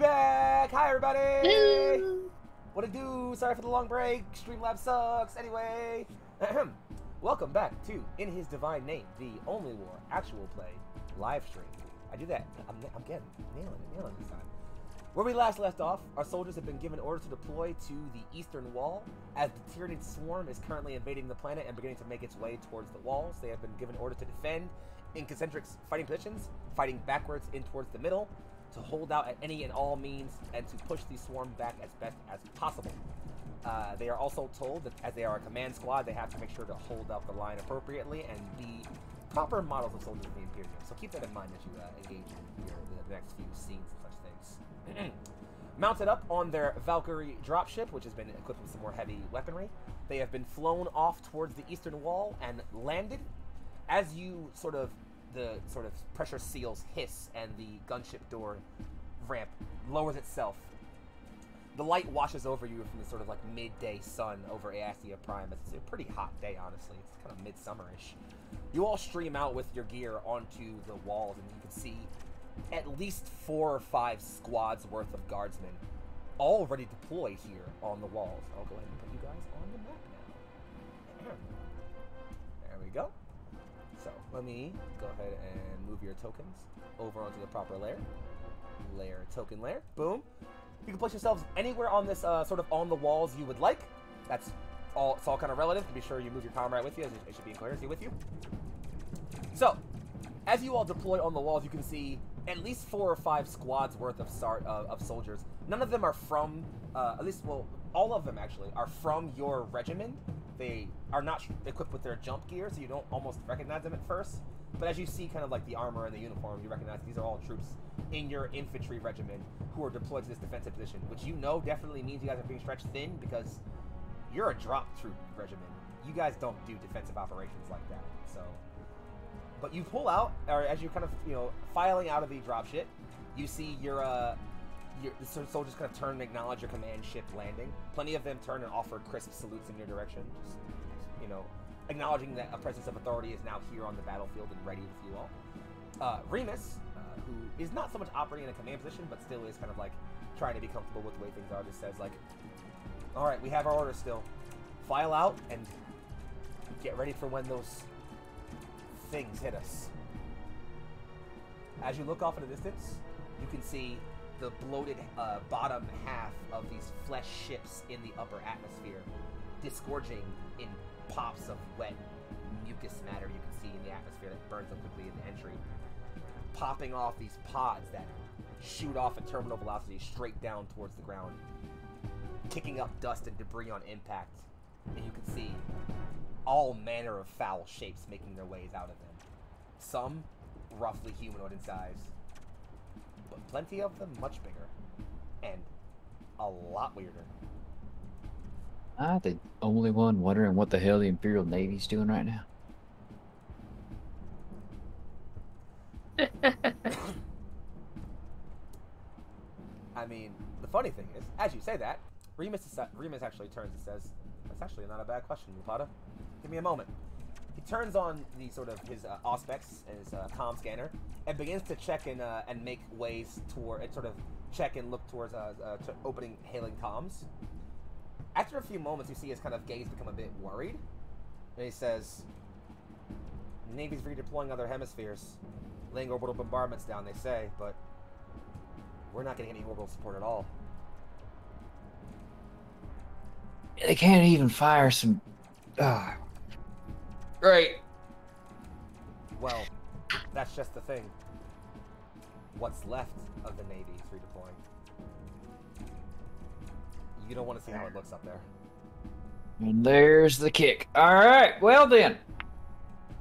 back! Hi, everybody! Woo! What it do? Sorry for the long break. Streamlabs sucks. Anyway, welcome back to In His Divine Name, the OnlyWar actual play live stream. I do that. I'm getting nailing it this time. Where we last left off, our soldiers have been given orders to deploy to the eastern wall, as the Tyrannid swarm is currently invading the planet and beginning to make its way towards the walls. They have been given orders to defend in concentric fighting positions, fighting backwards in towards the middle, to hold out at any and all means, and to push the swarm back as best as possible. They are also told that as they are a command squad, they have to make sure to hold out the line appropriately and be proper models of soldiers of the Imperium. So keep that in mind as you engage in the next few scenes and such things. Mounted up on their Valkyrie dropship, which has been equipped with some more heavy weaponry, they have been flown off towards the eastern wall and landed. As you the pressure seals hiss and the gunship door ramp lowers itself, the light washes over you from the sort of like midday sun over Aestia Prime. It's a pretty hot day, honestly. It's kind of midsummer-ish. You all stream out with your gear onto the walls, and you can see at least 4 or 5 squads worth of guardsmen already deployed here on the walls. I'll go ahead and put you guys on the map now. There we go. So let me go ahead and move your tokens over onto the proper layer. Token layer. Boom. You can place yourselves anywhere on this sort of on the walls you would like. That's all. It's all kind of relative. To be sure you move your comrade with you. It should be in clarity with you. So, as you all deploy on the walls, you can see at least 4 or 5 squads worth of soldiers. None of them are from, all of them actually are from your regiment. They are not equipped with their jump gear, so you don't almost recognize them at first. But as you see kind of like the armor and the uniform, you recognize these are all troops in your infantry regiment who are deployed to this defensive position, which you know definitely means you guys are being stretched thin because you're a drop troop regiment. You guys don't do defensive operations like that, so... But you pull out, or as you kind of, filing out of the dropship, you see the soldiers kind of turn and acknowledge your command ship landing. Plenty of them turn and offer crisp salutes in your direction, just, acknowledging that a presence of authority is now here on the battlefield and ready with you all. Remus, who is not so much operating in a command position, but still is kind of like trying to be comfortable with the way things are, just says like, all right, we have our orders still. File out and get ready for when those things hit us. As you look off in the distance, you can see the bloated bottom half of these flesh ships in the upper atmosphere, disgorging in pops of wet mucus matter you can see in the atmosphere that burns up quickly in the entry, popping off these pods that shoot off at terminal velocity straight down towards the ground, kicking up dust and debris on impact, and you can see all manner of foul shapes making their ways out of them. Some roughly humanoid in size, but plenty of them much bigger and a lot weirder. I'm the only one wondering what the hell the Imperial Navy's doing right now. I mean, the funny thing is, as you say that, Remus actually turns and says, "That's actually not a bad question, Lupata. Give me a moment." He turns on the sort of his auspex and his comm scanner and begins to check and make ways toward and sort of check and look towards opening hailing comms. After a few moments, you see his kind of gaze become a bit worried, and he says, "The Navy's redeploying other hemispheres, laying orbital bombardments down, they say, but we're not getting any orbital support at all." They can't even fire some... Great. Well, that's just the thing. What's left of the Navy is redeploying. You don't want to see how it looks up there. And there's the kick. All right, well then.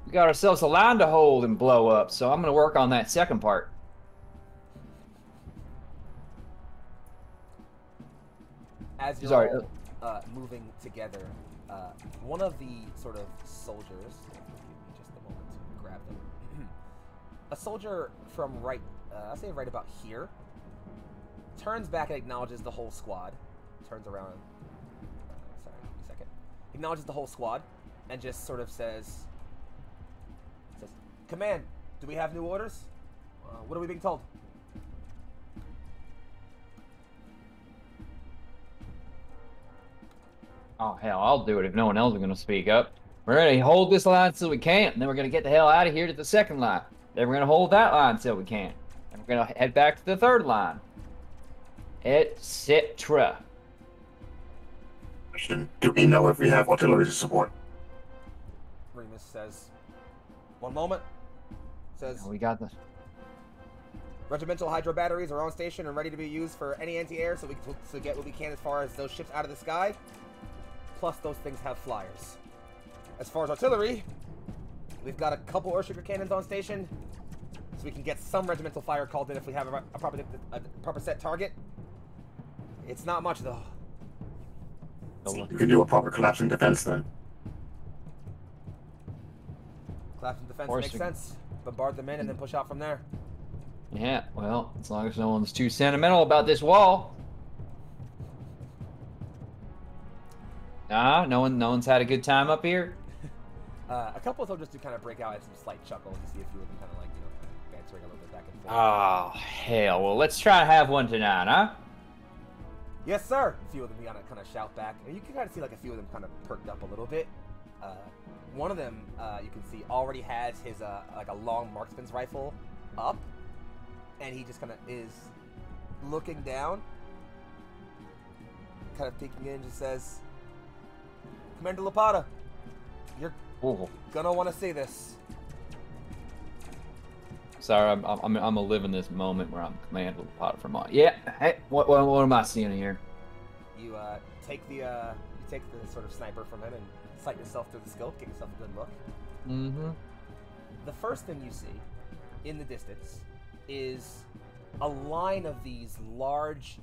We got ourselves a line to hold and blow up, so I'm going to work on that second part. As you're all moving together, one of the sort of soldiers, give me just a moment to grab them. A soldier from I'll say right about here, turns back and acknowledges the whole squad. Turns around, sorry, give me a second. Acknowledges the whole squad and just sort of says, "Command, do we have new orders? What are we being told?" Oh, hell, I'll do it if no one else is going to speak up. We're going to hold this line till we can't, and then we're going to get the hell out of here to the second line. Then we're going to hold that line till we can't. And we're going to head back to the third line. Etc. Do we know if we have artillery support? Remus says, one moment. Says, We got the... regimental hydro batteries are on station and ready to be used for any anti-air, so we can get what we can as far as those ships out of the sky. Plus, those things have flyers. As far as artillery, we've got a couple Earthshaker cannons on station, so we can get some regimental fire called in if we have a proper set target. It's not much, though. You can do a proper collapsing defense then. Collapsing defense makes sense. Bombard them in and then push out from there. Yeah, well, as long as no one's too sentimental about this wall. No one's had a good time up here. A couple of them just to kind of break out at some slight chuckles to see if you would be kind of like, bantering a little bit back and forth. Oh, hell. Well, let's try to have one tonight, huh? Yes, sir. A few of them kind of shout back, and you can kind of see like a few of them kind of perked up a little bit. One of them, you can see, already has his like a long marksman's rifle up, and he just kind of is looking down, kind of peeking in, just says, "Commander Lapata, you're gonna want to see this." Sorry, I'm gonna live in this moment where I'm Commander Lapata from my... Yeah. Hey, what am I seeing here? You take the sort of sniper from him and sight yourself through the scope, get yourself a good look. Mm-hmm. The first thing you see in the distance is a line of these large,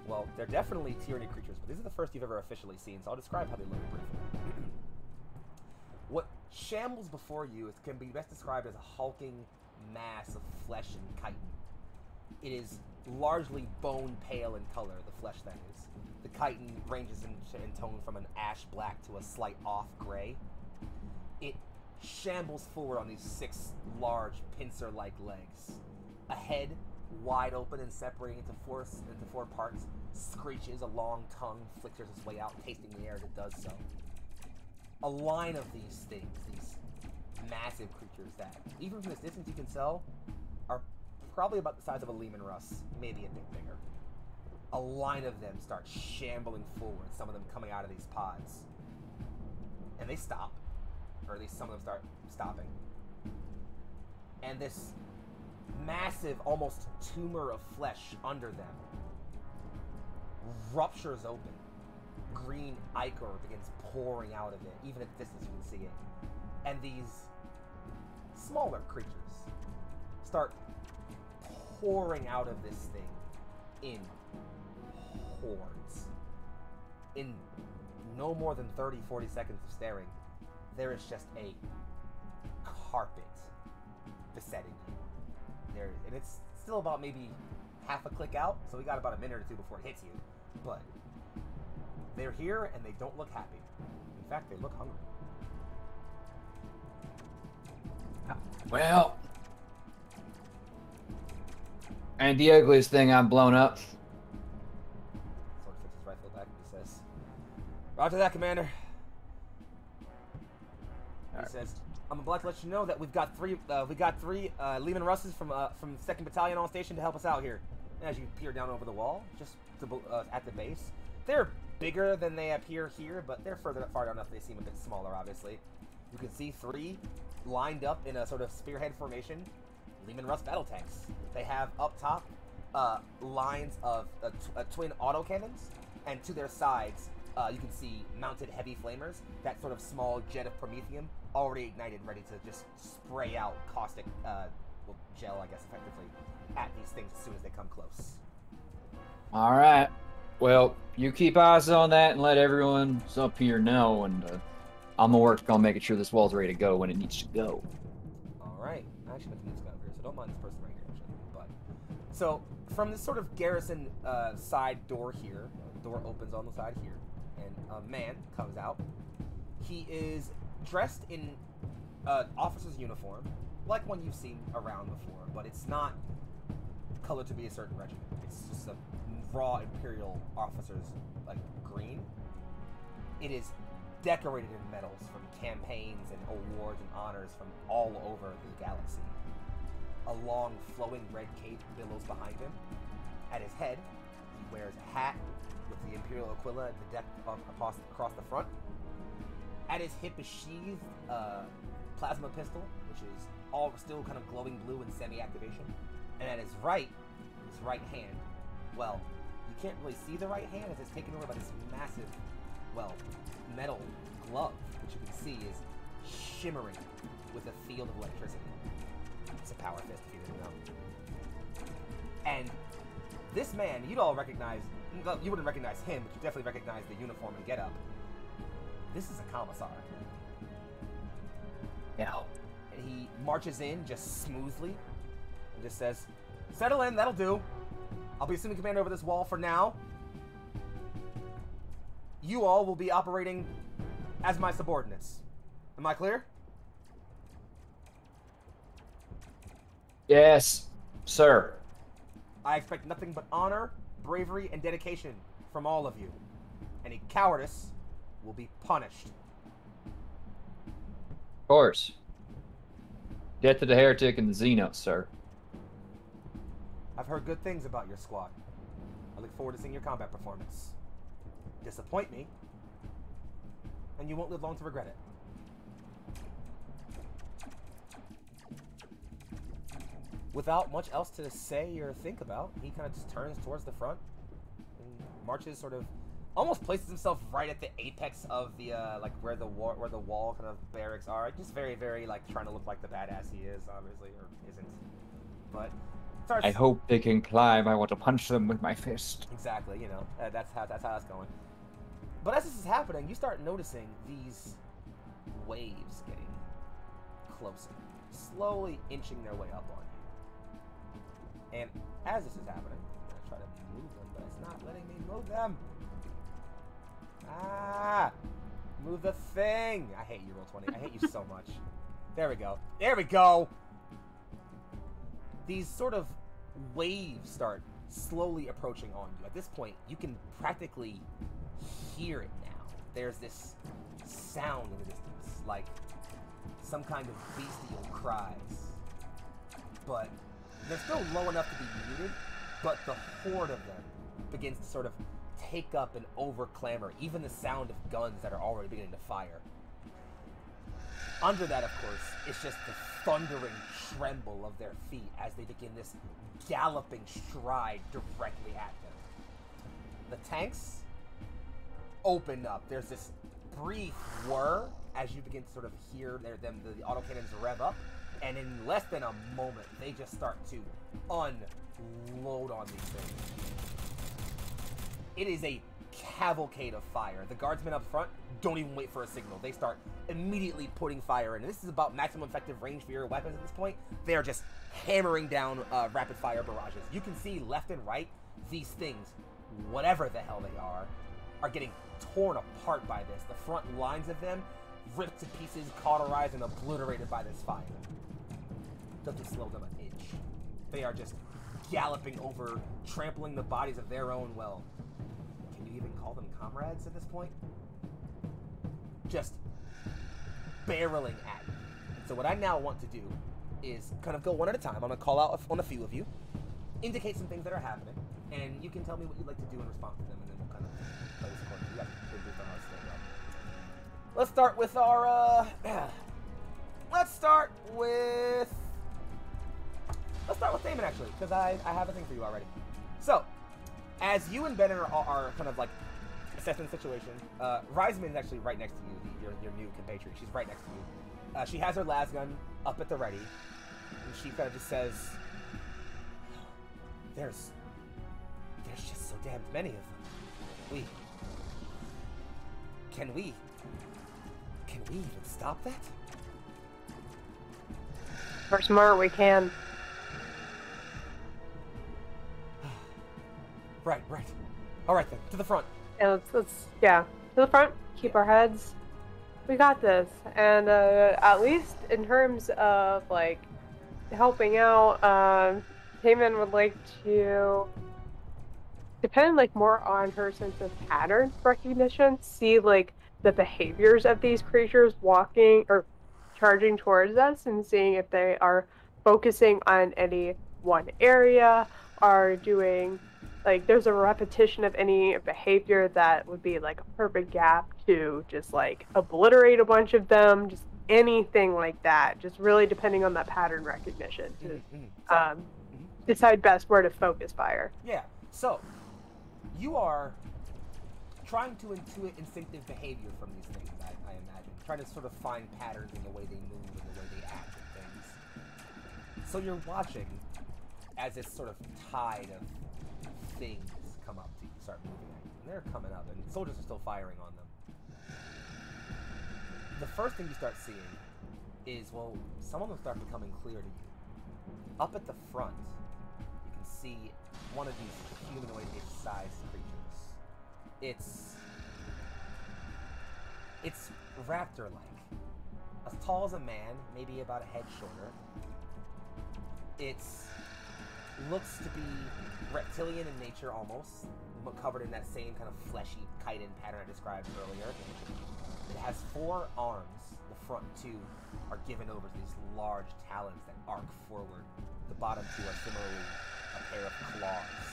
well, they're definitely tyranny creatures, but these are the first you've ever officially seen, so I'll describe how they look briefly. What shambles before you can be best described as a hulking mass of flesh and chitin. It is largely bone pale in color, the flesh that is. The chitin ranges in tone from an ash black to a slight off gray. It shambles forward on these 6 large pincer-like legs. A head wide open and separating into four parts, screeches, a long tongue flickers its way out, tasting the air as it does so. A line of these things, these massive creatures that, even from this distance you can tell, are probably about the size of a Lehman Russ, maybe a bit bigger. A line of them start shambling forward, some of them coming out of these pods. And they stop, or at least some of them start stopping. And this massive, almost tumor of flesh under them ruptures open. Green ichor begins pouring out of it. Even at distance you can see it. And these smaller creatures start pouring out of this thing in hordes. In no more than 30-40 seconds of staring, there is just a carpet besetting you. And it's still about maybe half a click out, so we got about a minute or two before it hits you. But they're here and they don't look happy. In fact, they look hungry. Well, and the ugliest thing I've blown up. Sort of fixes his rifle back and he says, "Roger that, Commander." He says, "I'm obliged to let you know that we've got three Lehman Russes from 2nd Battalion on station to help us out here." And as you peer down over the wall, just at the base, they're bigger than they appear here, but they're far down enough they seem a bit smaller, obviously. You can see 3 lined up in a sort of spearhead formation, Lehman Russ battle tanks. They have up top lines of twin autocannons, and to their sides you can see mounted heavy flamers, that sort of small jet of promethium already ignited, ready to just spray out caustic gel, I guess, effectively, at these things as soon as they come close. All right. Well, you keep eyes on that and let everyone up here know, and I'm gonna work on making sure this wall's ready to go when it needs to go. All right. I actually meant to move this guy over here, so don't mind this person right here, actually. But so from this sort of garrison side door here, the door opens on the side here, and a man comes out. He is dressed in officer's uniform, like one you've seen around before, but it's not colored to be a certain regiment. It's just a raw Imperial officer's, like, green. It is decorated in medals from campaigns and awards and honors from all over the galaxy. A long, flowing red cape billows behind him. At his head, he wears a hat with the Imperial Aquila bedecked across the front. At his hip is sheathed a plasma pistol, which is all still kind of glowing blue in semi-activation. And at his right hand, well, you can't really see the right hand as it's taken over by this massive, well, metal glove, which you can see is shimmering with a field of electricity. It's a power fist, if you didn't know. And this man, you'd all recognize, you wouldn't recognize him, but you definitely recognize the uniform and getup. This is a commissar. Yeah. And he marches in just smoothly and just says, "Settle in, that'll do. I'll be assuming command over this wall for now. You all will be operating as my subordinates. Am I clear?" Yes, sir. I expect nothing but honor, bravery, and dedication from all of you. Any cowardice will be punished. Of course. Get to the heretic and the Xenos, sir. I've heard good things about your squad. I look forward to seeing your combat performance. Disappoint me, and you won't live long to regret it. Without much else to say or think about, he kind of just turns towards the front and marches, sort of, almost places himself right at the apex of the like where the wall kind of barracks are. Just very, very like trying to look like the badass he is, obviously, or isn't. But starts. I hope they can climb. I want to punch them with my fist. Exactly, you know, that's how it's going. But as this is happening, you start noticing these waves getting closer, slowly inching their way up on you. And as this is happening, I'm gonna try to move them, but it's not letting me move them. Ah! Move the thing! I hate you, Roll20. I hate you so much. There we go. There we go! These sort of waves start slowly approaching on you. At this point, you can practically hear it now. There's this sound in the distance, like some kind of bestial cries. But they're still low enough to be muted, but the horde of them begins to sort of take up and over-clamor, even the sound of guns that are already beginning to fire. Under that, of course, it's just the thundering tremble of their feet as they begin this galloping stride directly at them. The tanks open up. There's this brief whir as you begin to sort of hear the autocannons rev up, and in less than a moment, they just start to unload on these things. It is a cavalcade of fire. The guardsmen up front don't even wait for a signal. They start immediately putting fire in. And this is about maximum effective range for your weapons at this point. They are just hammering down rapid fire barrages. You can see left and right, these things, whatever the hell they are getting torn apart by this. The front lines of them ripped to pieces, cauterized, and obliterated by this fire. Doesn't slow them an inch. They are just galloping over, trampling the bodies of their own, well, can you even call them comrades at this point? Just barreling at you. And so what I now want to do is kind of go one at a time. I'm going to call out on a few of you, indicate some things that are happening, and you can tell me what you'd like to do in response to them, and then we'll kind of play this accordingly. You guys can do on our stand up. Let's start with our, let's start with Damon, actually, because I have a thing for you already. So, as you and Ben are kind of like assessing the situation, Reisman is actually right next to you, your new compatriot. She's right next to you. She has her las gun up at the ready, and she kind of just says, there's just so damn many of them. Can we even stop that? We're smart, we can. Right. All right then, to the front. Yeah, let's to the front. Keep our heads. We got this. And at least in terms of like helping out, Taman would like to depend like more on her sense of pattern recognition. See like the behaviors of these creatures walking or charging towards us and seeing if they are focusing on any one area, are doing, like, there's a repetition of any behavior that would be like a perfect gap to just like obliterate a bunch of them, just anything like that, just really depending on that pattern recognition to decide best where to focus fire. Yeah, so you are trying to intuit instinctive behavior from these things, I imagine. Trying to sort of find patterns in the way they move and the way they act and things. So you're watching as this sort of tide of things come up to you, start moving at you. And they're coming up, and soldiers are still firing on them. The first thing you start seeing is, well, some of them start becoming clear to you. Up at the front, you can see one of these humanoid-sized creatures. It's raptor-like. As tall as a man, maybe about a head shorter. It looks to be reptilian in nature almost, but covered in that same kind of fleshy chitin pattern I described earlier. It has 4 arms. The front 2 are given over to these large talons that arc forward. The bottom 2 are similarly a pair of claws.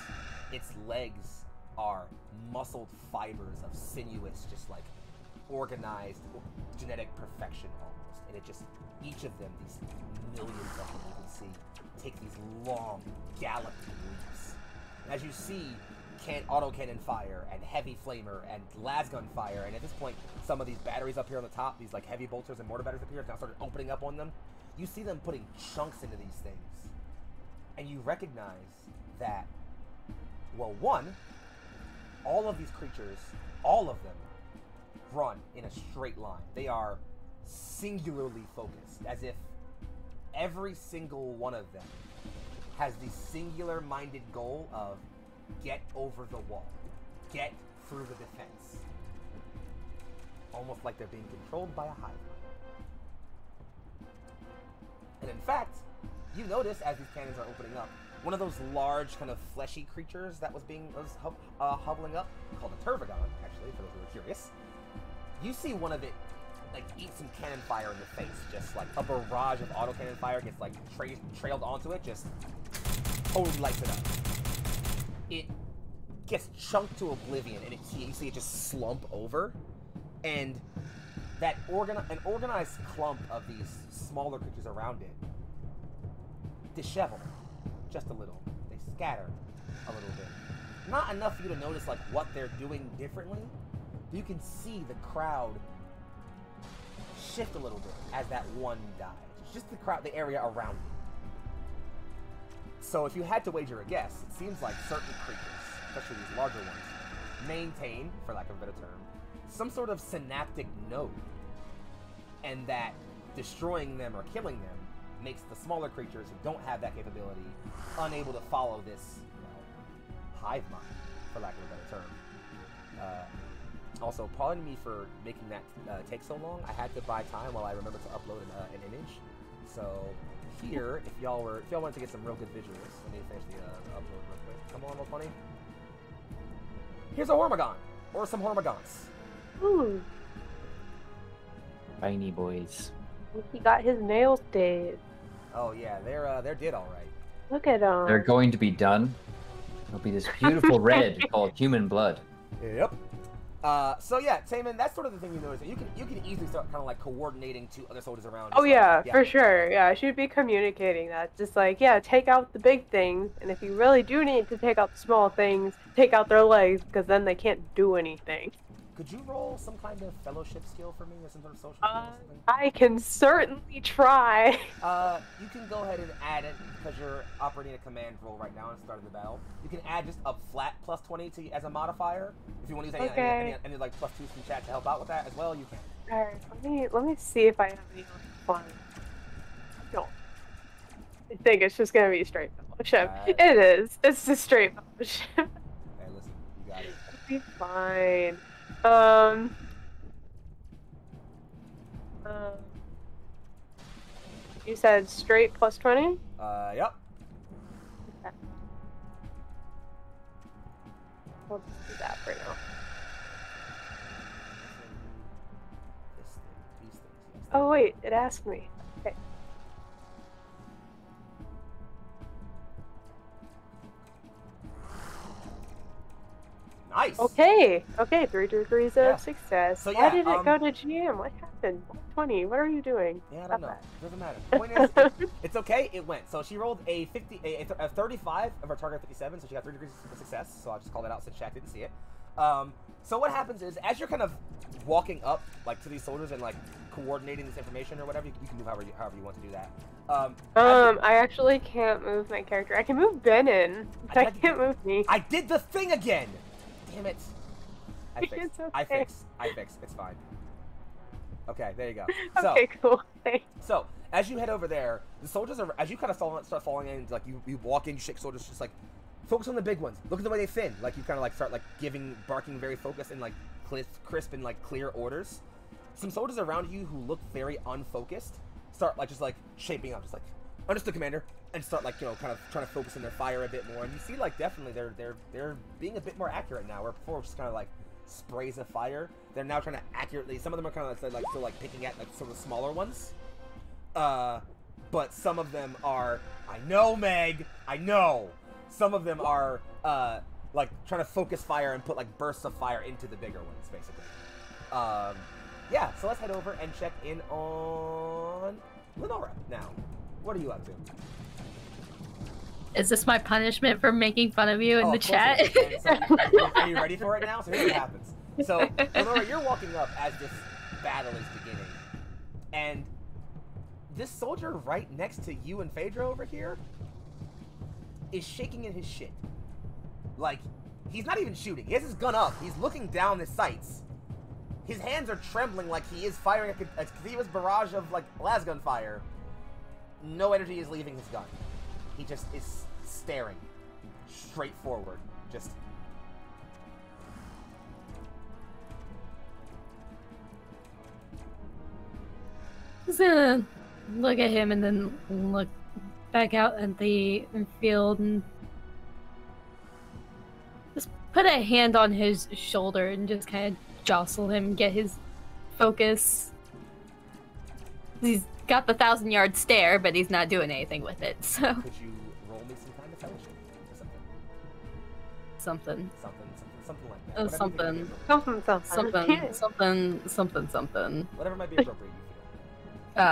Its legs are muscled fibers of sinuous, just like organized genetic perfection almost. And it just, each of them, these millions of them you can see, take these long, galloping leaps. And as you see, autocannon fire and heavy flamer and lasgun fire, and at this point, some of these batteries up here on the top, these like heavy bolters and mortar batteries up here, now started opening up on them. You see them putting chunks into these things, and you recognize that, well, one, all of these creatures, all of them, run in a straight line. They are singularly focused, as if every single one of them has the singular-minded goal of get over the wall, get through the defense. Almost like they're being controlled by a hive mind. And in fact, you notice as these cannons are opening up, one of those large kind of fleshy creatures that was hobbling up, called a Turvagon, actually, for those who are curious. You see one of it like eat some cannon fire in the face, just like a barrage of autocannon fire gets like trailed onto it, just totally lights it up. It gets chunked to oblivion, and you see it just slump over, and that an organized clump of these smaller creatures around it dishevel just a little. They scatter a little bit. Not enough for you to notice like what they're doing differently. You can see the crowd shift a little bit as that one dies. Just the area around it. So if you had to wager a guess, it seems like certain creatures, especially these larger ones, maintain, for lack of a better term, some sort of synaptic node. And that destroying them or killing them makes the smaller creatures who don't have that capability unable to follow this, hive mind, for lack of a better term. Also, pardon me for making that take so long. I had to buy time while I remembered to upload an image. So here, if y'all wanted to get some real good visuals, let me finish the upload real quick. Come on, little funny. Here's a Hormagon, or some Hormagons. Ooh. Tiny boys. He got his nails did. Oh yeah, they're did all right. Look at them. They're going to be done. It'll be this beautiful red called human blood. Yep. So yeah, Taman, that's sort of the thing you notice. You can easily start kind of like coordinating to other soldiers around. Oh yeah, for sure. Yeah, I should be communicating that. Just like, yeah, take out the big things, and if you really do need to take out the small things, take out their legs, because then they can't do anything. Could you roll some kind of fellowship skill for me, or some sort of social skill or something? I can certainly try. You can go ahead and add it, because you're operating a command role right now and starting the battle. You can add just a flat plus 20 as a modifier. If you want to use any like plus 2s from chat to help out with that as well, you can. Alright, let me see if I have any fun. No. I think it's just gonna be straight fellowship. It is. It's just straight fellowship. Hey, listen, you got it. It'll be fine. You said straight plus 20? Yep. Okay. We'll just do that for now. Oh wait, it asked me. Okay. Nice. Okay. 3 degrees Yeah. of success. So, Why yeah, did it go to GM? What happened? 20. What are you doing? Yeah, I Stop don't know. that. Doesn't matter. Point is, it's okay. It went. So she rolled a 35 of her target 57, so she got 3 degrees of success. So I'll just call that out since chat didn't see it. So what happens is, as you're kind of walking up, like, to these soldiers and, like, coordinating this information or whatever, you can move however you want to do that. I actually can't move my character. I can move Ben in, but I can't move me. I did the thing again! Damn it. I fixed. It's okay. I fixed. It's fine. Okay, there you go. Okay, cool. Thanks. So, as you head over there, the soldiers are, as you kind of start falling in, like, you walk in, you shake soldiers, just, like, focus on the big ones. Look at the way they fin. Like, you kind of, like, start, like, barking very focused and, like, crisp and, like, clear orders. Some soldiers around you who look very unfocused start, like, just, like, shaping up. Just, like, understood, Commander. And start, like, you know, kind of trying to focus on their fire a bit more. And you see, like, definitely they're being a bit more accurate now, where before it was just kind of, like, sprays of fire. They're now trying to accurately, some of them are kind of, like, still, like, picking at, like, some of the smaller ones. But some of them are, I know, Meg, I know. Some of them are, like, trying to focus fire and put, like, bursts of fire into the bigger ones, basically. Yeah, so let's head over and check in on Lenora now. What are you up to? Is this my punishment for making fun of you in the chat? So, are you ready for it now? So here's what happens. So, Lenora, you're walking up as this battle is beginning. And this soldier right next to you and Phaedra over here is shaking in his shit. Like, he's not even shooting. He has his gun up. He's looking down his sights. His hands are trembling like he is firing a continuous barrage of, like, lasgun fire. No energy is leaving his gun. He just is staring straight forward. Just... Just gonna look at him and then look back out at the field and just put a hand on his shoulder and just kind of jostle him, get his focus. He's got the 1,000-yard stare, but he's not doing anything with it, so... Could you roll me some kind of fellowship or something? Something like that. Something. Whatever might be appropriate, you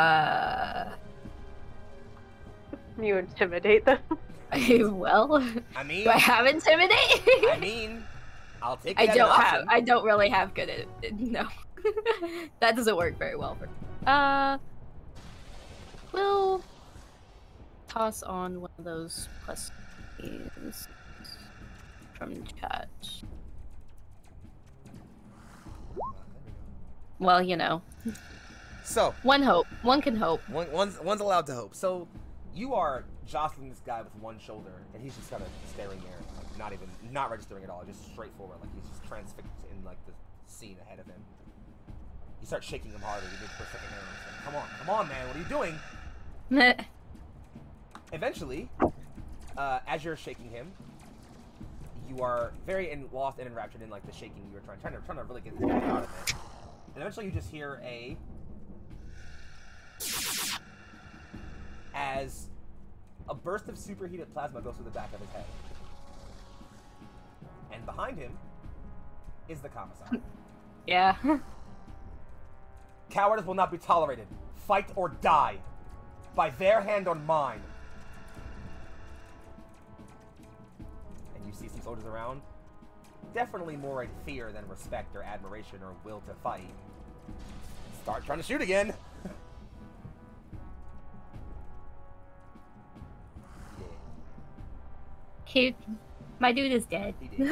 feel. You intimidate them? Well... I mean... Do I have intimidate? I mean... I'll take it as an option. I don't really have good at it. No. That doesn't work very well for me. We'll toss on one of those plus games from chat. Well, you know. So one can hope. One's allowed to hope. So you are jostling this guy with one shoulder, and he's just kind of staring there, like, not registering at all, just straightforward, like he's just transfixed in, like, the scene ahead of him. You start shaking him harder. You for a second there. Like, come on, man! What are you doing? Eventually, as you're shaking him, you are very lost and enraptured in, like, the shaking you were trying to really get this guy out of it. And eventually, you just hear as a burst of superheated plasma goes through the back of his head, and behind him is the commissar. Yeah. Cowardice will not be tolerated. Fight or die. By their hand or mine. And you see some soldiers around. Definitely more in fear than respect or admiration or will to fight. Start trying to shoot again. My dude is dead. He did.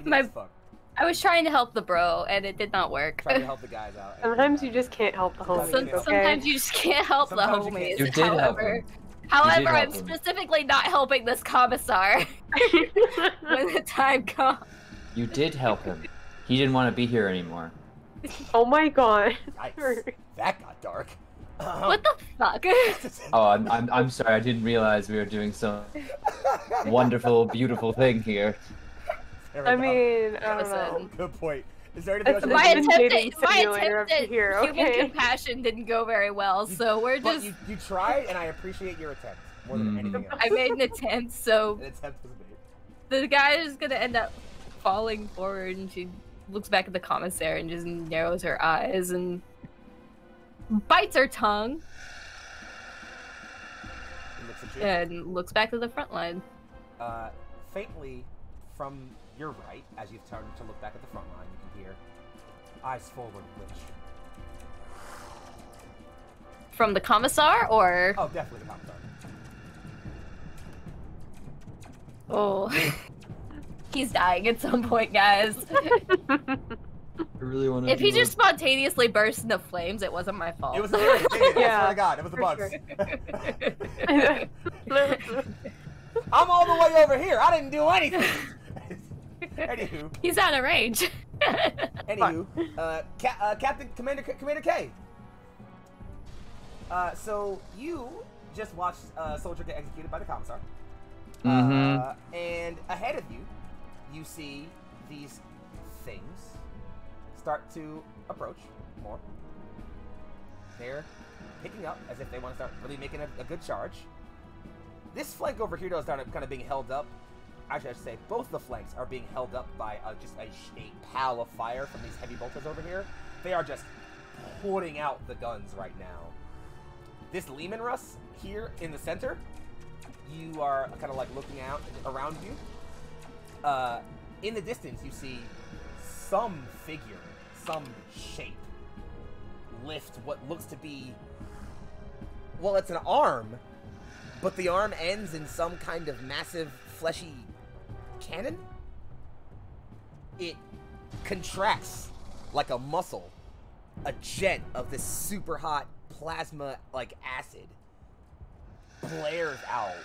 He did fuck. I was trying to help the bro, and it did not work. Trying to help the guys out. Sometimes you just can't help the homies, okay? Sometimes you just can't help the homies. You did help him. However, I'm specifically not helping this commissar when the time comes. You did help him. He didn't want to be here anymore. Oh my god. Yikes. That got dark. What the fuck? Oh, I'm sorry. I didn't realize we were doing some wonderful, beautiful thing here. I mean, I don't know. Good point. Is there anything else It's you My want to do? attempt dating at, my simulator attempt up at here, human okay? compassion didn't go very well, so we're But just. you tried, and I appreciate your attempt more than anything else. I made an attempt, so An attempt was made. the guy is gonna end up falling forward, and she looks back at the commissary and just narrows her eyes and bites her tongue He looks at you. and looks back to the front line. Faintly from your right, as you've turned to look back at the front line, you can hear eyes forward, witch. From the commissar, or Oh, definitely the commissar. oh, he's dying at some point, guys. I really want to. If he just spontaneously burst into flames, it wasn't my fault. It was a very I Yeah, swear to God, it was the for bugs. I'm all the way over here. I didn't do anything. Anywho, He's out of range. Captain Commander K. So you just watched a soldier get executed by the commissar. And ahead of you, you see these things start to approach more. They're picking up as if they want to start really making a good charge. This flank over here, though, is kind of being held up. Actually, I should say both the flanks are being held up by just a pal of fire from these heavy bolters over here. They are just putting out the guns right now. This Lehman Russ here in the center, you are kind of like looking out around you. In the distance, you see some figure, some shape lift what looks to be, well, it's an arm, but the arm ends in some kind of massive fleshy cannon. It contracts like a muscle. A jet of this super hot plasma like acid blares out,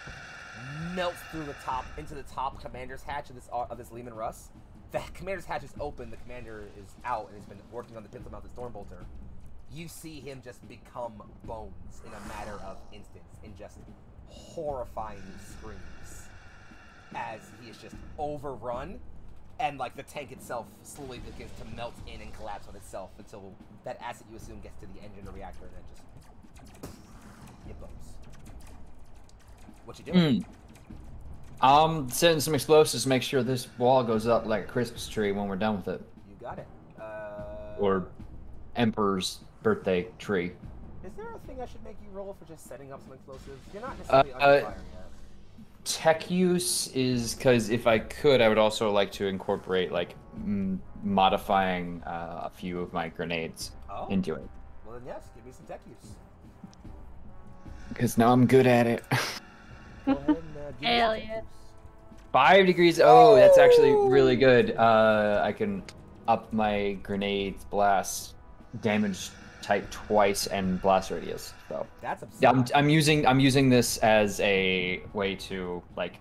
melts through the top into the top commander's hatch of this Lehman Russ. The commander's hatch is open, the commander is out and has been working on the pencil mounted Stormbolter. You see him just become bones in a matter of instants, in just horrifying screams as he is just overrun, and like the tank itself slowly begins to melt in and collapse on itself until that acid, you assume, gets to the engine or reactor and then just it blows. What you doing? Setting some explosives to make sure this wall goes up like a Christmas tree when we're done with it. You got it. Or Emperor's birthday tree. Is there a thing I should make you roll for just setting up some explosives? You're not necessarily under fire yet. Tech use is because if I could, I would also like to incorporate like modifying a few of my grenades into it. Well then, yes, give me some tech use. Because now I'm good at it. Go ahead and give me Hell some tech yeah. use. 5 degrees. Oh, that's actually really good. I can up my grenades blast damage type twice and blast radius. So That's absurd. yeah, I'm using this as a way to like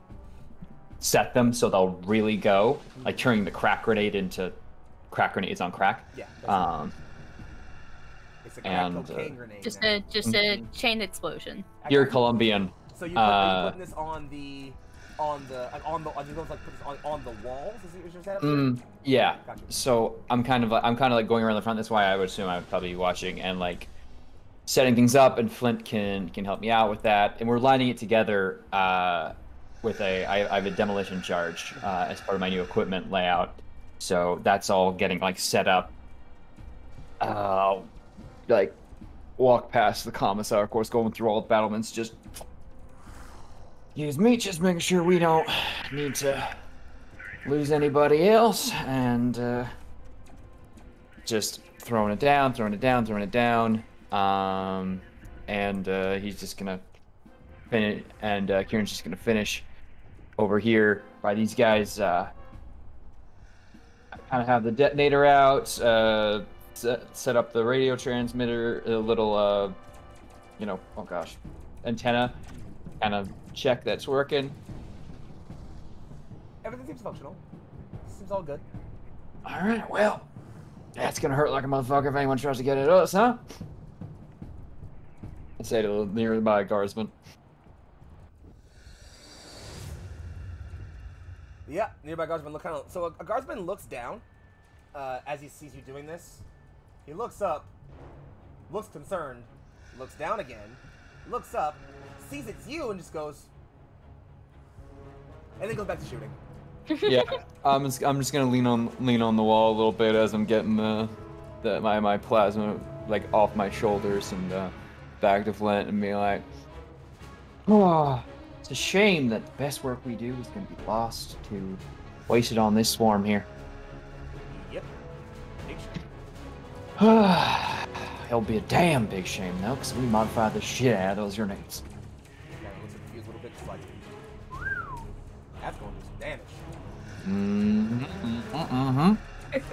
set them so they'll really go, like turning the crack grenade into crack grenades on crack. Yeah. It's a crack and, cocaine grenade. Just now. a chain explosion. You're Colombian. So you're putting this on the you going to like put this on the walls? Is your setup? Yeah. Gotcha. So I'm kind of like going around the front. That's why I would assume I would probably be watching and like setting things up. And Flint can help me out with that. And we're lining it together with I have a demolition charge as part of my new equipment layout. So that's all getting like set up. Like walk past the commissar, of course, going through all the battlements, just making sure we don't need to lose anybody else, and just throwing it down, and he's just gonna finish, and Kieran's just gonna finish over here by these guys. I kind of have the detonator out, set up the radio transmitter, a little, oh gosh, antenna, kind of check that's working. Everything seems functional. Seems all good. All right, well, that's gonna hurt like a motherfucker if anyone tries to get at us, huh? I say to the nearby guardsman. Yeah, nearby guardsman look kind of. So a guardsman looks down, as he sees you doing this, he looks up, looks concerned, looks down again, looks up, sees it's you, and just goes, and then goes back to shooting. Yeah, I'm just gonna lean on the wall a little bit as I'm getting my plasma like off my shoulders and back to Flint and be like, oh, it's a shame that the best work we do is gonna be lost to wasted on this swarm here. Yep. Big shame. It'll be a damn big shame though, because we modified the shit out of those grenades. Kind of looks at the fuse a little bit, just like, that's going to do some damage.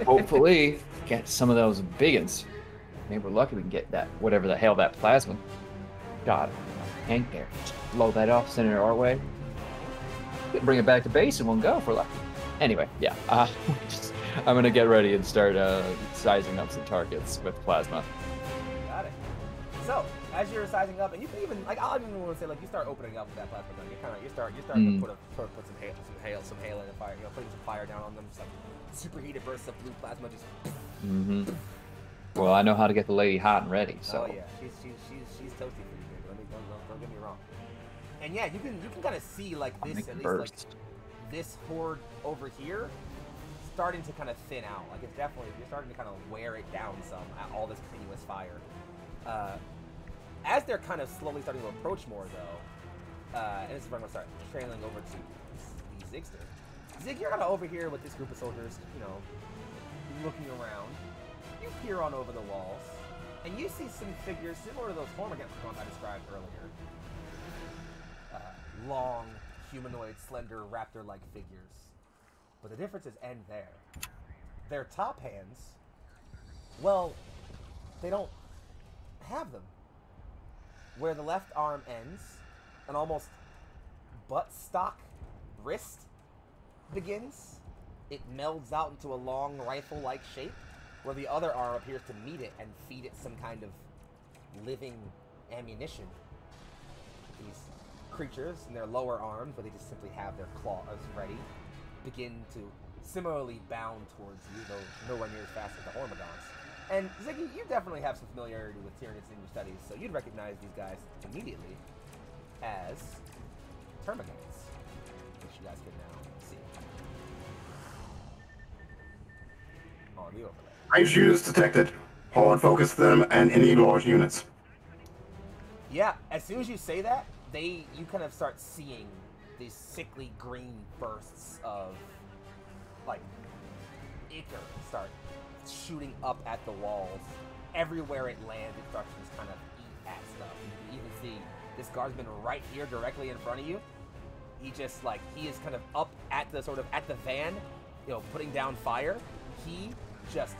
Hopefully, get some of those biggins. Maybe we're lucky we can get that, whatever the hell that plasma got tank there. Just blow that off, send it our way. Bring it back to base in one go if we're lucky. Anyway, yeah. I'm gonna get ready and start sizing up some targets with plasma. Got it. So, as you're sizing up, and you can even, like, I don't even want to say, like, you start opening up with that plasma gun. You're starting to put some hail in the fire. You know, putting some fire down on them, just like superheated bursts of blue plasma. Just. Well, I know how to get the lady hot and ready. So. Oh yeah, she's toasty for you, dude. Don't get me wrong. And yeah, you can kind of see like this, at least like this horde over here, starting to kind of thin out. Like it's definitely, you're starting to kind of wear it down some at all this continuous fire. As they're kind of slowly starting to approach more though, and this is where I'm gonna start trailing over to the Zigster. Zig, you're kind of over here with this group of soldiers, you know, looking around. You peer on over the walls, and you see some figures similar to those Hormagaunts I described earlier. Long, humanoid, slender, raptor-like figures. But the differences end there. Their top hands, well, they don't have them. Where the left arm ends, an almost buttstock wrist begins. It melds out into a long rifle-like shape, where the other arm appears to meet it and feed it some kind of living ammunition. These creatures in their lower arms, where they just simply have their claws ready, begin to similarly bound towards you, though nowhere near as fast as the Hormagaunts. And Ziggy, you definitely have some familiarity with Tyranids in your studies, so you'd recognize these guys immediately as Termagants, which you guys can now see on the overlay. Range units detected. Hard focus them and any large units. Yeah, as soon as you say that, you kind of start seeing these sickly green bursts of, like, ichor start shooting up at the walls. Everywhere it lands, it starts to just kind of eat at stuff. You can even see this guardsman right here directly in front of you. He just, like, he is kind of up at the, sort of, at the van, you know, putting down fire. He just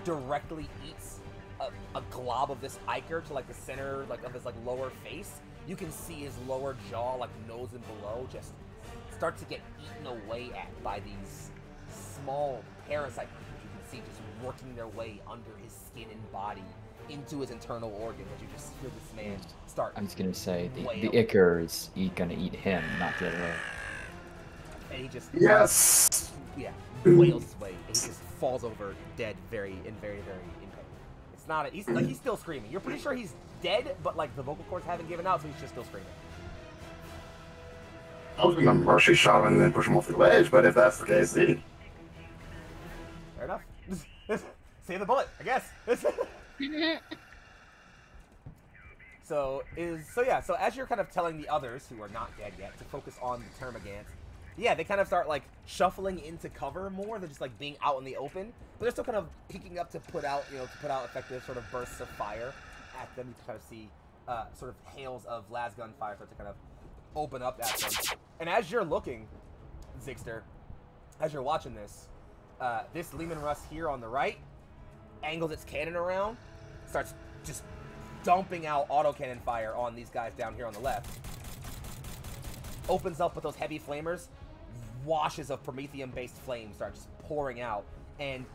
directly eats a glob of this ichor to, like, the center, like, of his, like, lower face. You can see his lower jaw, like, nose and below, just start to get eaten away at by these small parasite creatures. You can see just working their way under his skin and body into his internal organs. As you just hear this man start. I was gonna say the ichor is gonna eat him, not the other way. And he just wails his way, and he just falls over dead, very in pain. It's not. He's still screaming. You're pretty sure he's dead, but like the vocal cords haven't given out, so he's just still screaming. I was gonna mercy shot him and then push him off the ledge, but if that's the case, then... Fair enough. Save the bullet, I guess. So as you're kind of telling the others who are not dead yet to focus on the Termagants, yeah, they kind of start like shuffling into cover more than just like being out in the open, but they're still kind of peeking up to put out effective sort of bursts of fire at them. You can kind of see sort of hails of lasgun fire start to kind of open up at them. And as you're looking, Zigster, as you're watching this, this Leman Russ here on the right angles its cannon around, starts just dumping out autocannon fire on these guys down here on the left. Opens up with those heavy flamers, washes of Promethium-based flames start just pouring out. And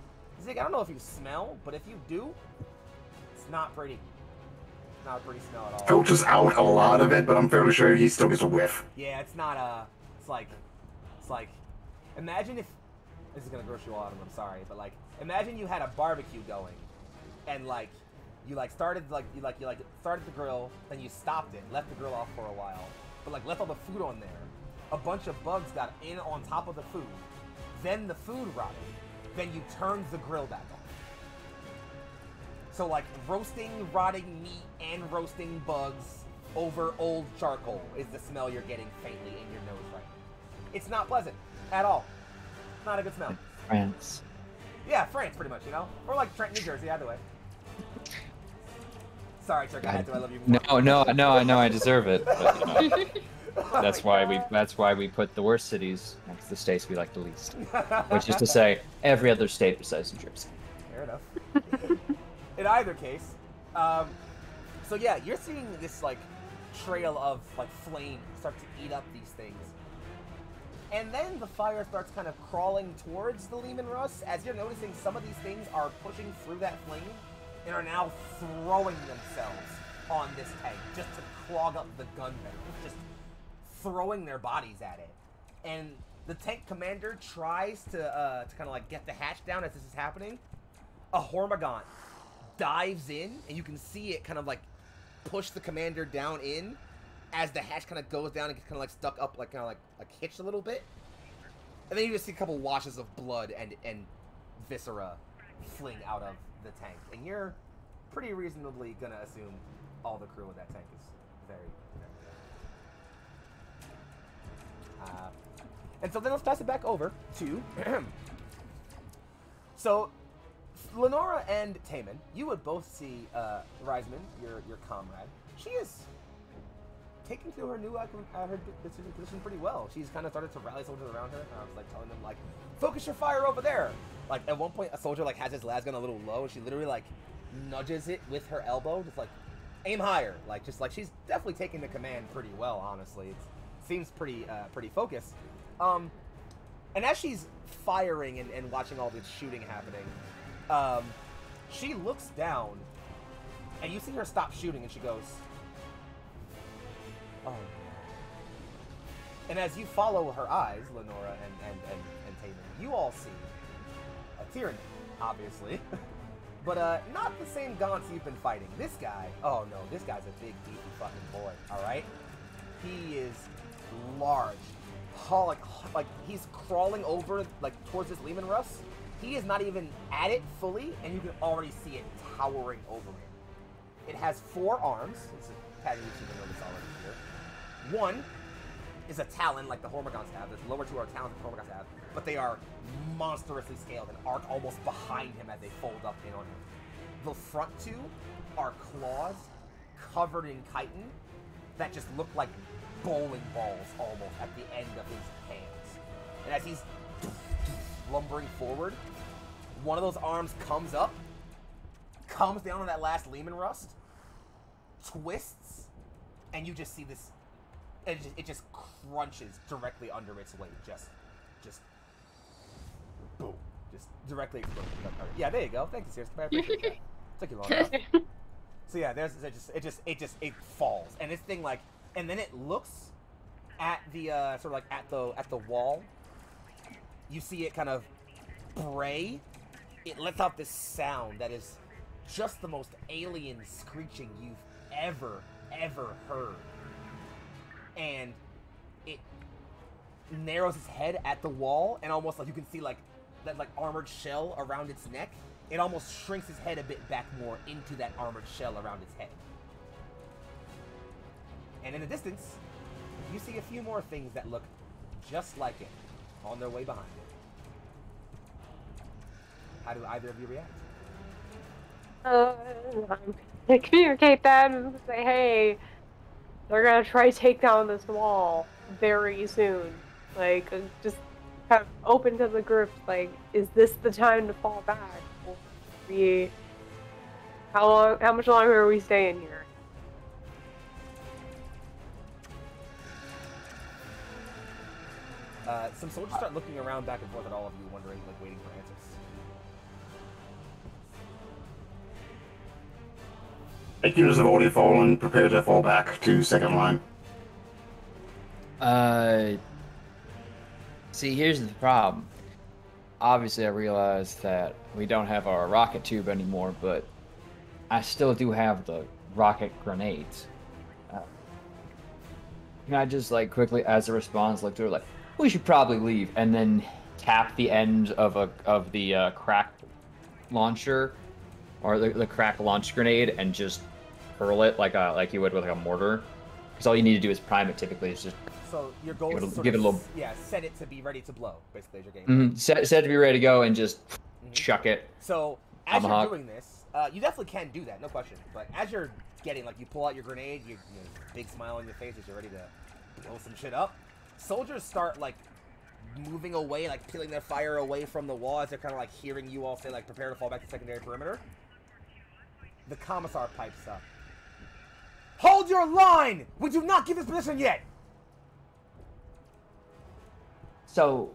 Zig, I don't know if you smell, but if you do, it's not pretty. Not a pretty smell at all. Filters out a lot of it, but I'm fairly sure he still gets a whiff. Yeah, it's not it's like, imagine if this is gonna gross you all out, and I'm sorry, but like, imagine you had a barbecue going, and like, you started started the grill, then you stopped it, left the grill off for a while, but like left all the food on there. A bunch of bugs got in on top of the food, then the food rotted, then you turned the grill back on. So like roasting rotting meat and roasting bugs over old charcoal is the smell you're getting faintly in your nose right now. It's not pleasant at all. Not a good smell. France. Yeah, France, pretty much, you know? Or like Trent, New Jersey, either way. Sorry, Turk, I had to. I love you more. No, I know I deserve it. But, you know, that's why we put the worst cities next to the states we like the least. Which is to say, every other state besides New Jersey. Fair enough. In either case, so yeah, you're seeing this like trail of like flame start to eat up these things. And then the fire starts kind of crawling towards the Leman Russ, as you're noticing some of these things are pushing through that flame and are now throwing themselves on this tank just to clog up the gun barrel, just throwing their bodies at it. And the tank commander tries to kind of like get the hatch down as this is happening. A Hormagaunt dives in, and you can see it kind of like push the commander down in as the hatch kind of goes down and gets kind of like stuck up, like kind of like hitched a little bit. And then you just see a couple washes of blood and viscera fling out of the tank. And you're pretty reasonably gonna assume all the crew of that tank is very, very dead. And so then let's pass it back over to so Lenora and Taman, you would both see Reisman, your comrade. She is taking to her new her position pretty well. She's kind of started to rally soldiers around her. I was like telling them like, focus your fire over there. Like at one point, a soldier like has his lasgun a little low, and she literally like nudges it with her elbow, just like aim higher. Like just like she's definitely taking the command pretty well. Honestly, it seems pretty focused. And as she's firing and watching all this shooting happening, she looks down, and you see her stop shooting, and she goes, "Oh." And as you follow her eyes, Lenora and Taman, you all see a Tyranny, obviously, but not the same Gaunts you've been fighting. This guy, oh no, this guy's a big, beefy fucking boy. All right, he is large. Like he's crawling over like towards this Leman Russ. He is not even at it fully, and you can already see it towering over him. It has 4 arms. It's a pattern you've seen notice already here. One is a talon like the Hormagaunts have. The lower 2 are talons like the Hormagaunts have, but they are monstrously scaled and arc almost behind him as they fold up in on him. The front 2 are claws covered in chitin that just look like bowling balls almost at the end of his hands. And as he's lumbering forward, one of those arms comes up, comes down on that last Leman Rust, twists, and you just see this, it just crunches directly under its weight, just boom, just directly explodes. Yeah, there you go. Thank you, Sears. I appreciate that. Took you long enough. So yeah, there's it falls, and this thing like, and then it looks at the sort of like at the wall. You see it kind of bray. It lets out this sound that is just the most alien screeching you've ever heard. And it narrows its head at the wall, and almost like you can see like that like armored shell around its neck. It almost shrinks its head a bit back more into that armored shell around its head. And in the distance, you see a few more things that look just like it on their way behind it. How do either of you react? I communicate that and say, hey, they're gonna try to take down this wall very soon. Like, just kind of open to the group, like, is this the time to fall back? How much longer are we staying here? Some soldiers start looking around back and forth at all of you, wondering, like, waiting for answers. Units have already fallen, prepare to fall back to second line. See, here's the problem. obviously I realize that we don't have our rocket tube anymore, but I still do have the rocket grenades. Can I just like quickly, as a response, look through like, we should probably leave, and then tap the end of the crack launcher, or the crack launch grenade, and just hurl it like you would with like a mortar. Because all you need to do is prime it. Typically, it's just So your goal is to give it a little. Yeah, set it to be ready to blow. Basically, is your game. Set to be ready to go and just chuck it. So as Tomahawk. you're doing this, you definitely can do that, no question. But as you're getting, like, you pull out your grenade, you know, big smile on your face as you're ready to blow some shit up. Soldiers start like moving away, like peeling their fire away from the wall as they're kind of like hearing you all say like, prepare to fall back to secondary perimeter. The commissar pipes up. Hold your line! We do not give his position yet! So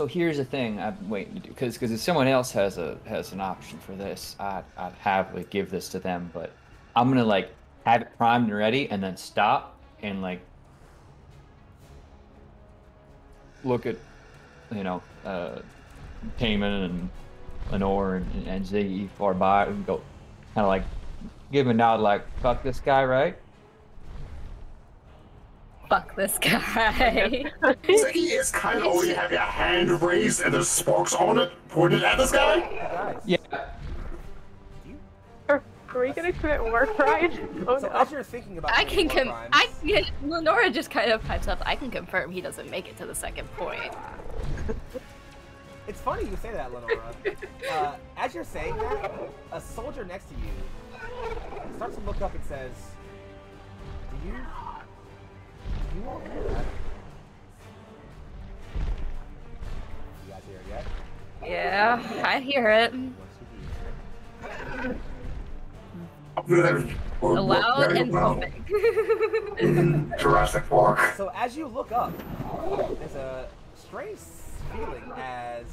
here's the thing I'm waiting to do, because if someone else has an option for this, I'd happily give this to them, but I'm gonna like have it primed and ready, and then stop and like look at, you know, Payman and Lenore and Ziggy far by, and go kind of like give him a nod like, fuck this guy, right? Fuck this guy. So he is kind of only have your hand raised and there's sparks on it pointed at this guy? Guys, Yeah. Are we gonna commit war crimes? Oh so no. as you're thinking about I committing can war crimes, Lenora just kind of pipes up. I can confirm he doesn't make it to the second point. It's funny you say that, Lenora. As you're saying that, a soldier next to you starts to look up and says, Do you all hear that? You guys hear it yet? Yeah, I hear it. Loud and pumping. Jurassic Park. So as you look up, there's a strange feeling as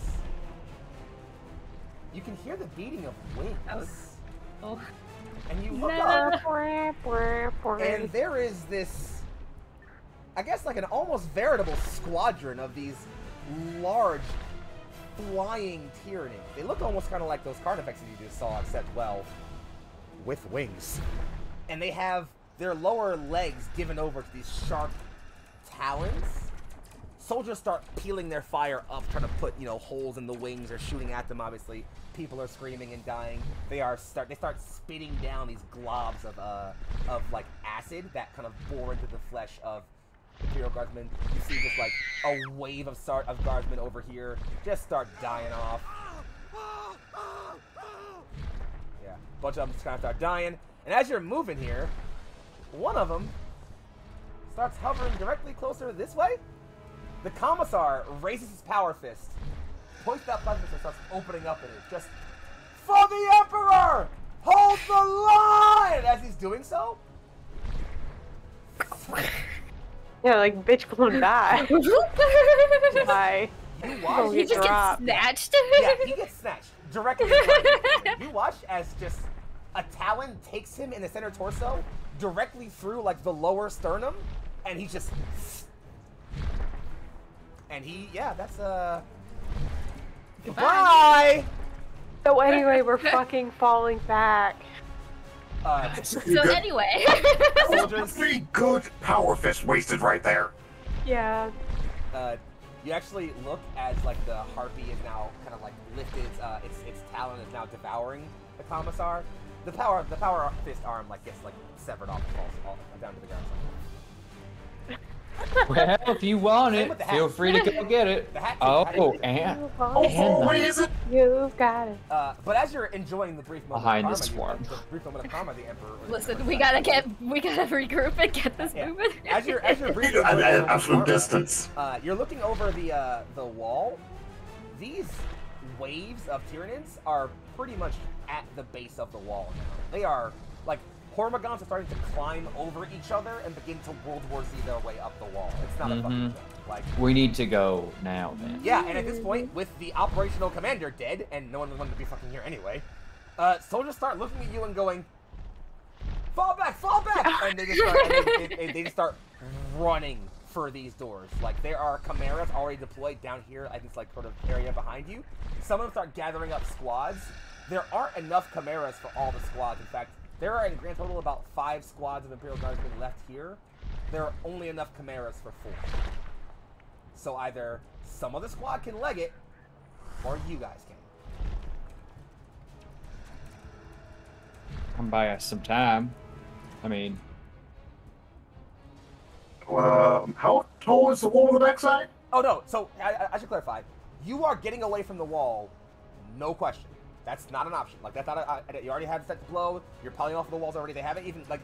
you can hear the beating of wings. Oh. And you look up, and there is this, I guess, like an almost veritable squadron of these large flying Tyranids. They look almost kind of like those Carnifexes you just saw, except, well, with wings. And they have their lower legs given over to these sharp talons. Soldiers start peeling their fire up, trying to put, you know, holes in the wings or shooting at them, obviously. People are screaming and dying. They start spitting down these globs of like acid that kind of bore into the flesh of Imperial Guardsmen. You see just like a wave of guardsmen over here just start dying off. Yeah, a bunch of them just kind of start dying. And as you're moving here, one of them starts hovering directly closer this way. The Commissar raises his power fist, points that button and starts opening up in it. Just, for the Emperor! Hold the line! As he's doing so, Yeah, like bitch blown back. Why? you watch. He just gets dropped. snatched. Yeah, he gets snatched directly. in front of you. You watch as just a talon takes him in the center torso, directly through like the lower sternum, and he just. And he, yeah, that's Goodbye! So anyway, we're fucking falling back. So anyway. Soldiers, Pretty good power fist wasted right there. Yeah. you actually look as like the harpy is now kind of like lifted. Its talon is now devouring the commissar. The power fist arm like gets like severed off and falls down to the ground. Well, if you want Same it, with the feel hat. free to go get it. The hat too. Oh, and What is it? You've got it. But as you're enjoying the brief moment Behind of the karma, swarm. the brief moment of karma, the Emperor. Listen, we gotta regroup and get this moving. As you're briefly At enjoying the absolute karma, distance. you're looking over the wall. These waves of Tyranids are pretty much at the base of the wall now. They are like Hormigons are starting to climb over each other and begin to World War Z their way up the wall. It's not a fucking joke. Like, we need to go now, then. yeah, and at this point, with the operational commander dead, and no one wanted to be fucking here anyway, soldiers start looking at you and going, "Fall back, fall back!" And they just start, they just start running for these doors. Like, there are chimeras already deployed down here at this, like, sort of area behind you. Some of them start gathering up squads. There aren't enough chimeras for all the squads. In fact, there are in grand total about 5 squads of Imperial Guardsmen left here. There are only enough chimeras for 4. So either some of the squad can leg it, or you guys can. Come buy us some time. I mean, How tall is the wall on the backside? Oh no, so I should clarify. You are getting away from the wall, no question. That's not an option. Like, that's not you already have set to blow. You're piling off the walls already. They haven't even, like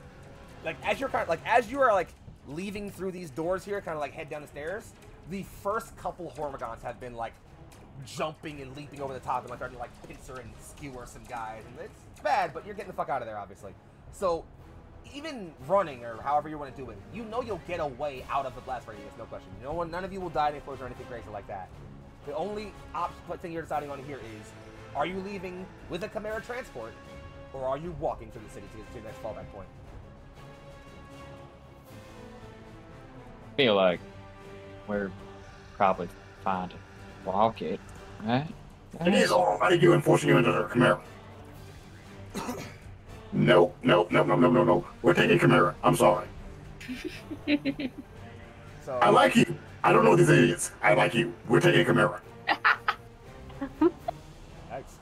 as you're as you are, like, leaving through these doors here, kind of like head down the stairs, the first couple Hormigons have been, like, jumping and leaping over the top and, like, starting to, like, pincer and skewer some guys. And it's bad, but you're getting the fuck out of there, obviously. So, even running, or however you want to do it, you know you'll get away out of the blast radius, no question. None of you will die in explosion or anything crazy like that. The only thing you're deciding on here is, are you leaving with a Chimera transport, or are you walking through the city to your next fallback point? feel like we're probably fine to walk it, right? It is already you and forcing you into the Chimera. No. We're taking Chimera. I'm sorry. So, I like you. I don't know these idiots. I like you. We're taking Chimera. Thanks.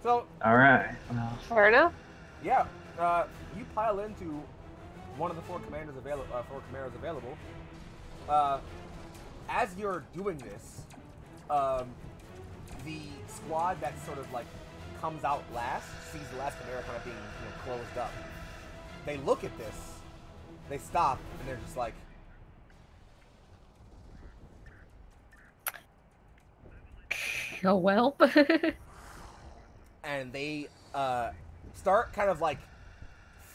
So, All right. Well, Fair enough. yeah, you pile into one of the 4 chimeras available. As you're doing this, the squad that sort of, like, comes out last sees the last chimera kind of being, closed up. They look at this, they stop, and they're just like, Oh well. and they start kind of, like,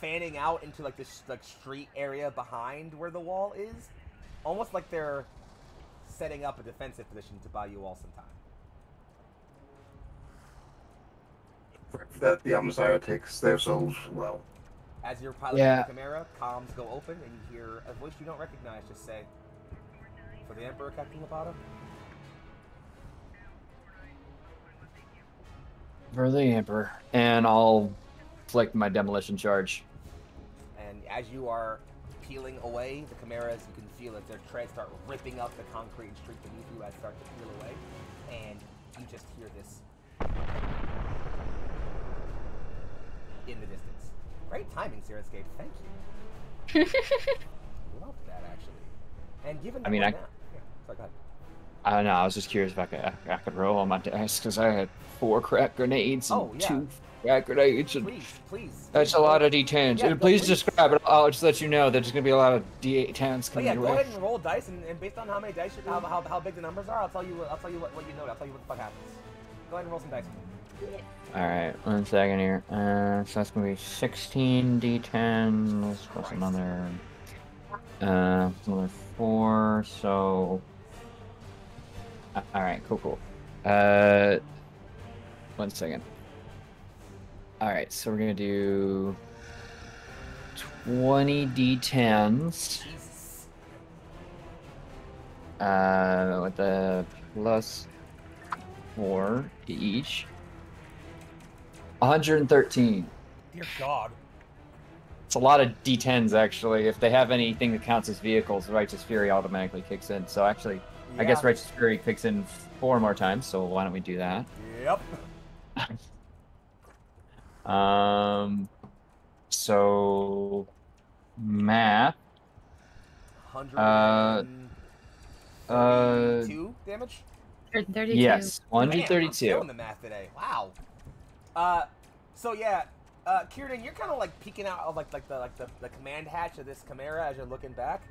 fanning out into, like, this, like, street area behind where the wall is, almost like they're setting up a defensive position to buy you all some time. That the Messiah takes their souls well. As you're piloting the Chimera, comms go open, and you hear a voice you don't recognize just say, "For the Emperor, Captain Lopato." for the Emperor. And I'll flick my demolition charge. And as you are peeling away, the Chimeras, you can feel that their treads start ripping up the concrete street beneath you as they start to peel away. And you just hear this in the distance. Great timing, Sirenscape. Thank you. Love that, actually. And given that I mean, yeah, sorry, go ahead. I don't know. I was just curious if I could roll on my dice because I had 4 crack grenades and 2 crack grenades. And Please. that's a lot of D10s. Yeah, Please describe it. I'll just let you know that there's gonna be a lot of D10s But coming yeah, your go way. ahead and roll dice, and based on how many dice, how big the numbers are, I'll tell you what you know. I'll tell you what the fuck happens. Go ahead and roll some dice. All right, 1 second here. So that's gonna be 16 D10s plus another 4. So, all right, cool. 1 second. All right, so we're gonna do 20 D10s. Jesus. With the plus 4 each. 113. Dear God. It's a lot of D10s, actually. If they have anything that counts as vehicles, Righteous Fury automatically kicks in. So actually, I guess Righteous Fury kicks in 4 more times, so why don't we do that? Yep. So... math. 132 damage? 32. Yes, Damn, I'm 132. killing the math today. Wow. So yeah, Kieran, you're kind of like peeking out of like the command hatch of this Chimera as you're looking back.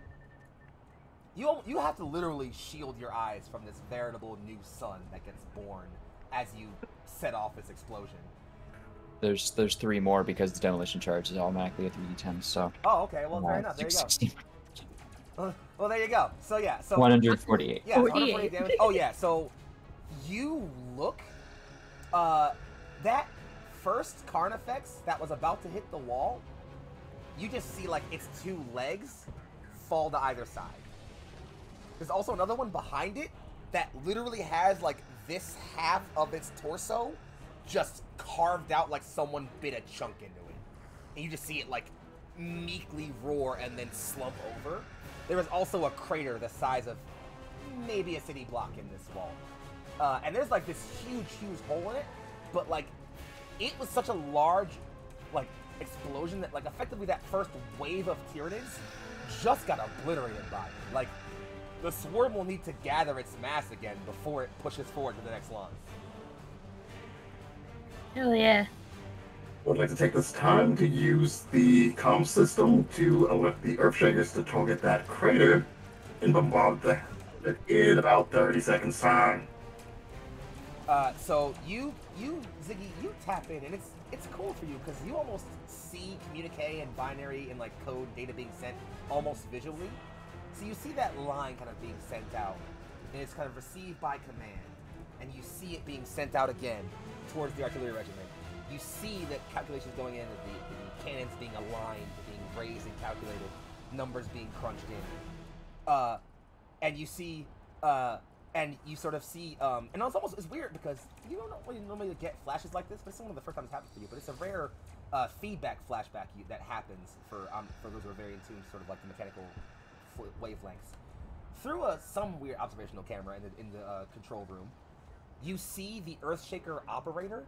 You have to literally shield your eyes from this veritable new sun that gets born as you set off this explosion. There's 3 more because the demolition charge is automatically a 3d10, so... Oh, okay. Well, fair enough. There you go. Well, there you go. So yeah, so 148. yeah, 148 damage. Oh yeah, so you look, that first Carnifex that was about to hit the wall, you just see like its 2 legs fall to either side. There's also another one behind it that literally has like this half of its torso just carved out like someone bit a chunk into it. And you just see it like meekly roar and then slump over. There is also a crater the size of maybe a city block in this wall. And there's like this huge hole in it, but like it was such a large like explosion that like effectively that first wave of Tyranids just got obliterated by it. Like the swarm will need to gather its mass again before it pushes forward to the next launch. Hell yeah. I would like to take this time to use the comm system to alert the Earthshakers to target that crater and bombard it in about 30 seconds time. So you Ziggy, you tap in, and it's cool for you because you almost see communique and binary and like code data being sent almost visually. So you see that line kind of being sent out, and it's kind of received by command, and you see it being sent out again towards the artillery regiment. You see that calculations going in, the cannons being aligned, being raised and calculated, numbers being crunched in, and you see, and you sort of see, and it's weird because you don't really normally get flashes like this, but it's one of the first times it's happened for you. But it's a rare feedback flashback that happens for those who are very in tune, to sort of like the mechanical wavelengths. Through some weird observational camera in the control room, you see the Earthshaker operator,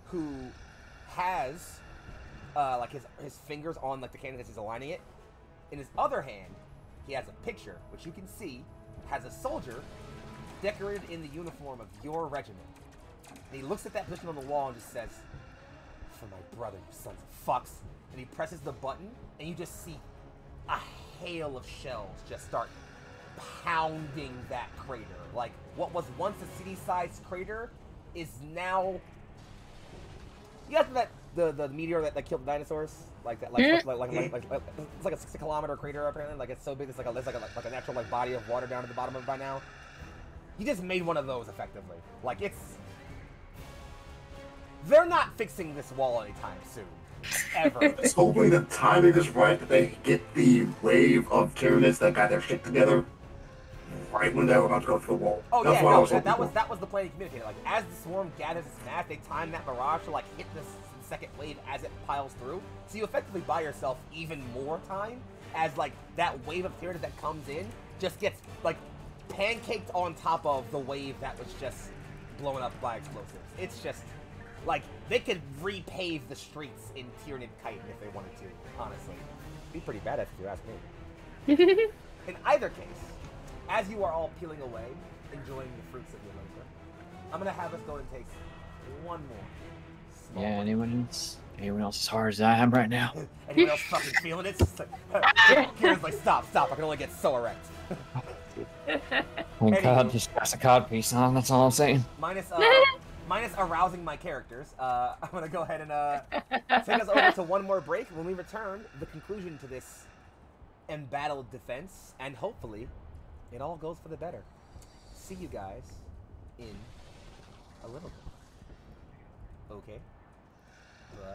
who has like his fingers on like the cannon as he's aligning it. In his other hand, he has a picture, which you can see has a soldier decorated in the uniform of your regiment. And he looks at that position on the wall and just says, "For my brother, you sons of fucks." And he presses the button, and you just see a hail of shells just start pounding that crater. Like, what was once a city-sized crater is now... You guys know that the meteor that killed the dinosaurs, like that, it's like a 6-kilometer crater apparently. Like it's so big, it's like a natural like body of water down at the bottom of it by now. You just made one of those effectively. Like they're not fixing this wall anytime soon, ever. It's hoping the timing is right, that they get the wave of Tyranids that got their shit together right when they were about to go through the wall. Oh, that's yeah, what no, I was that hoping was the plan communicated. Like, as the swarm gathers its mass, they time that mirage to, like, hit the second wave as it piles through. So you effectively buy yourself even more time as, like, that wave of Tyranids that comes in just gets, like, pancaked on top of the wave that was just blown up by explosives. It's just, like, they could repave the streets in Tyranid Kite if they wanted to, honestly. It'd be pretty badass if you ask me. In either case, as you are all peeling away, enjoying the fruits of your labor, I'm gonna have us go and take one more. Yeah, anyone else as hard as I am right now? Anyone else fucking feeling it? It's just like, Kieran's like, stop, I can only get so erect. Thank God, just pass a cod piece on, that's all I'm saying. Minus arousing my characters, I'm gonna go ahead and take us over to one more break. When we return, the conclusion to this embattled defense, and hopefully it all goes for the better. See you guys in a little bit. Okay? Bye.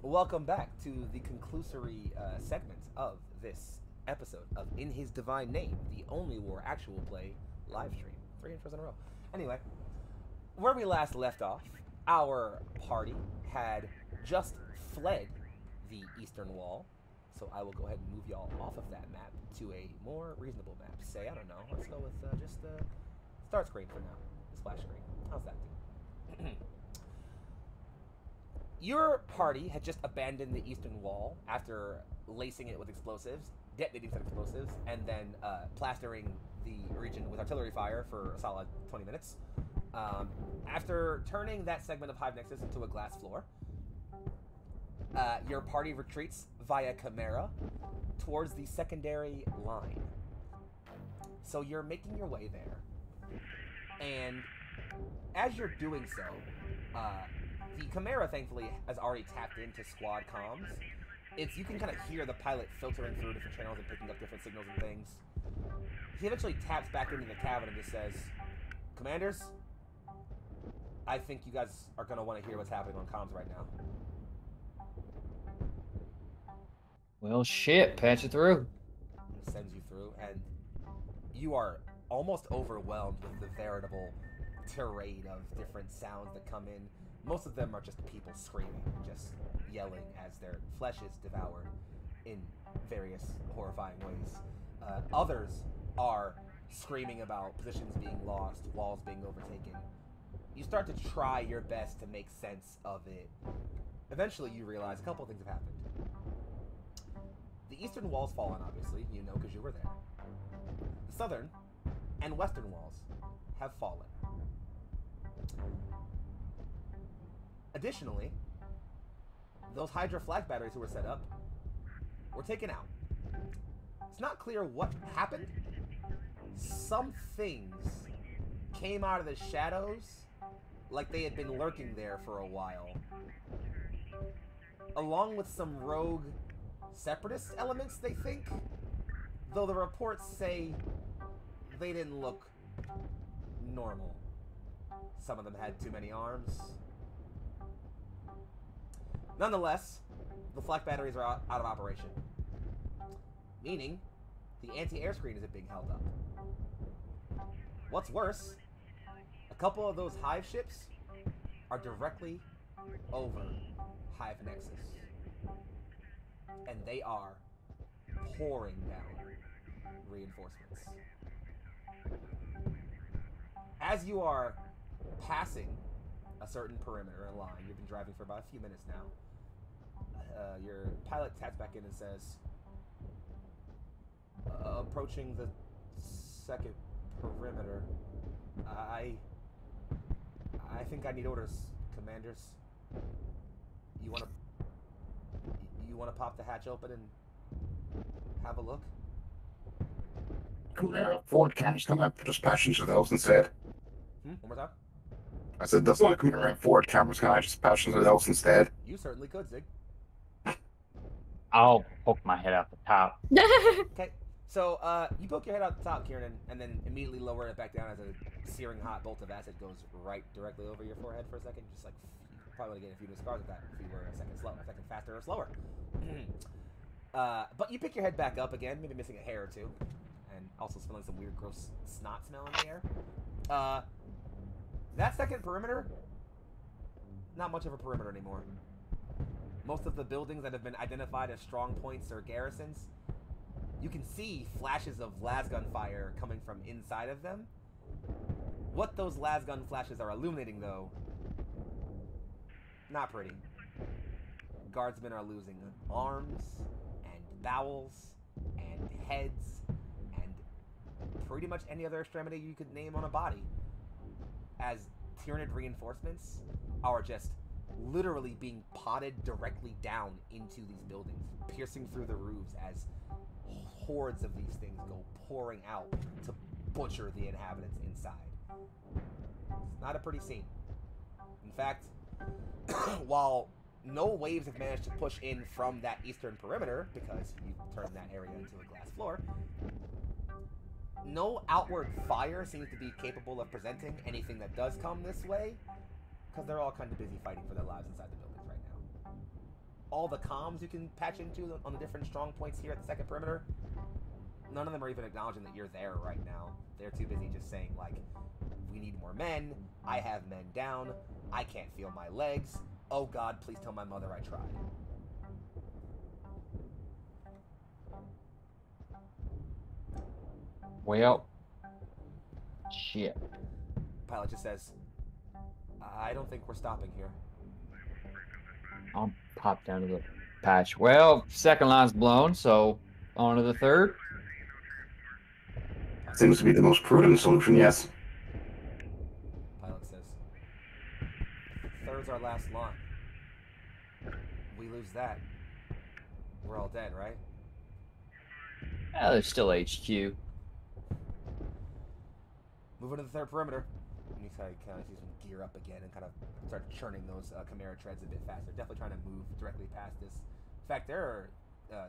Welcome back to the conclusory segment of this episode of In His Divine Name, the OnlyWar actual play live stream. 3 intros in a row. Anyway, where we last left off, our party had just fled the eastern wall, so I will go ahead and move y'all off of that map to a more reasonable map. Say, I don't know, let's go with just the start screen for now, the splash screen. How's that do? Your party had just abandoned the eastern wall after lacing it with explosives, detonating some explosives, and then plastering the region with artillery fire for a solid 20 minutes. After turning that segment of Hive Nexus into a glass floor, your party retreats via Chimera towards the secondary line. So you're making your way there, and as you're doing so, the Chimera, thankfully, has already tapped into squad comms. You can kind of hear the pilot filtering through different channels and picking up different signals and things. He eventually taps back into the cabin and just says, "Commanders, I think you guys are going to want to hear what's happening on comms right now." Well, shit, patch it through. He sends you through, and you are almost overwhelmed with the veritable tirade of different sounds that come in. Most of them are just people screaming, just yelling as their flesh is devoured in various horrifying ways. Others are screaming about positions being lost, walls being overtaken. You start to try your best to make sense of it. Eventually you realize a couple of things have happened. The eastern wall's fallen, obviously, you know, because you were there. The southern and western walls have fallen. Additionally, those Hydra flag batteries who were set up were taken out. It's not clear what happened. Some things came out of the shadows like they had been lurking there for a while, along with some rogue separatist elements, they think, though the reports say they didn't look normal. Some of them had too many arms. Nonetheless, the flak batteries are out of operation, meaning the anti-air screen isn't being held up. What's worse, a couple of those Hive ships are directly over Hive Nexus, and they are pouring down reinforcements. As you are passing a certain perimeter line, you've been driving for about a few minutes now, your pilot taps back in and says, approaching the second perimeter, I think I need orders, commanders. You want to pop the hatch open and have a look? Forward cams come up, just passenger those instead. One more time? I said, doesn't want to come around forward cameras, can I just passenger those instead? You certainly could, Zig. I'll poke my head out the top. Okay, so you poke your head out the top, Kieran, and then immediately lower it back down as a searing hot bolt of acid goes right directly over your forehead for a second. Just like, probably get a few new scars with that if you were a second faster or slower. But you pick your head back up again, maybe missing a hair or two, and also smelling some weird, gross snot smell in the air. That second perimeter, not much of a perimeter anymore. Most of the buildings that have been identified as strong points or garrisons, you can see flashes of lasgun fire coming from inside of them. What those lasgun flashes are illuminating, though, not pretty. Guardsmen are losing arms and bowels and heads and pretty much any other extremity you could name on a body, as Tyranid reinforcements are just literally being potted directly down into these buildings, piercing through the roofs as hordes of these things go pouring out to butcher the inhabitants inside. It's not a pretty scene. In fact, while no waves have managed to push in from that eastern perimeter, because you've turned that area into a glass floor, no outward fire seems to be capable of presenting anything that does come this way, because they're all kind of busy fighting for their lives inside the buildings right now. all the comms you can patch into on the different strong points here at the second perimeter, none of them are even acknowledging that you're there right now. They're too busy just saying, like, we need more men, I have men down, I can't feel my legs, oh god, please tell my mother I tried. Well, shit. Pilot just says, I don't think we're stopping here. I'll pop down to the patch. Well, second line's blown, so on to the third. Seems to be the most prudent solution, yes. Pilot says, third's our last line. We lose that, we're all dead, right? Yeah, there's still HQ. Moving to the third perimeter. You kind of see some gear up again and kind of start churning those Chimera treads a bit faster. Definitely trying to move directly past this. In fact, there are,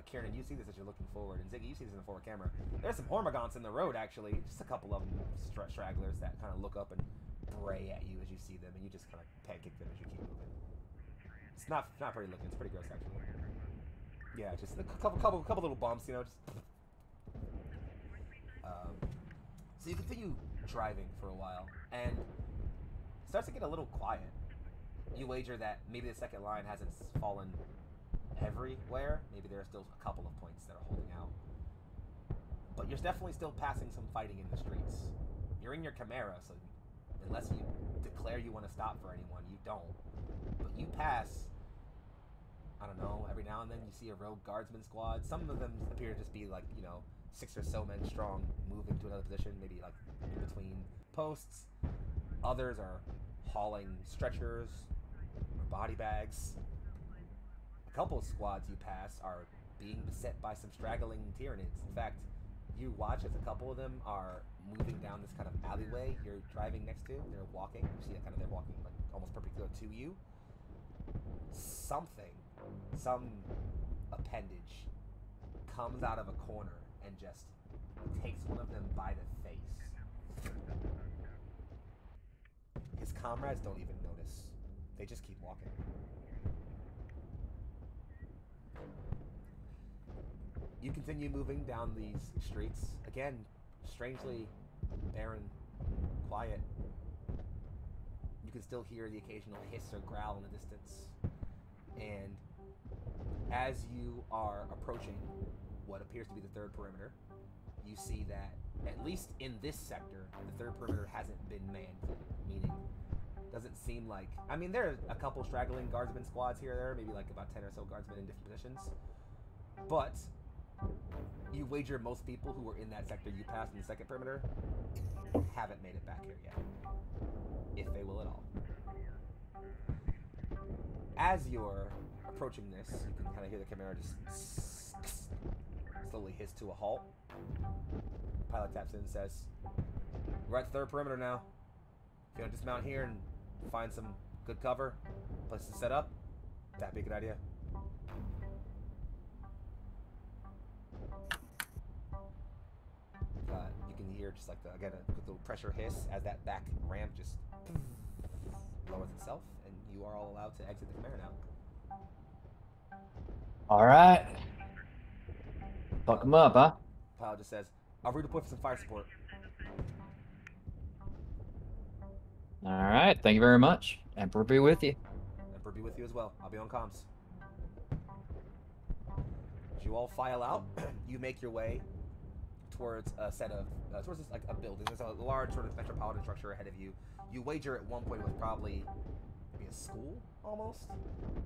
Kieran, you see this as you're looking forward, and Ziggy, you see this in the forward camera. There's some Hormagaunts in the road, actually. Just a couple of them, stragglers that kind of look up and bray at you as you see them, and you just kind of pancake them as you keep moving. It's not pretty looking. It's pretty gross, actually. Yeah, just a couple little bumps, you know. Just. So you continue driving for a while, and it starts to get a little quiet. You wager that maybe the second line hasn't fallen everywhere. Maybe there are still a couple of points that are holding out. But you're definitely still passing some fighting in the streets. You're in your Chimera, so unless you declare you want to stop for anyone, you don't. But you pass, I don't know, every now and then you see a rogue guardsman squad. Some of them appear to just be like, you know, 6 or so men strong, moving to another position, maybe like in between posts. Others are hauling stretchers or body bags. A couple of squads you pass are being beset by some straggling Tyranids. In fact, you watch as a couple of them are moving down this kind of alleyway you're driving next to. They're walking. You see that kind of they're walking like almost perpendicular to you. Something, some appendage comes out of a corner and just takes one of them by the face. His comrades don't even notice. They just keep walking. You continue moving down these streets. Again, strangely barren, quiet. You can still hear the occasional hiss or growl in the distance. And as you are approaching what appears to be the third perimeter, you see that, at least in this sector, the third perimeter hasn't been manned. Meaning, doesn't seem like... I mean, there are a couple straggling guardsmen squads here or there, maybe like about 10 or so guardsmen in different positions. But you wager most people who were in that sector you passed in the second perimeter haven't made it back here yet. If they will at all. As you're approaching this, you can kind of hear the Chimera just slowly hiss to a halt. Pilot taps in and says, we're at the third perimeter now. If you want to dismount here and find some good cover, place to set up, that'd be a good idea. You can hear just like the, again, a little pressure hiss as that back ramp just lowers itself, and you are all allowed to exit the Chimera now. All right. Fuck him up, huh? Pilot just says, I'll redeploy for some fire support. All right. Thank you very much. Emperor be with you. Emperor be with you as well. I'll be on comms. As you all file out, you make your way towards a set of, towards this, like a building. There's a large sort of metropolitan structure ahead of you. You wager at one point it was probably maybe a school, almost.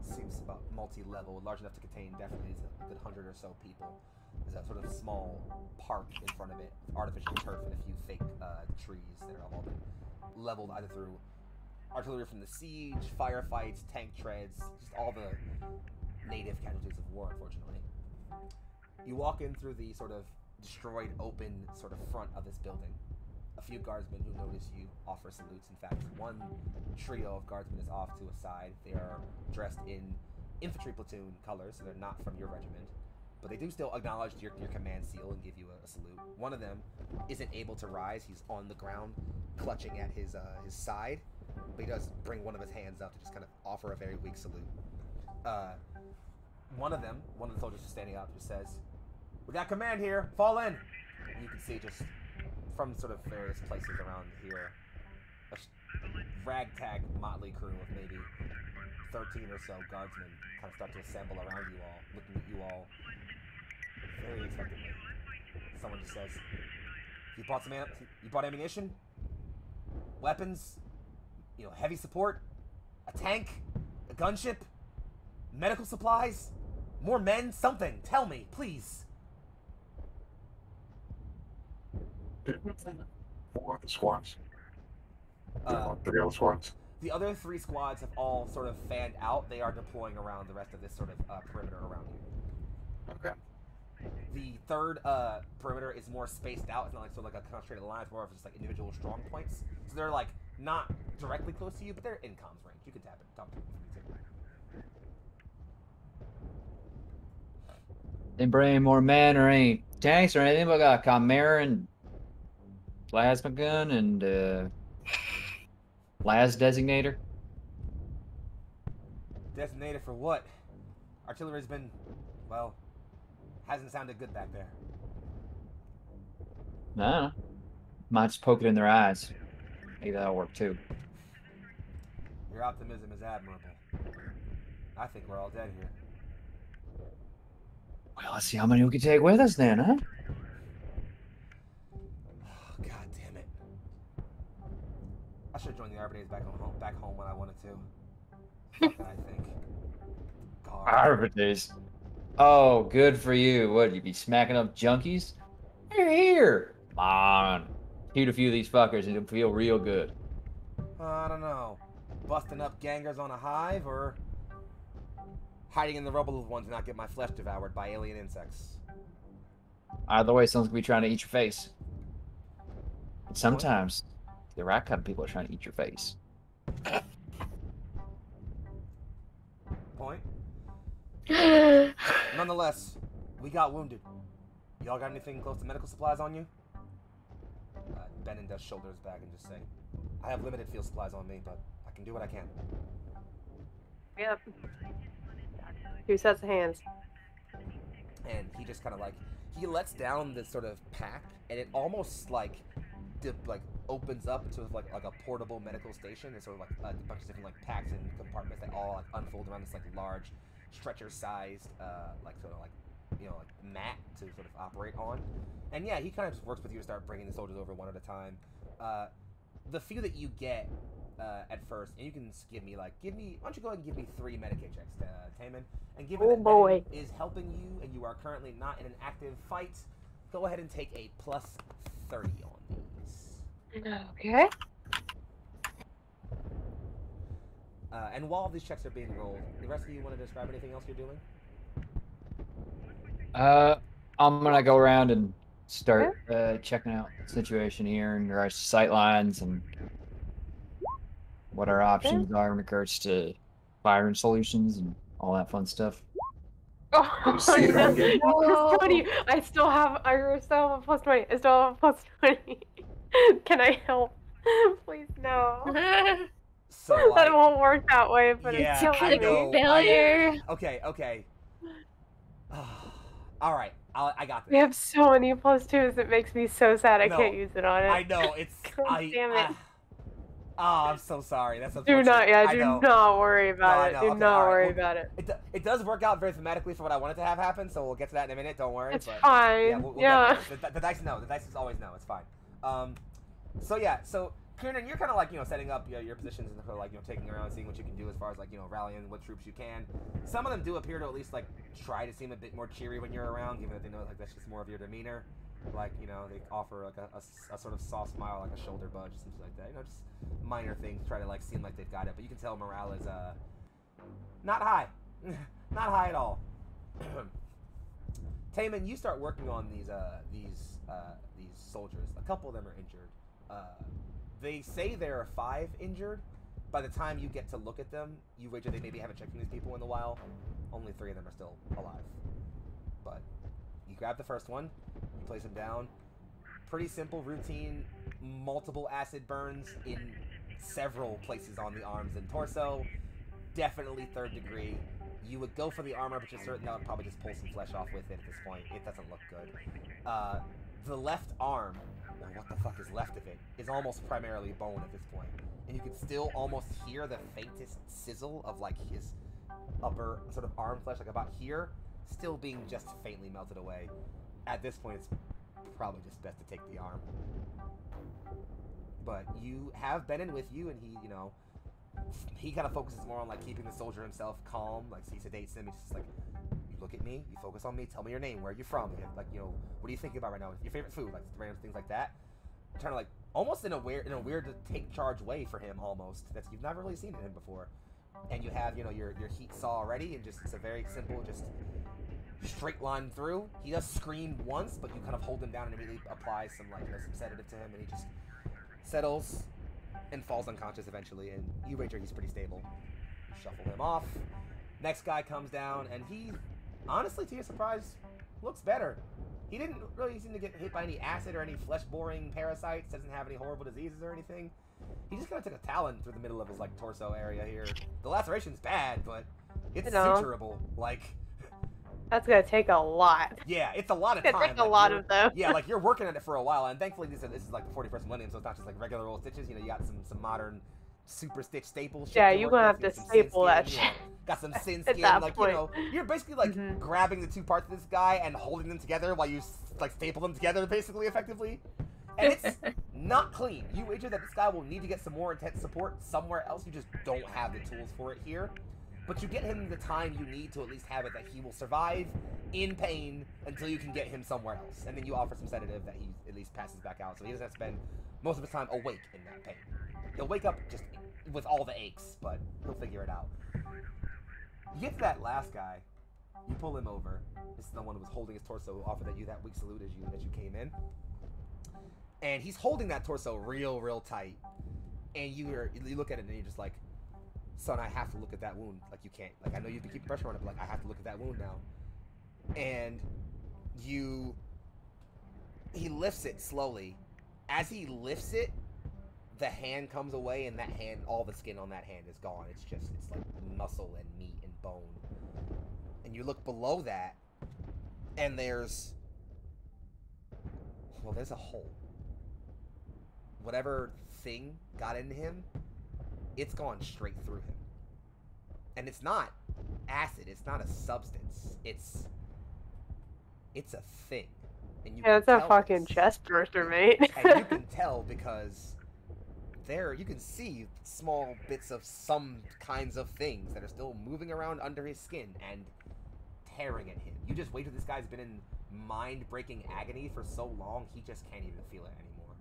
Seems about multi-level, large enough to contain definitely a good 100 or so people. There's a sort of small park in front of it, with artificial turf and a few fake trees that are all been leveled either through artillery from the siege, firefights, tank treads, just all the native casualties of war, unfortunately. You walk in through the sort of destroyed, open sort of front of this building. A few guardsmen who notice you offer salutes. In fact, one trio of guardsmen is off to a side. They are dressed in infantry platoon colors, so they're not from your regiment. But they do still acknowledge your command seal and give you a salute. One of them isn't able to rise. He's on the ground, clutching at his side. But he does bring one of his hands up to just kind of offer a very weak salute. one of the soldiers just standing up, just says, "We got command here. Fall in." And you can see just from sort of various places around here, a ragtag motley crew of maybe 13 or so guardsmen kind of start to assemble around you all, looking at you all very expectantly. Someone just says, "You brought ammunition, weapons, heavy support, a tank, a gunship, medical supplies, more men, something. Tell me, please." Four of the squads. Three other squads. The other 3 squads have all sort of fanned out. They are deploying around the rest of this sort of perimeter around you. Okay. The third perimeter is more spaced out. It's not like sort of like a concentrated line. It's more of just like individual strong points. So they're like not directly close to you, but they're in comms range. You can talk to them if you need to. Didn't bring any more men or any tanks or anything, but I got a Chimera and plasma gun and las designator. Designated for what? Artillery's been, well, hasn't sounded good back there. No. Might just poke it in their eyes. Maybe that'll work too. Your optimism is admirable. I think we're all dead here. Well, let's see how many we can take with us then, huh? Oh, God damn it. I should have joined the Arbiters back home when I wanted to. Fuck, I think. God. Arbiters. Oh, good for you. What, you be smacking up junkies? Here. Come on. Shoot a few of these fuckers and it'll feel real good. I don't know. Busting up gangers on a hive, or hiding in the rubble of ones and not get my flesh devoured by alien insects. Either way, someone's gonna be trying to eat your face. And sometimes the right kind of people are trying to eat your face. Point. Nonetheless, we got wounded. Y'all got anything close to medical supplies on you? Ben does shoulders back and just say, "I have limited field supplies on me, but I can do what I can." Yep. 2 sets of hands. And he just kind of he lets down this sort of pack, and it almost opens up into like a portable medical station. There's sort of a bunch of different packs and compartments that all unfold around this large stretcher-sized mat to sort of operate on. And yeah, he kind of just works with you to start bringing the soldiers over one at a time. The few that you get at first, and you can give me why don't you go ahead and give me 3 Medicaid checks, Taman, and given that Ben is helping you and you are currently not in an active fight, go ahead and take a plus 30 on these. Okay. And while these checks are being rolled, the rest of you want to describe anything else you're doing? I'm gonna go around and start checking out the situation here and our sight lines and what our options are in regards to firing solutions and all that fun stuff. Oh, no. 20. I still have a plus 20. I still have a plus 20. Can I help? Please, no. So that won't work that way, but yeah, it's I know. Failure. Okay. All right, I got this. We have so many plus 2s. It makes me so sad. I can't use it on it. I know it's. Damn it. I'm so sorry. That's unfortunate. Do not worry about it. Do not worry about it. It does work out very thematically for what I wanted to have happen, so we'll get to that in a minute. Don't worry. It's fine. Yeah, the dice know. The dice is always know. It's fine. So Kieran, you're kind of setting up your positions and taking around, seeing what you can do as far as rallying what troops you can. Some of them do appear to at least try to seem a bit more cheery when you're around, given that they know that's just more of your demeanor. They offer a sort of soft smile, a shoulder budge, something like that. Just minor things, try to seem like they've got it, but you can tell morale is not high, not high at all. Taman, you start working on these soldiers. A couple of them are injured. They say there are 5 injured. By the time you get to look at them, you wager they maybe haven't checked on these people in a while. Only 3 of them are still alive. But you grab the first one, you place him down. Pretty simple routine, multiple acid burns in several places on the arms and torso. definitely 3rd degree. You would go for the armor, but you're certain that would probably just pull some flesh off with it at this point. It doesn't look good. The left arm, or what the fuck is left of it, is almost primarily bone at this point. And you can still almost hear the faintest sizzle of like his upper sort of arm flesh, like about here, still being just faintly melted away. At this point, it's probably just best to take the arm. But you have Benin with you, and he, you know, he kind of focuses more on like keeping the soldier himself calm. Like, so he sedates him. He's just like, you look at me, you focus on me, tell me your name, where are you from, like, you know, what are you thinking about right now? Your favorite food, like random things like that. Trying to like almost in a weird to take charge way for him almost that you've never really seen in him before. And you have, you know, your heat saw already, and just it's a very simple, just straight line through. He does scream once, but you kind of hold him down and immediately apply some like, you know, some sedative to him, and he just settles and falls unconscious eventually. And you wager he's pretty stable. You shuffle him off. Next guy comes down, and he, honestly, to your surprise, looks better. He didn't really seem to get hit by any acid or any flesh-boring parasites. Doesn't have any horrible diseases or anything. He just kind of took a talon through the middle of his like torso area here. The laceration's bad, but it's suturable. Like, that's gonna take a lot. Yeah, it's a lot of it's time. It's like a lot of them. Yeah, like you're working at it for a while, and thankfully this is like the 41st millennium, so it's not just like regular old stitches. You know, you got some modern super stitch staple shit. Yeah, you're gonna have to staple that shit. Got some sin skin, like point. You know, you're basically like grabbing the two parts of this guy and holding them together while you like staple them together, basically, effectively. And it's not clean. You wager that this guy will need to get some more intense support somewhere else. You just don't have the tools for it here. But you get him the time you need to at least have it that he will survive in pain until you can get him somewhere else. And then you offer some sedative that he at least passes back out, so he doesn't have to spend most of his time awake in that pain. He'll wake up just with all the aches, but he'll figure it out. You get to that last guy, you pull him over. This is the one who was holding his torso, who offered you that weak salute as you came in. And he's holding that torso real tight. And you look at it and you're just like, son, I have to look at that wound. Like, you can't. Like, I know you've been keeping pressure on it, but like, I have to look at that wound now. And he lifts it slowly. As he lifts it, the hand comes away, and that hand, all the skin on that hand is gone. It's like muscle and meat and bone. And you look below that, and there's a hole. Whatever thing got into him, it's gone straight through him. And it's not acid, it's not a substance, it's a thing. And you it's a fucking chest burster, mate. And you can tell because you can see small bits of some kinds of things that are still moving around under his skin and tearing at him. You just wait till this guy's been in mind-breaking agony for so long, he just can't even feel it anymore.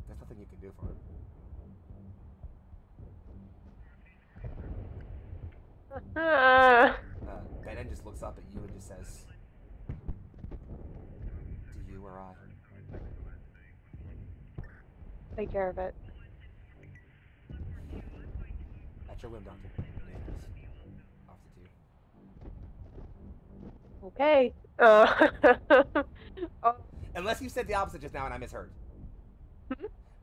There's nothing you can do for him. Benin just looks up at you and just says, "Do you or I?" Take care of it. At your whim, Doctor. Okay. Unless you said the opposite just now and I misheard.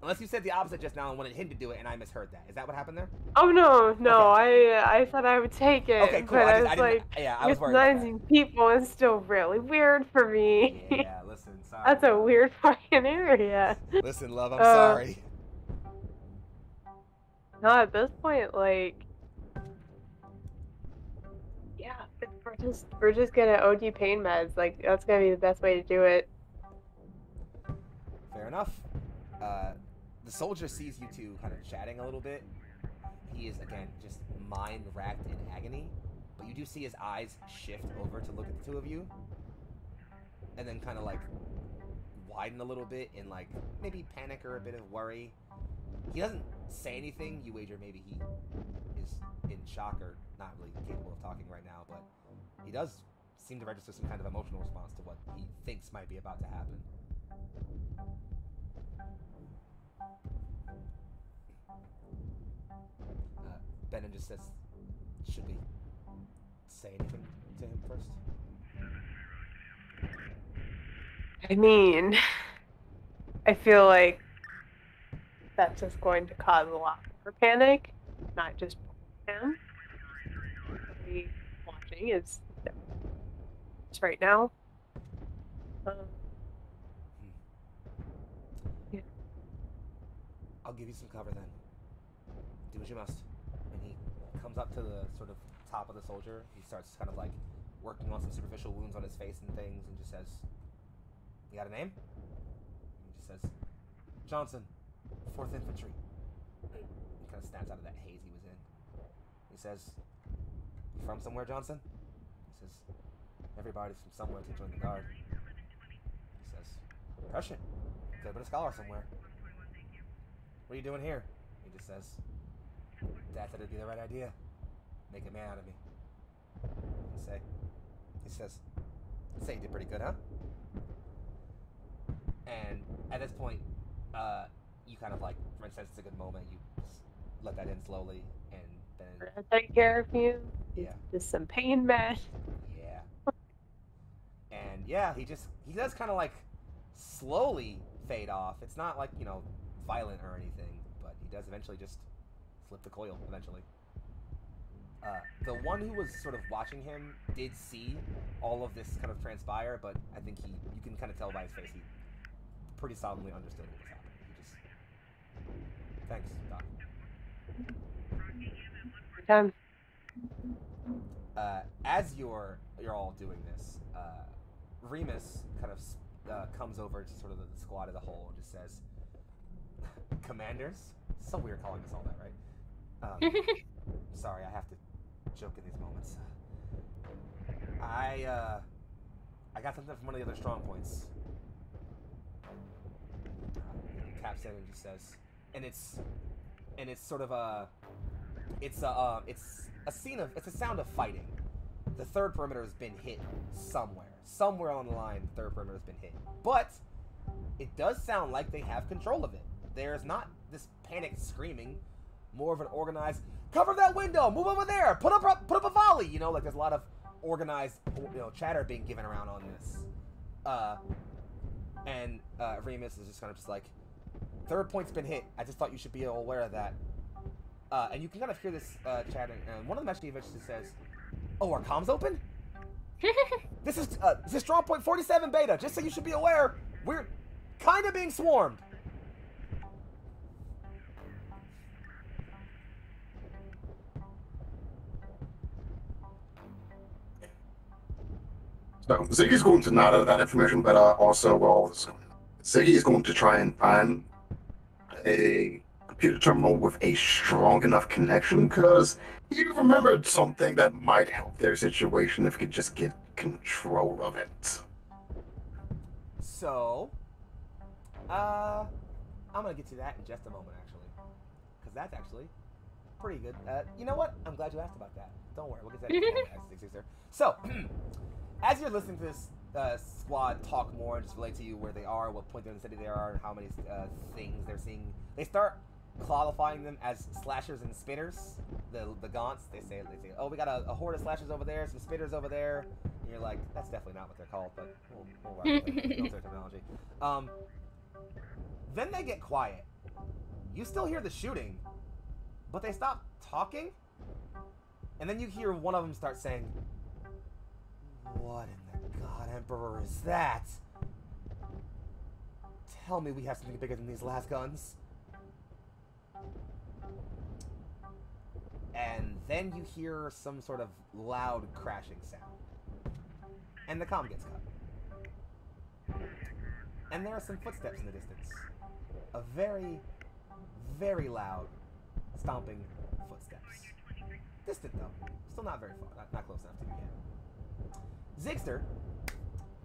Unless you said the opposite just now and wanted him to do it and I misheard that. Is that what happened there? Oh, no. Okay. I said I would take it. Okay, cool. But I was like, I was worried about euthanizing people is still really weird for me. Yeah, listen, sorry. That's a weird fucking area. Listen, love, I'm sorry. No, at this point, like, yeah, we're just gonna OD pain meds. Like, that's gonna be the best way to do it. Fair enough. The soldier sees you two kind of chatting a little bit. He is, again, just mind-racked in agony. But you do see his eyes shift over to look at the two of you. And then kind of, like, widen a little bit in, like, maybe panic or a bit of worry. He doesn't say anything. You wager maybe he is in shock or not really capable of talking right now. But he does seem to register some kind of emotional response to what he thinks might be about to happen. Benin just says, should we say anything to him first? I mean, I feel like that's just going to cause a lot more panic. not just him. Somebody watching is just right now. Yeah. I'll give you some cover then. Do as you must. And he comes up to the sort of top of the soldier. He starts kind of like working on some superficial wounds on his face and things, and just says, "You got a name?" And he just says, "Johnson, 4th Infantry." He kind of snaps out of that haze he was in. He says, "You from somewhere, Johnson?" He says, "Everybody's from somewhere to join the guard." He says, "Prussian. Could have been a scholar somewhere. What are you doing here?" He just says, "Dad said it'd be the right idea. Make a man out of me." He says, "Say you did pretty good, huh?" And at this point, you kind of like, for instance, it's a good moment. You just let that in slowly, and then We're gonna take care of you. yeah, Just some pain meds. yeah, and yeah, he does kind of like slowly fade off. It's not like, you know, violent or anything, but he does eventually just flip the coil eventually. The one who was sort of watching him did see all of this kind of transpire, but I think you can kind of tell by his face, he pretty solidly understood what was happening. He just, "Thanks, Doc." Time. As you're all doing this, Remus kind of comes over to sort of the squad as a whole and just says, "Commanders?" So weird calling us all that, right? Sorry, I have to joke in these moments. I got something from one of the other strong points. Caps in and just says, and it's sort of it's a sound of fighting. The third perimeter has been hit somewhere on the line. The third perimeter has been hit, but it does sound like they have control of it. There's not this panicked screaming, more of an organized, "Cover that window, move over there, put up a volley." You know, like there's a lot of organized, you know, chatter being given around on this. And Remus is just kind of just like, "Third point's been hit. I just thought you should be aware of that." And you can kind of hear this chatter, and one of them actually eventually says, "Oh, are comms open? This is strong point 47 beta. Just so you should be aware, we're kind of being swarmed." So Ziggy's going to nod out that information, but also, well, Ziggy is going to try and find a computer terminal with a strong enough connection, because he remembered something that might help their situation if he could just get control of it. So, I'm gonna get to that in just a moment, actually, because that's actually pretty good. You know what? I'm glad you asked about that. Don't worry, we'll get to that in a moment. So, as you're listening to this squad talk more and just relate to you where they are, what point in the city they are, and how many things they're seeing, they start qualifying them as slashers and spitters. The gaunts, they say, "Oh, we got a horde of slashers over there, some spitters over there." And you're like, that's definitely not what they're called, but we'll rock with it. Military terminology. Then they get quiet. You still hear the shooting, but they stop talking. And then you hear one of them start saying, "What in the God Emperor is that? Tell me we have something bigger than these las guns." And then you hear some sort of loud crashing sound. And the comm gets cut. And there are some footsteps in the distance. A very, very loud stomping footsteps. Distant though. Still not very far. Not close enough to you yet. Zigster,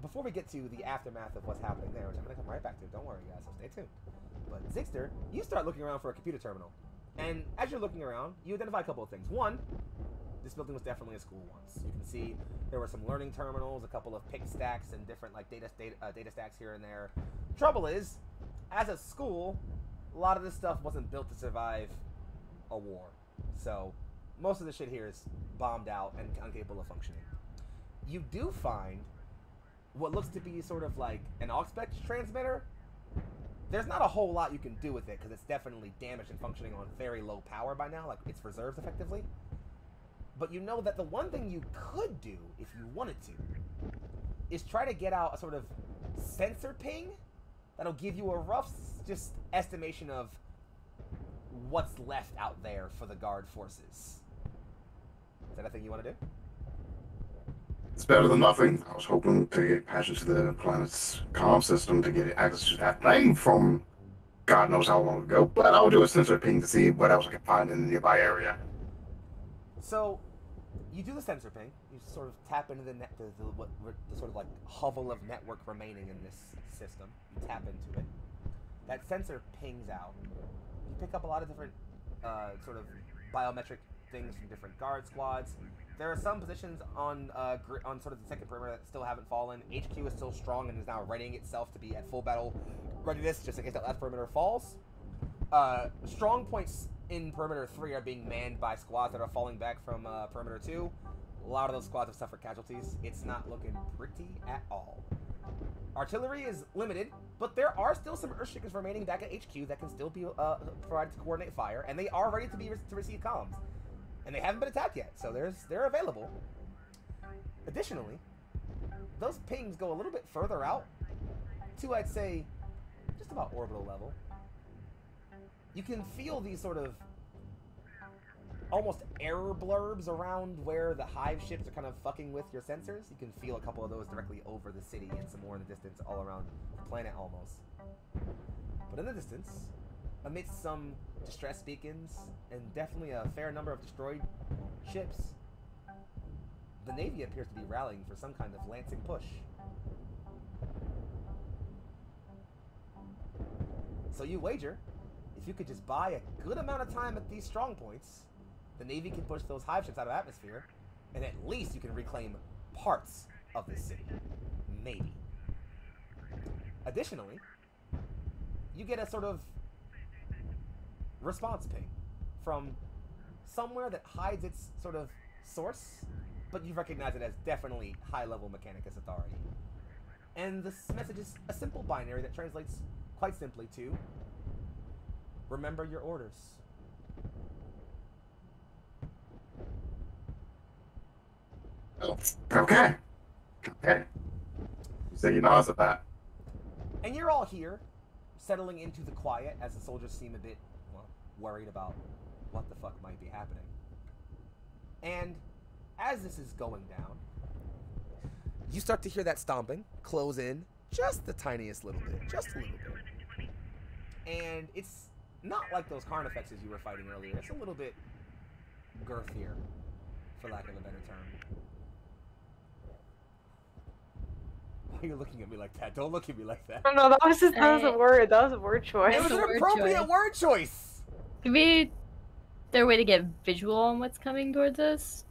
before we get to the aftermath of what's happening there, which I'm going to come right back to, don't worry guys, so stay tuned. But Zigster, you start looking around for a computer terminal. And as you're looking around, you identify a couple of things. One, this building was definitely a school once. You can see there were some learning terminals, a couple of pick stacks, and different like data stacks here and there. Trouble is, as a school, a lot of this stuff wasn't built to survive a war. So most of the shit here is bombed out and incapable of functioning. You do find what looks to be sort of like an aux transmitter, there's not a whole lot you can do with it because it's definitely damaged and functioning on very low power by now, like it's reserves effectively. But you know that the one thing you could do, if you wanted to, is try to get out a sort of sensor ping that'll give you a rough just estimation of what's left out there for the guard forces. Is that a thing you want to do? It's better than nothing. I was hoping to get patched into the planet's comm system to get access to that thing from God knows how long ago, but I'll do a sensor ping to see what else I can find in the nearby area. So, you do the sensor ping. You sort of tap into the sort of like hovel of network remaining in this system. You tap into it. That sensor pings out. You pick up a lot of different sort of biometric things from different guard squads. There are some positions on sort of the second perimeter that still haven't fallen. HQ is still strong and is now readying itself to be at full battle readiness just in case that last perimeter falls. Strong points in perimeter 3 are being manned by squads that are falling back from perimeter 2. A lot of those squads have suffered casualties. It's not looking pretty at all. Artillery is limited, but there are still some Earthshakers remaining back at HQ that can still be provided to coordinate fire, and they are ready to be to receive comms. And they haven't been attacked yet, so they're available. Additionally, those pings go a little bit further out to, I'd say, just about orbital level. You can feel these sort of almost error blurbs around where the hive ships are kind of fucking with your sensors. You can feel a couple of those directly over the city and some more in the distance all around the planet almost. But in the distance, amidst some distress beacons and definitely a fair number of destroyed ships, the Navy appears to be rallying for some kind of lancing push. So you wager, if you could just buy a good amount of time at these strong points, the Navy can push those hive ships out of atmosphere, and at least you can reclaim parts of this city. Maybe. Additionally, you get a sort of response ping from somewhere that hides its sort of source, but you recognize it as definitely high-level Mechanicus authority. And this message is a simple binary that translates quite simply to, remember your orders. Okay. Okay. You say you know us at that. And you're all here, settling into the quiet as the soldiers seem a bit, well, worried about what the fuck might be happening. And as this is going down, you start to hear that stomping close in just the tiniest little bit, just a little bit. And it's not like those Carnifexes you were fighting earlier. It's a little bit girthier, for lack of a better term. Why are you looking at me like that? Don't look at me like that. Oh, no, that was a word. That was a word choice. It was an appropriate word choice. Could be their way to get visual on what's coming towards us.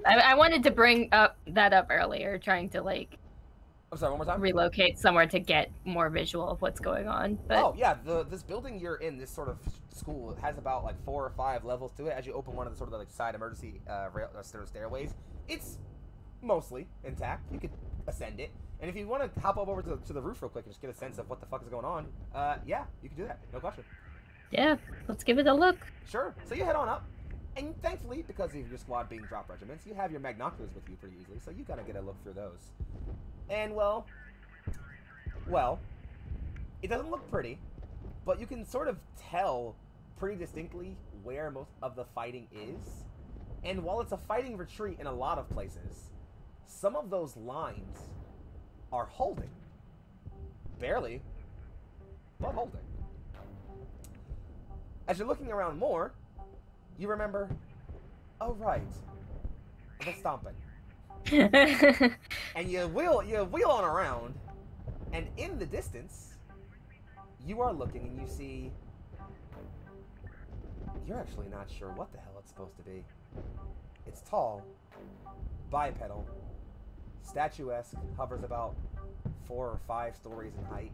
I wanted to bring that up earlier, trying to like. I'm sorry, one more time. Relocate somewhere to get more visual of what's going on. But oh yeah, this building you're in, this sort of school, it has about like 4 or 5 levels to it. As you open one of the sort of like side emergency stairways, it's mostly intact. You could ascend it, and if you want to hop over to the roof real quick and just get a sense of what the fuck is going on, yeah, you can do that, no question. Yeah, let's give it a look. Sure. So you head on up, and thankfully, because of your squad being drop regiments, you have your magnoculars with you pretty easily, so you gotta get a look through those. And well, it doesn't look pretty, but you can sort of tell pretty distinctly where most of the fighting is. And while it's a fighting retreat in a lot of places, some of those lines are holding. Barely, but holding. As you're looking around more, you remember, oh right, the stomping. And you wheel on around, and in the distance, you are looking and you see, you're actually not sure what the hell it's supposed to be. It's tall, bipedal, statuesque, hovers about 4 or 5 stories in height.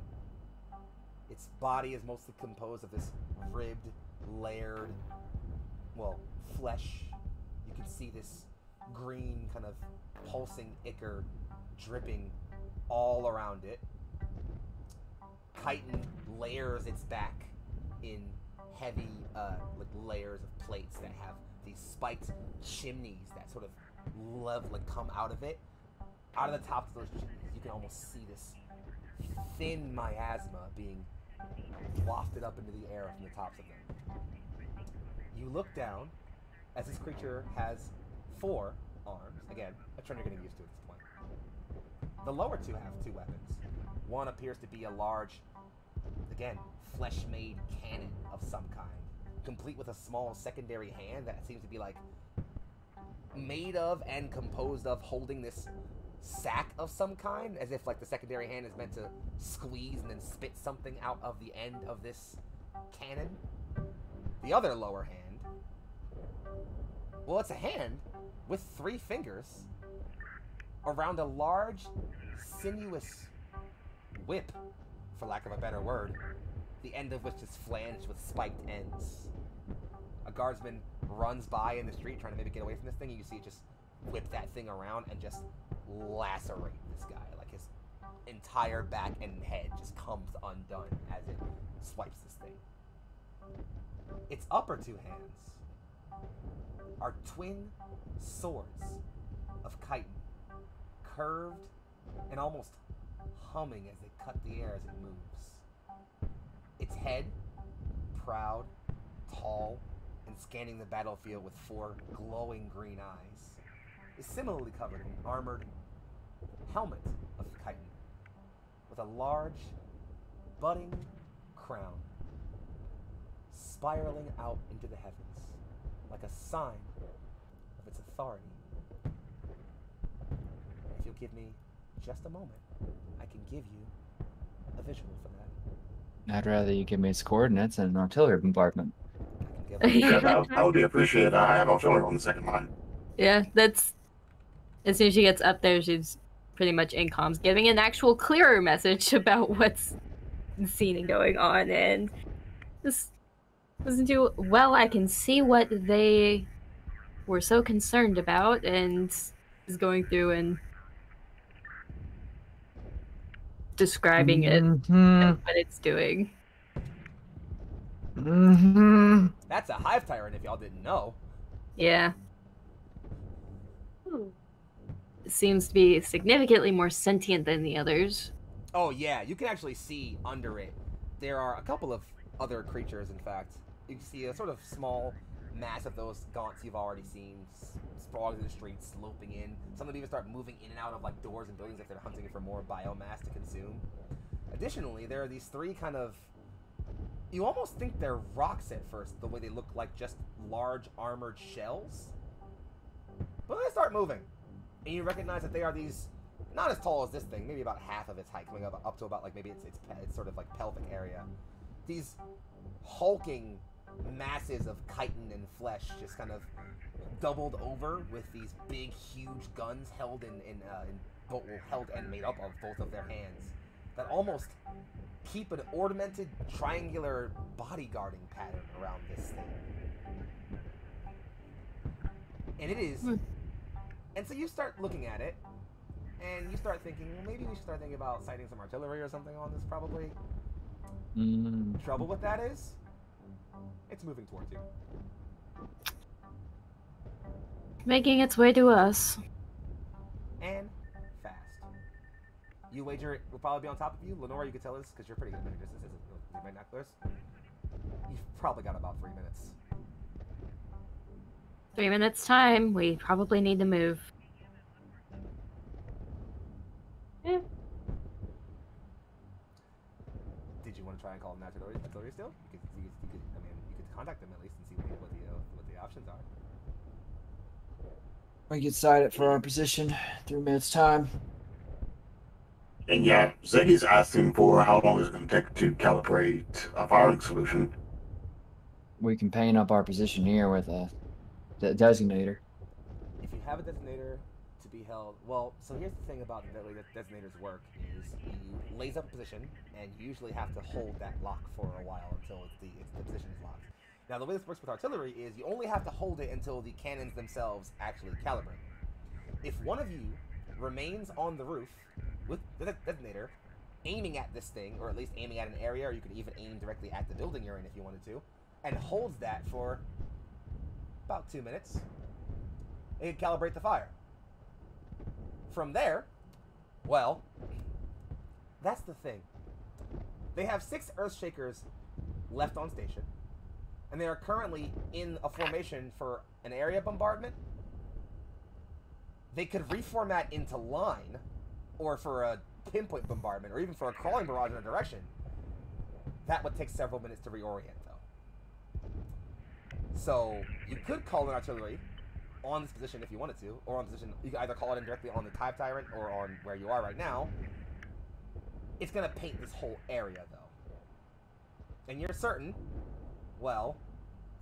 Its body is mostly composed of this ribbed, layered, well, flesh. You can see this green kind of pulsing ichor dripping all around it. chitin layers its back in heavy like layers of plates that have these spiked chimneys that sort of come out of it. Out of the tops of those chimneys, you can almost see this thin miasma being wafted up into the air from the tops of them. You look down as this creature has 4 arms. Again, a trend you're getting used to at this point. The lower 2 have 2 weapons. One appears to be a large, again, flesh-made cannon of some kind, complete with a small secondary hand that seems to be like made of and composed of holding this sack of some kind, as if like the secondary hand is meant to squeeze and then spit something out of the end of this cannon. The other lower hand, well, it's a hand with 3 fingers around a large, sinuous whip, for lack of a better word, the end of which is flanged with spiked ends. A guardsman runs by in the street trying to maybe get away from this thing, and you see it just whip that thing around and just lacerate this guy. Like his entire back and head just comes undone as it swipes this thing. Its upper 2 hands are twin swords of chitin, curved and almost humming as they cut the air as it moves. Its head, proud, tall, and scanning the battlefield with 4 glowing green eyes, is similarly covered in an armored helmet of chitin, with a large, budding crown spiraling out into the heavens, like a sign of its authority. If you'll give me just a moment, I can give you a visual for that. I'd rather you give me its coordinates and an artillery bombardment. Yeah, that would be appreciated. I have artillery on the second line. Yeah, that's... As soon as she gets up there, she's pretty much in comms, giving an actual clearer message about what's seen and going on, and just listen to, well, I can see what they were so concerned about, and is going through and describing it and what it's doing. That's a hive tyrant if y'all didn't know. Yeah. It seems to be significantly more sentient than the others. Oh yeah, you can actually see under it. There are a couple of other creatures, in fact. You can see a sort of small mass of those gaunts you've already seen, sprawling in the streets, sloping in. Some of them even start moving in and out of like doors and buildings if they're hunting for more biomass to consume. Additionally, there are these 3 kind of... You almost think they're rocks at first, the way they look like just large armored shells. But they start moving. And you recognize that they are these, not as tall as this thing, maybe about half of its height, coming up to about like maybe its sort of like pelvic area. These hulking masses of chitin and flesh just kind of doubled over with these big, huge guns held held and made up of both of their hands that almost keep an ornamented triangular bodyguarding pattern around this thing. And it is... And so you start looking at it, and you start thinking, well, maybe we should start thinking about sighting some artillery or something on this, probably. Trouble with that is, it's moving towards you. Making its way to us. And fast. You wager it will probably be on top of you. Lenora, you can tell us, because you're pretty good at measuring distances with binoculars. You've probably got about 3 minutes. 3 minutes time. We probably need to move. Yeah. Did you want to try and call them artillery still? You could contact them at least and see what the options are. We get sighted for our position. 3 minutes time. And yeah, Ziggy's asking for how long is it going to take to calibrate a firing solution. We can paint up our position here with a designator. If you have a designator to be held, well, so here's the thing about the way that designators work is you lays up a position, and you usually have to hold that lock for a while until the position is locked. Now, the way this works with artillery is you only have to hold it until the cannons themselves actually calibrate. If one of you remains on the roof with the detonator aiming at this thing, or at least aiming at an area, or you could even aim directly at the building you're in if you wanted to, and holds that for about 2 minutes. It can calibrate the fire. From there, well, that's the thing. They have 6 Earthshakers left on station, and they are currently in a formation for an area bombardment. They could reformat into line, or for a pinpoint bombardment, or even for a crawling barrage in a direction. That would take several minutes to reorient, though. So, you could call in artillery on this position if you wanted to, or on position, you can either call it in directly on the Type Tyrant, or on where you are right now. It's gonna paint this whole area, though. And you're certain, well,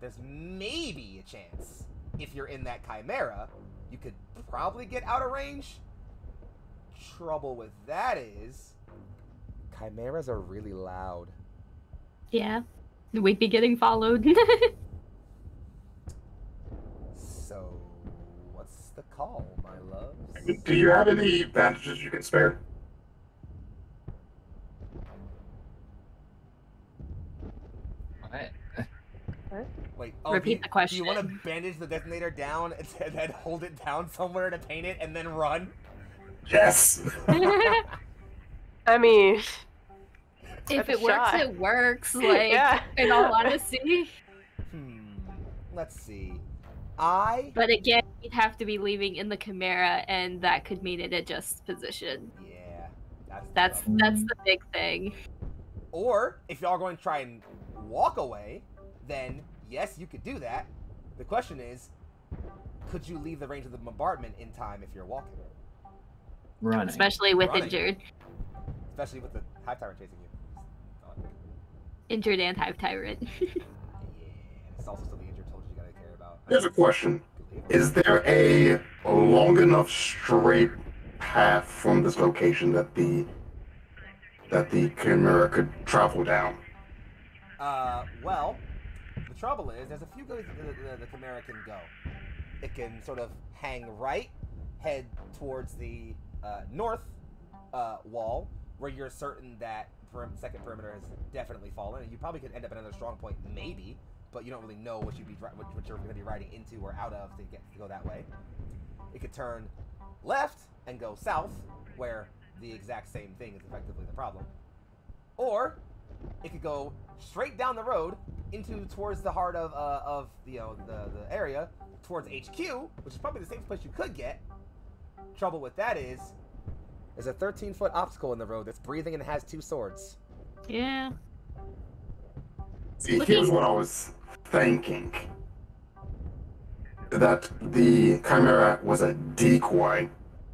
there's maybe a chance, if you're in that Chimera, you could probably get out of range. Trouble with that is, Chimeras are really loud. Yeah, we'd be getting followed. So, what's the call, my loves? Do you have any bandages you can spare? What? Wait, Repeat the question. Do you want to bandage the detonator down and then hold it down somewhere to paint it and then run? Yes. I mean, If a it works, shot. it works. Like, Yeah. in all honesty. Let's see. But again, you'd have to be leaving in the Chimera, and that could mean it adjusts position. Yeah, That's the big thing. Or, if y'all are going to try and walk away, then, yes, you could do that. The question is, could you leave the range of the bombardment in time if you're walking? Running. Especially with Running. injured. Especially with the Hive Tyrant chasing you. Injured and Hive Tyrant. Yeah, it's also still the injured soldiers you gotta care about. Here's a question. Is there a long enough straight path from this location that the Chimera could travel down? Well, the trouble is, there's a few ways the Chimera can go. It can sort of hang right, head towards the north wall, where you're certain that second perimeter has definitely fallen, and you probably could end up at another strong point, maybe, but you don't really know what you're going to be riding into or out of to go that way. It could turn left and go south, where the exact same thing is effectively the problem, or it could go straight down the road towards the heart of the area, towards HQ, which is probably the safest place you could get. Trouble with that is, there's a 13-foot obstacle in the road that's breathing and has 2 swords. Yeah. See, here's what I was thinking. That the Chimera was a decoy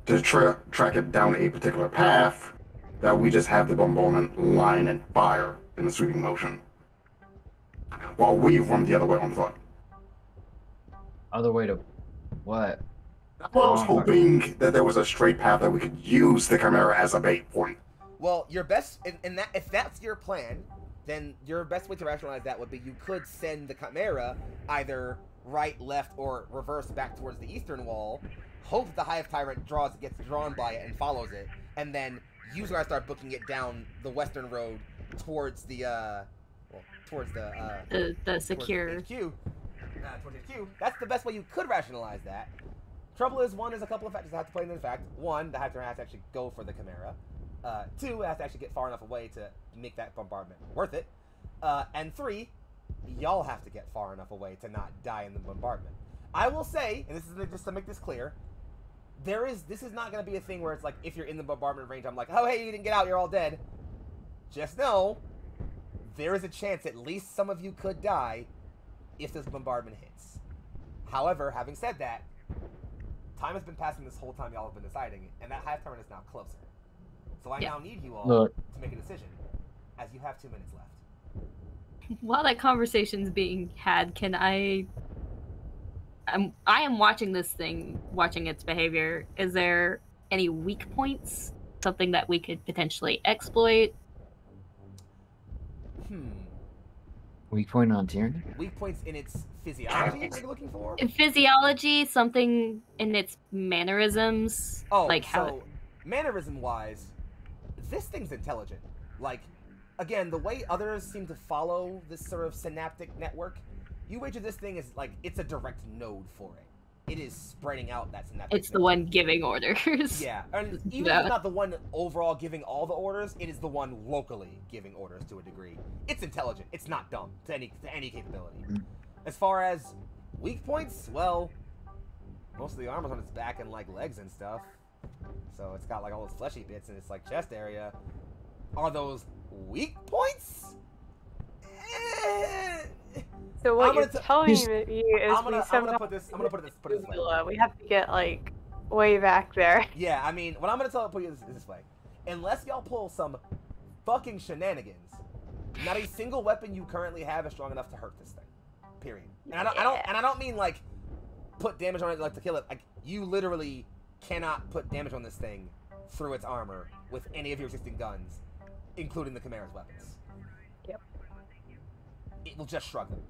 to track it down a particular path, that we just have the bombardment line and fire in a sweeping motion, while we run the other way on foot. Other way to what? Well, I was hoping that there was a straight path that we could use the Chimera as a bait point. Well, your best, if that's your plan, then your best way to rationalize that would be you could send the Chimera either right, left, or reverse back towards the eastern wall, hope the Hive Tyrant gets drawn by it and follows it, and then you guys start booking it down the western road towards the secure HQ. Towards HQ. That's the best way you could rationalize that. Trouble is, one, there's a couple of factors that have to play into the fact. One, the Hive Tyrant has to actually go for the Chimera. Two, it has to actually get far enough away to make that bombardment worth it. And 3, y'all have to get far enough away to not die in the bombardment. I will say, and this is just to make this clear, this is not going to be a thing where it's like, if you're in the bombardment range, I'm like, oh, hey, you didn't get out, you're all dead. Just know, there is a chance at least some of you could die if this bombardment hits. However, having said that, time has been passing this whole time y'all have been deciding, and that Hive Tyrant is now closer. So I now need you all to make a decision, as you have 2 minutes left. While that conversation's being had, I am watching this thing, watching its behavior. Is there any weak points? Something that we could potentially exploit? Weak point on Tyranny? Weak points in its physiology you're looking for? In physiology, something in its mannerisms? Oh, like so mannerism-wise, this thing's intelligent. Like, again, the way others seem to follow this sort of synaptic network, you wager this thing is like, it's a direct node for it. It is spreading out that synaptic It's the one giving orders. Yeah, and even if it's not the one overall giving all the orders, it is the one locally giving orders to a degree. It's intelligent. It's not dumb to any capability. As far as weak points, well, most of the armor's on its back and like legs and stuff. So it's got like all those fleshy bits in its like chest area. Are those weak points? So what you're telling me is I'm gonna put this way. We have to get like way back there. Yeah, I mean, what I'm gonna put you this way. Unless y'all pull some fucking shenanigans, not a single weapon you currently have is strong enough to hurt this thing. Period. And I don't mean like put damage on it like to kill it. Like you literally cannot put damage on this thing through its armor with any of your existing guns, including the Chimera's weapons. Yep. It will just shrug them.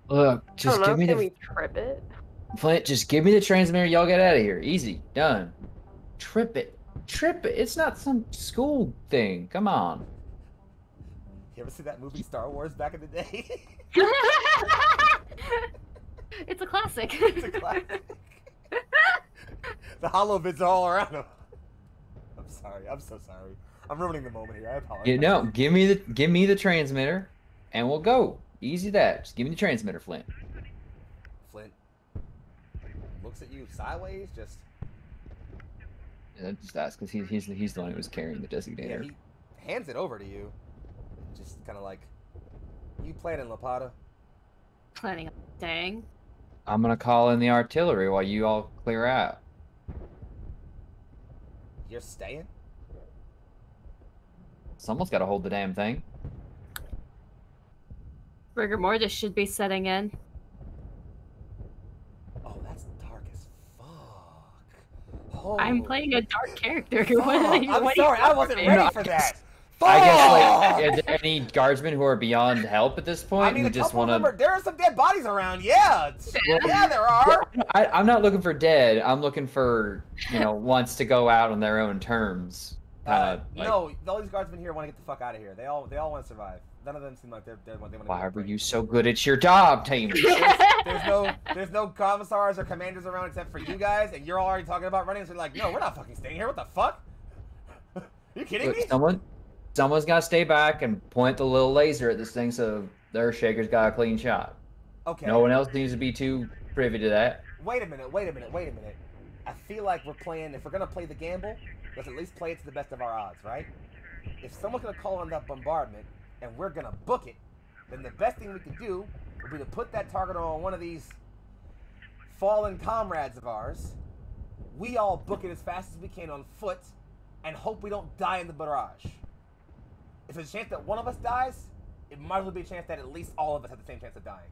Look, just give me Can we trip it? Flint, just give me the transmitter. Y'all get out of here. Easy. Done. Trip it. Trip it. It's not some school thing. Come on. You ever see that movie Star Wars back in the day? It's a classic. It's a classic. The holovids are all around him. I'm sorry. I'm so sorry. I'm ruining the moment here. I apologize. You know, give me the transmitter, and we'll go. Easy that. Just give me the transmitter, Flint. Flint looks at you sideways, just. Yeah, just ask, because he's the one who was carrying the designator. Yeah, he hands it over to you. Just kind of like, you planning, Lapata? Planning on staying. I'm gonna call in the artillery while you all clear out. You're staying? Someone's got to hold the damn thing. Rigor mortis should be setting in. Oh, that's dark as fuck. Oh, I'm playing a dark character. fuck. I'm What sorry, I wasn't No, ready for that. I guess, Fuck! like, are there any guardsmen who are beyond help at this point? I mean, who a just couple want of them to. there are some dead bodies around. Yeah, yeah, there are. I'm not looking for dead. I'm looking for, wants to go out on their own terms. No, all these guardsmen here want to get the fuck out of here. They all want to survive. None of them seem like they want to. Why were you so good at your job, team? There's no commissars or commanders around except for you guys, and you're already talking about running. So you're like, no, we're not fucking staying here. What the fuck? Are you kidding me? Someone's got to stay back and point the little laser at this thing so their shaker's got a clean shot. Okay. No one else needs to be too privy to that. Wait a minute. I feel like we're playing. If we're gonna play the gamble, let's at least play it to the best of our odds, right? If someone's gonna call on that bombardment and we're gonna book it, then the best thing we can do would be to put that target on one of these fallen comrades of ours. We all book it as fast as we can on foot and hope we don't die in the barrage. If there's a chance that one of us dies, it might as well be a chance that at least all of us have the same chance of dying.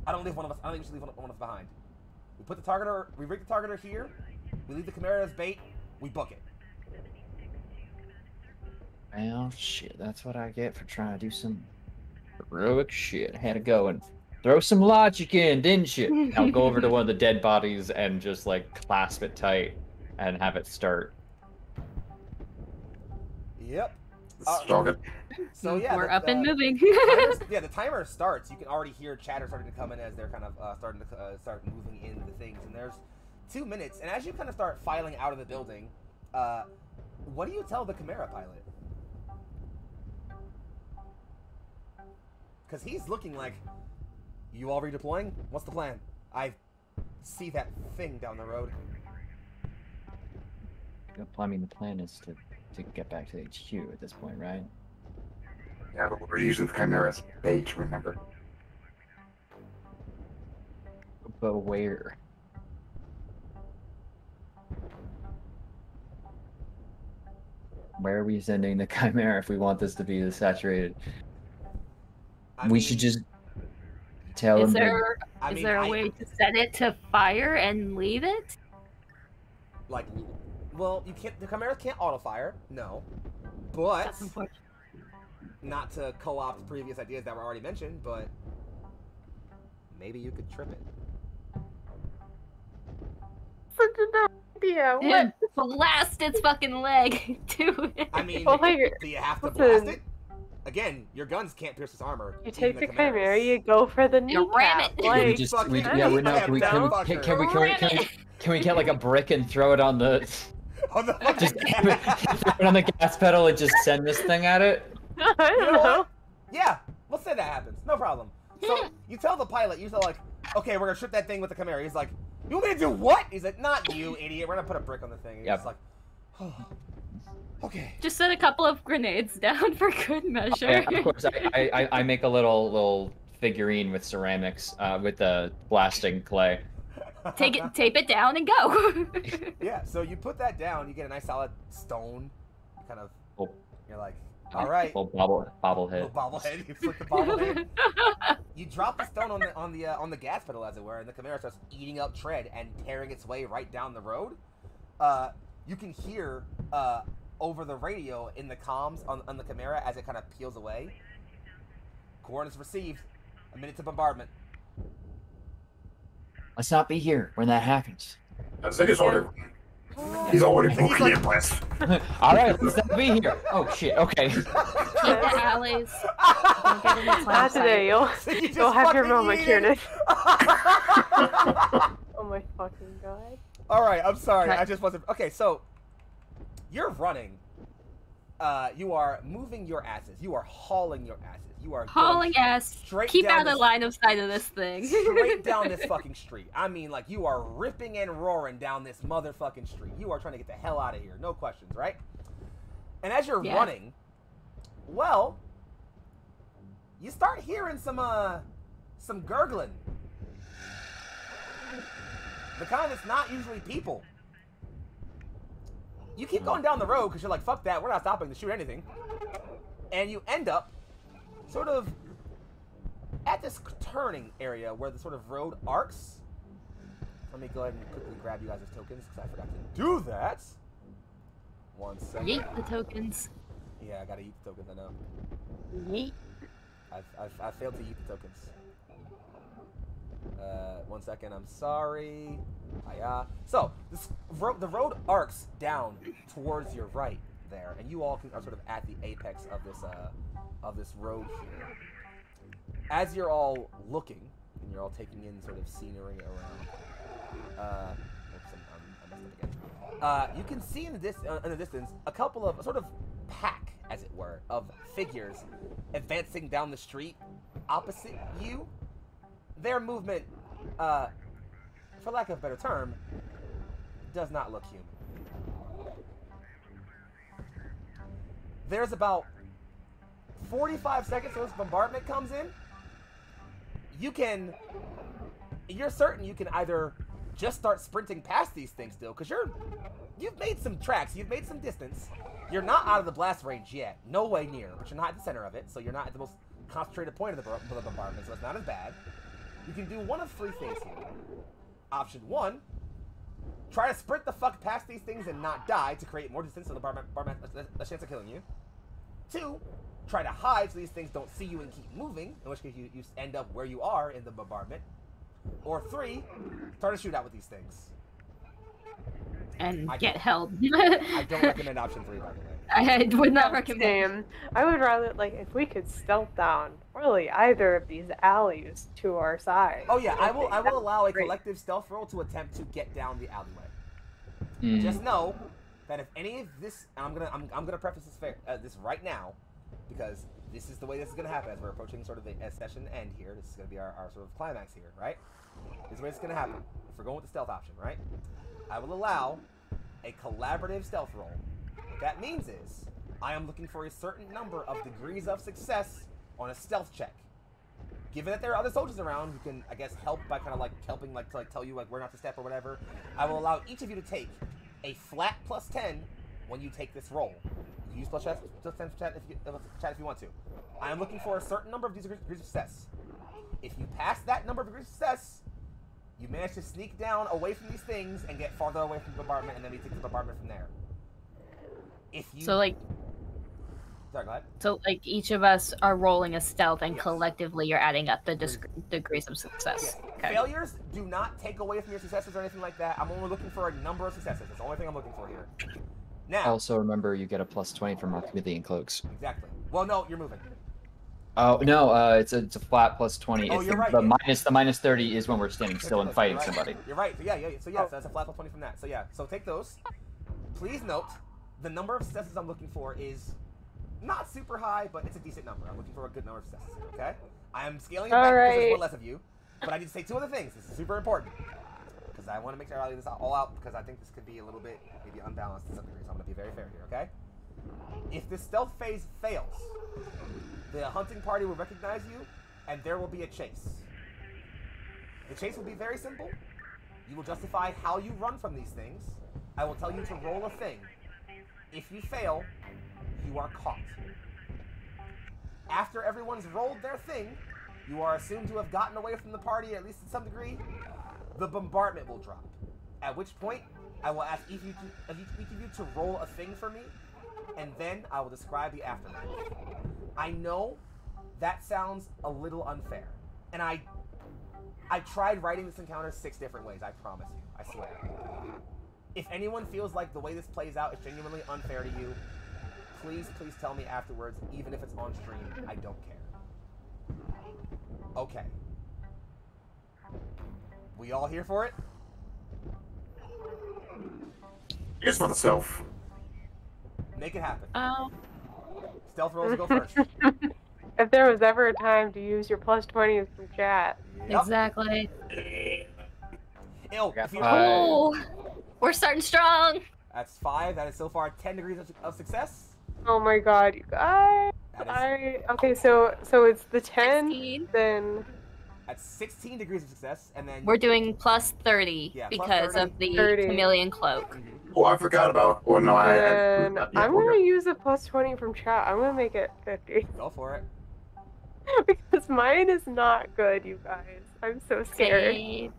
I don't think we should leave one of us behind. We put the targeter, we rig the targeter here, we leave the Chimera as bait, we book it. Well, shit, that's what I get for trying to do some heroic shit. Had to go and throw some logic in, didn't you? I'll go over to one of the dead bodies and just, like, clasp it tight and have it start. Yep. So yeah, we're up and moving. The timer starts. You can already hear chatter starting to come in as they're kind of starting to start moving into things. And there's 2 minutes. And as you kind of start filing out of the building, what do you tell the Chimera pilot? Because he's looking like, you all redeploying? What's the plan? I see that thing down the road. I mean, the plan is to get back to HQ at this point, right? Yeah, but we're using the Chimera as bait, remember? But where? Where are we sending the Chimera if we want this to be this saturated? We should just tell them. Is there a way to set it to fire and leave it? Like, well, you can't. The Chimera can't auto fire. No, but That's unfortunate. Not to co-opt previous ideas that were already mentioned, but maybe you could trip it. Such a dumb idea. Yeah. What? blast its fucking leg to it. I mean, Well, like, do you have to listen. blast it? Again, your guns can't pierce its armor. You even take the chimeras. chimera, you go for the You ram kneecap. it. Like, we just, fucking we, yeah, we know. kneecap Can we, that can we, fucker. can we get like a brick and throw it on the, On the fucking just gas. throw it on the gas pedal and just send this thing at it? I You don't know know. what? Yeah, we'll say that happens. No problem. So you tell the pilot, you're like, okay, we're gonna shoot that thing with the chimera. He's like, you want me to do what? He's like, not you, idiot. We're gonna put a brick on the thing. And Yep. he's like, oh, okay. Just set a couple of grenades down for good measure. Yeah, of course, I make a little figurine with ceramics, with the blasting clay. Tape it down and go. Yeah, so you put that down, you get a nice solid stone. Kind of, Oh. you're like, all right. Little bobblehead. Little bobblehead. You flick the bobblehead. You drop the stone on the gas pedal, as it were, and the chimera starts eating up tread and tearing its way right down the road. You can hear over the radio in the comms on the chimera as it kind of peels away. Coordinates received. A minute to bombardment. Let's not be here when that happens. I think he's already broken the impress. All right, let's not be here. Oh shit. Okay. Keep the alleys. Don't get in its line Not of sight. today, you'll You just have your fucking moment, eat Kieran. it. Oh my fucking god. All right, I'm sorry. Cut. I just wasn't. Okay, so you're running. You are moving your asses. You are hauling your asses. You are Hauling going ass. straight Keep down out of this- line of sight of this thing. straight down this fucking street. I mean, like, you are ripping and roaring down this motherfucking street. You are trying to get the hell out of here. No questions, right? And as you're Yeah. running, well, you start hearing some gurgling. The kind that's not usually people. You keep going down the road because you're like, fuck that, we're not stopping to shoot anything. And you end up sort of at this turning area where the sort of road arcs. Let me go ahead and quickly grab you guys' tokens because I forgot to do that. 1 second. Yeet the tokens. Yeah, I gotta eat the tokens, I know. Yeet. I failed to eat the tokens. 1 second, I'm sorry. Hiya. So, the road arcs down towards your right there, and you all are sort of at the apex of this road here. As you're all looking, and you're all taking in sort of scenery around, oops, I messed up again. You can see in the distance a couple of sort of pack, as it were, of figures advancing down the street opposite you. Their movement, for lack of a better term, does not look human. There's about 45 seconds till this bombardment comes in. You're certain you can either just start sprinting past these things still, because you've made some tracks, you've made some distance. You're not out of the blast range yet, no way near, but you're not at the center of it, so you're not at the most concentrated point of the bombardment, so it's not as bad. You can do one of three things here. Option 1, try to sprint the fuck past these things and not die to create more distance so the bombardment a chance of killing you. 2, try to hide so these things don't see you and keep moving, in which case you end up where you are in the bombardment. Or 3, try to shoot out with these things. And I get don't- held. I don't recommend option 3, by the way. I would not recommend. Damn. I would rather, like, if we could stealth down really either of these alleys to our side. Oh yeah, I will allow a Great. collective stealth roll to attempt to get down the alleyway. Mm. Just know that if any of this, and I'm gonna preface this right now, because this is the way this is gonna happen as we're approaching sort of a session end here. This is gonna be our sort of climax here, right? This is the way it's gonna happen. If we're going with the stealth option, right? I will allow a collaborative stealth roll. What that means is I am looking for a certain number of degrees of success on a stealth check. Given that there are other soldiers around who can, I guess, help by kind of like helping, like to like tell you like where not to step or whatever, I will allow each of you to take a flat +10 when you take this roll. You use +10 chat if you want to. I am looking for a certain number of degrees of success. If you pass that number of degrees of success, you manage to sneak down away from these things and get farther away from the bombardment, and then we take the bombardment from there. If you So like, Sorry, go ahead. So, like, each of us are rolling a stealth, and Yes. collectively you're adding up the degrees of success. Yeah. Okay. Failures do not take away from your successes or anything like that. I'm only looking for a number of successes. That's the only thing I'm looking for here. Now. Also, remember you get a +20 from our chameleon cloaks. Exactly. Well, no, you're moving. Oh no, it's a flat +20. Oh, It's you're right. the minus 30 is when we're standing still and fighting You're right. somebody. You're right. So yeah. So yeah, so that's a flat +20 from that. So yeah, so take those. Please note, the number of successes I'm looking for is not super high, but it's a decent number. I'm looking for a good number of successes here, okay? I am scaling it back because there's one less of you, but I need to say two other things. This is super important, because I want to make sure I lay this all out, because I think this could be a little bit maybe unbalanced to some degree, so I'm going to be very fair here, okay? If this stealth phase fails, the hunting party will recognize you, and there will be a chase. The chase will be very simple. You will justify how you run from these things. I will tell you to roll a thing. If you fail, you are caught. After everyone's rolled their thing, you are assumed to have gotten away from the party, at least to some degree. The bombardment will drop. At which point, I will ask each of you to roll a thing for me, and then I will describe the aftermath. I know that sounds a little unfair, and I tried writing this encounter 6 different ways, I promise you, I swear. If anyone feels like the way this plays out is genuinely unfair to you, please tell me afterwards, even if it's on stream. I don't care. Okay. We all here for it? It's for the stealth. Make it happen. Oh. Stealth rolls go first. If there was ever a time to use your +20s from chat. Yep. Exactly. Ew, if you Oh, we're starting strong. That's 5. That is so far 10 degrees of success. Oh my god, you guys. Okay, so it's the 10, 16. then That's 16 degrees of success, and then We're doing +30 Yeah, plus because 30. of the 30. chameleon cloak. Oh, I forgot about. Oh no, and yeah, I'm we're gonna good. use a +20 from chat. I'm gonna make it 50 go for it. because mine is not good, you guys. I'm so scared. Same.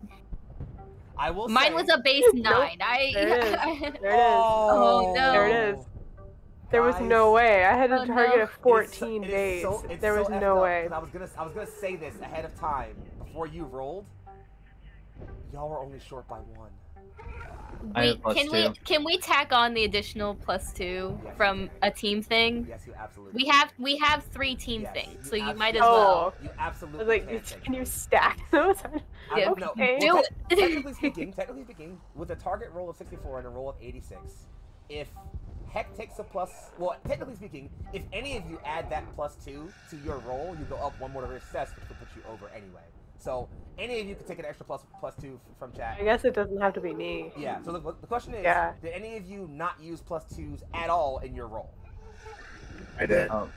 I will Mine say, was a base 9. Nope. There it is. There it is. Oh, no. There it is. There was no Guys, way. I had a Oh, target no. of 14 it is days. so- it's There so was effed no up, way. 'cause I was gonna say this ahead of time before you rolled. Y'all were only short by 1. I have Wait, +2. can we tack on the additional +2 Yes. from a team thing? Yes, you absolutely. We have 3 team Yes, things, you so you might as absolutely- well. You I was absolutely like, can take can it. you stack those? Yeah, No, okay. do well, it. technically speaking, with a target roll of 64 and a roll of 86, if Heck takes a well, technically speaking, if any of you add that +2 to your roll, you go up 1 more degree of success, which will put you over anyway. So any of you could take an extra +2 from chat. I guess it doesn't have to be me. Yeah. So the question is, Yeah. did any of you not use +2s at all in your roll? I did. Oh,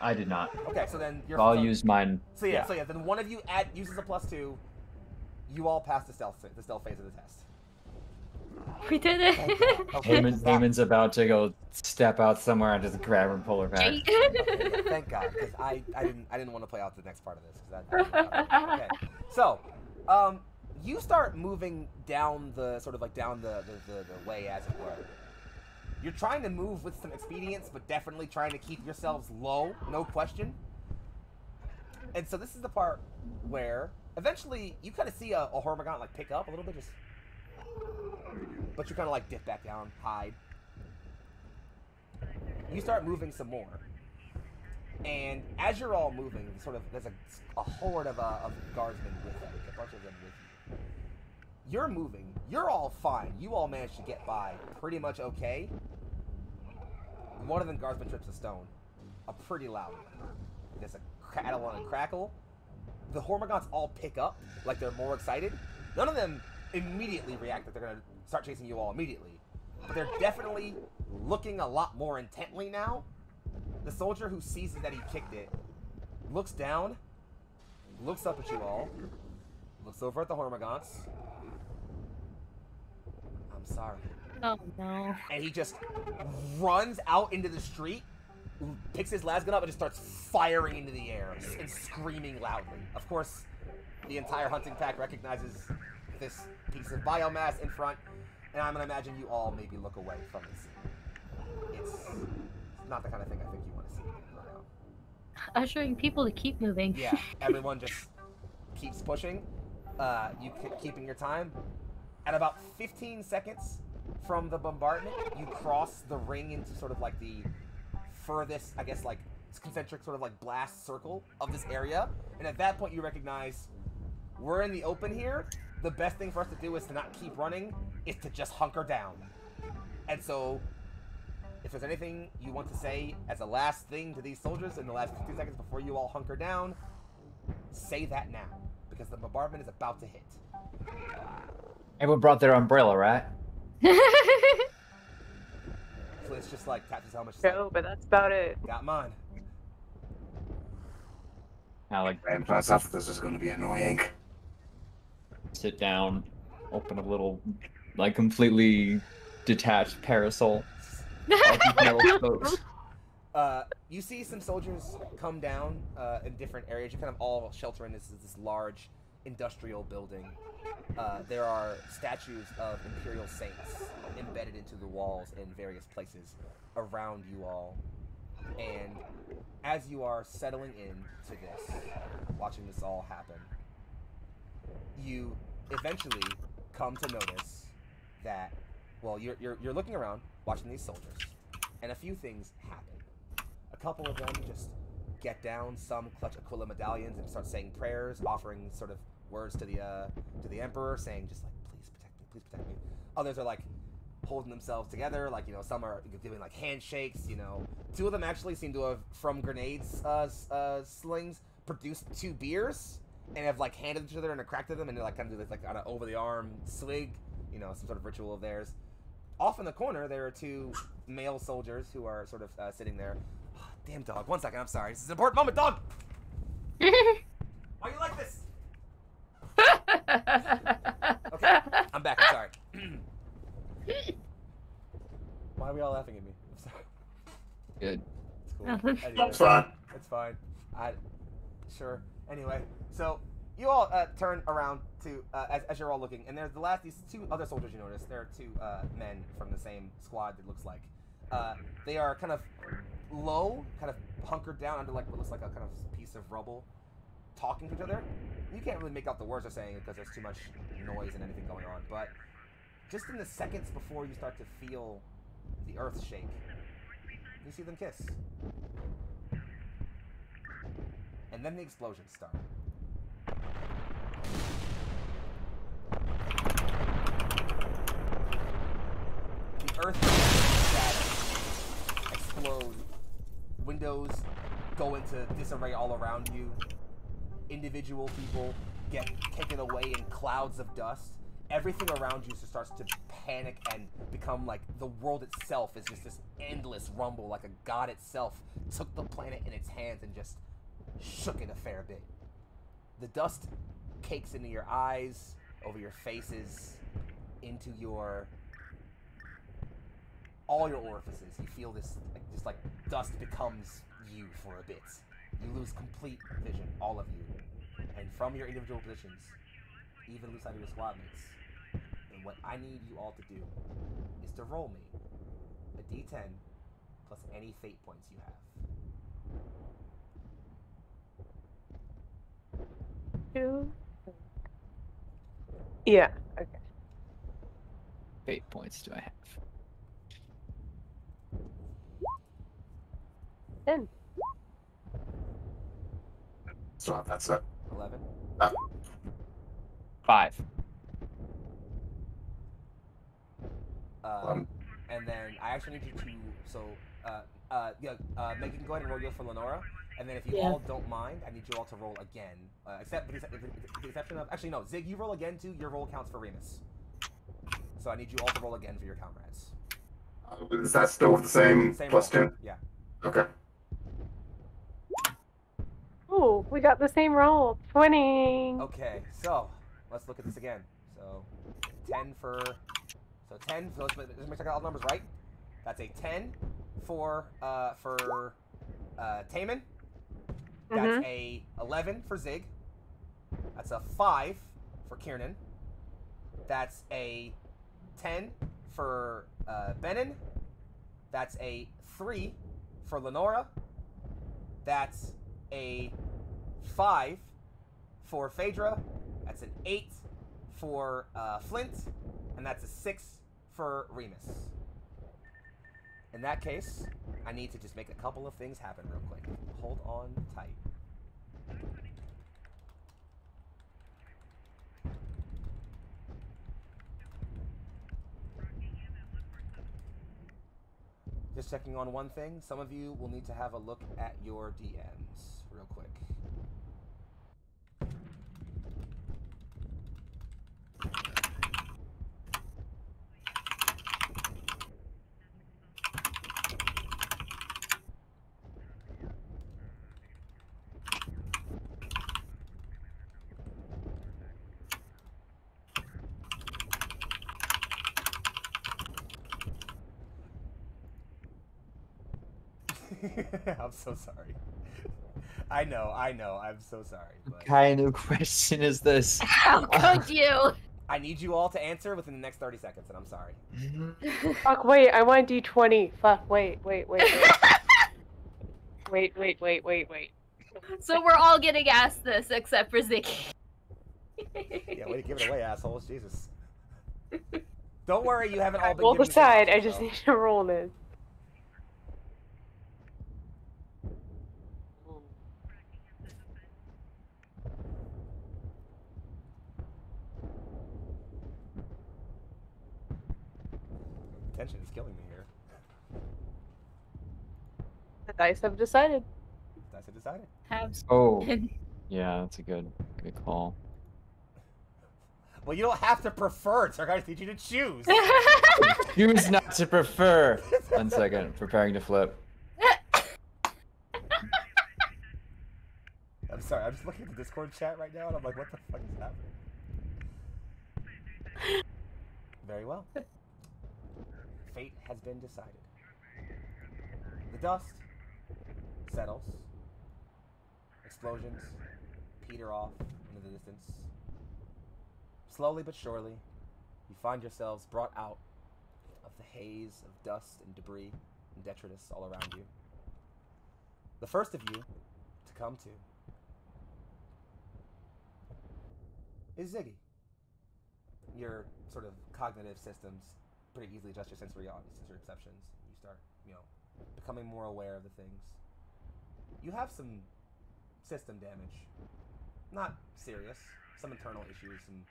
I did not. Okay, so then you're. I'll use mine. So yeah, then one of you uses a +2. You all pass the stealth phase of the test. We did it. Thank God. Okay, Eamon's about to go step out somewhere and just grab her and pull her back. Okay, thank God, because I didn't want to play out the next part of this. 'Cause okay, so you start moving down the down the way, as it were. You're trying to move with some expedience, but definitely trying to keep yourselves low, no question. And so this is the part where eventually you kind of see a Hormigaunt like pick up a little bit, but you kind of like dip back down, hide. You start moving some more, and as you're all moving, there's a horde of guardsmen with them, a bunch of them with you. You're moving. You're all fine. You all managed to get by pretty much okay. One of them guardsmen trips a stone, a pretty loud one. There's a rattle and a crackle. The Hormagaunts all pick up like they're more excited. None of them immediately react that they're gonna start chasing you all immediately, but they're definitely looking a lot more intently now. The soldier who sees that he kicked it looks down, looks up at you all, looks over at the Hormagaunts. I'm sorry. Oh no. And he just runs out into the street, picks his las gun up, and just starts firing into the air and screaming loudly. Of course, the entire hunting pack recognizes this piece of biomass in front, and I'm gonna imagine you all maybe look away from the scene. It's not the kind of thing I think you want to see right now. Ushering people to keep moving. Yeah, everyone just keeps pushing. You keeping your time. At about 15 seconds from the bombardment, you cross the ring into sort of like the furthest, I guess, like concentric sort of like blast circle of this area. And at that point, you recognize we're in the open here. The best thing for us to do is to not keep running, is to just hunker down. And so, if there's anything you want to say as a last thing to these soldiers in the last 15 seconds before you all hunker down, say that now, because the bombardment is about to hit. Everyone brought their umbrella, right? So it's just like taps his helmet. No, but that's about it. Got mine. Now, like, And plus, after this is going to be annoying. sit down, open a little, like, completely detached parasol. All these metal spokes. You see some soldiers come down in different areas. You kind of all shelter in this large industrial building. There are statues of imperial saints embedded into the walls in various places around you all. And as you are settling into this, watching this all happen, you eventually come to notice that, well, you're looking around, watching these soldiers, and a few things happen. A couple of them just get down, some clutch Aquila medallions and start saying prayers, offering sort of words to the Emperor, saying just like, please protect me. Others are like holding themselves together, like, you know, some are giving like handshakes, you know. Two of them actually seem to have, from grenades slings, produced 2 beers and have like handed them to each other and cracked them, and they're like kind of do this like on an over the arm swig, you know, some sort of ritual of theirs. Off in the corner, there are 2 male soldiers who are sort of sitting there. Oh, damn dog, 1 second, I'm sorry. This is an important moment, dog! Why you like this? Okay, I'm back, I'm sorry. Why are we all laughing at me? I'm sorry. Good. It's cool. Nothing. Anyway, It's fine. it's fine. Sure. Anyway, so you all turn around to as you're all looking, and there's these 2 other soldiers you notice. There are 2 men from the same squad. It looks like they are kind of low, kind of hunkered down under like what looks like a kind of piece of rubble, talking to each other. You can't really make out the words they're saying because there's too much noise and anything going on. But just in the seconds before you start to feel the earth shake, you see them kiss. And then the explosions start. The earth that explode. Windows go into disarray all around you. Individual people get taken away in clouds of dust. Everything around you just starts to panic and become like the world itself is just this endless rumble, like a god itself took the planet in its hands and just shook it a fair bit. The dust cakes into your eyes, over your faces, into all your orifices. You feel this, just like dust becomes you for a bit. You lose complete vision, all of you. And from your individual positions, even lose sight of your squad mates. And what I need you all to do is to roll me a d10 plus any fate points you have. Yeah, okay. Fate points do I have? 10. So that's it. 11. 5. And then I actually need you to, so, Megan, go ahead and roll yours for Lenora. And then if you all don't mind, I need you all to roll again. Except with the exception of, actually no, Zig, you roll again too, your roll counts for Remus. So I need you all to roll again for your comrades. Is that still with the same plus roll. 2? Yeah. Okay. Ooh, we got the same roll. 20. Okay, so, let's look at this again. So, 10 for, let's make sure I got all the numbers right. That's a 10 for Taman. That's a 11 for Zig. That's a 5 for Kiernan. That's a 10 for Benin. That's a 3 for Lenora. That's a 5 for Phaedra. That's an 8 for Flint. And that's a 6 for Remus. In that case, I need to just make a couple of things happen real quick. Hold on tight. Just checking on one thing. Some of you will need to have a look at your DMs real quick. I'm so sorry. I know, I'm so sorry. But What kind of question is this? How could you? I need you all to answer within the next 30 seconds, and I'm sorry. Fuck, wait, I want D20. Fuck, wait. Wait. So we're all getting asked this except for Ziggy. Yeah, way to give it away, assholes. Jesus. Don't worry, you haven't all been We'll given decide, I information, just so. need to roll this. Tension is killing me here. The dice have decided. Dice have decided. Oh, yeah, that's a good call. Well, you don't have to prefer. Targaryen teach you to choose. Choose not to prefer. 1 second, preparing to flip. I'm sorry, I'm just looking at the Discord chat right now, and I'm like, what the fuck is happening? Very well. Fate has been decided. The dust settles. Explosions peter off into the distance. Slowly but surely, you find yourselves brought out of the haze of dust and debris and detritus all around you. The first of you to come to is Ziggy. Your sort of cognitive systems pretty easily adjust your sensory perceptions. You start, becoming more aware of the things. You have some system damage. Not serious. Some internal issues, some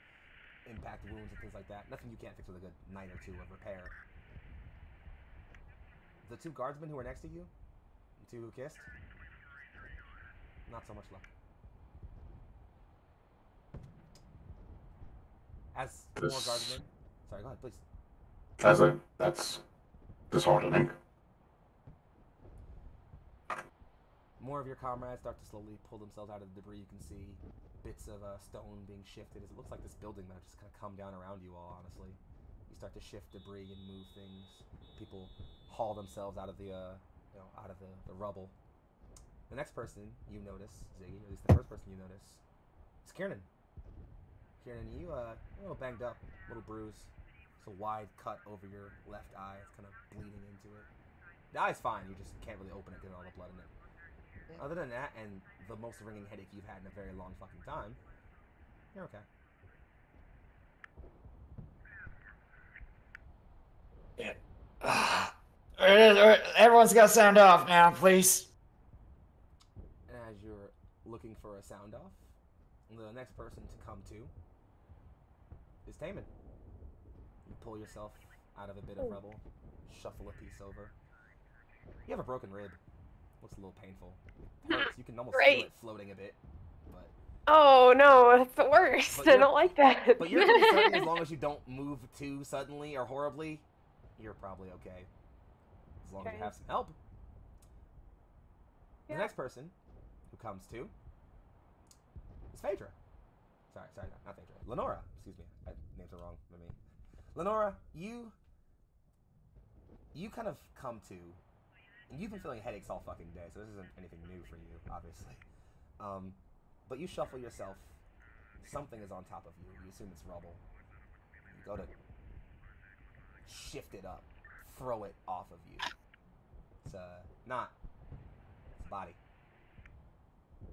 impact wounds and things like that. Nothing you can't fix with a good night or two of repair. The 2 guardsmen who are next to you, the 2 who kissed, not so much luck. As more guardsmen... Sorry, go ahead, please. That's disheartening. More of your comrades start to slowly pull themselves out of the debris. You can see bits of stone being shifted. It looks like this building might have just kind of come down around you all, honestly. You start to shift debris and move things. People haul themselves out of the, out of the rubble. The next person you notice, Ziggy, or at least the first person you notice, is Kiernan. Kiernan, you're a little banged up, a little bruised. It's a wide cut over your left eye. It's kind of bleeding into it. The eye's fine. You just can't really open it because of all the blood in it. Other than that, and the most ringing headache you've had in a very long fucking time, you're okay. Yeah. Everyone's got sound off now, please. And as you're looking for a sound off, the next person to come to is Taman. You pull yourself out of a bit of rubble, shuffle a piece over. You have a broken rib. Looks a little painful. It hurts. You can almost feel it floating a bit, but... Oh no, that's the worst. I don't like that. But you're pretty certain as long as you don't move too suddenly or horribly, you're probably okay. As long as you have some help. The next person who comes to is Phaedra. Sorry, not Phaedra. Lenora. Excuse me. Names are wrong for me. Lenora, you kind of come to... And you've been feeling headaches all fucking day, so this isn't anything new for you, obviously. But you shuffle yourself. Something is on top of you. You assume it's rubble. You go to shift it up. Throw it off of you. It's not. It's a body.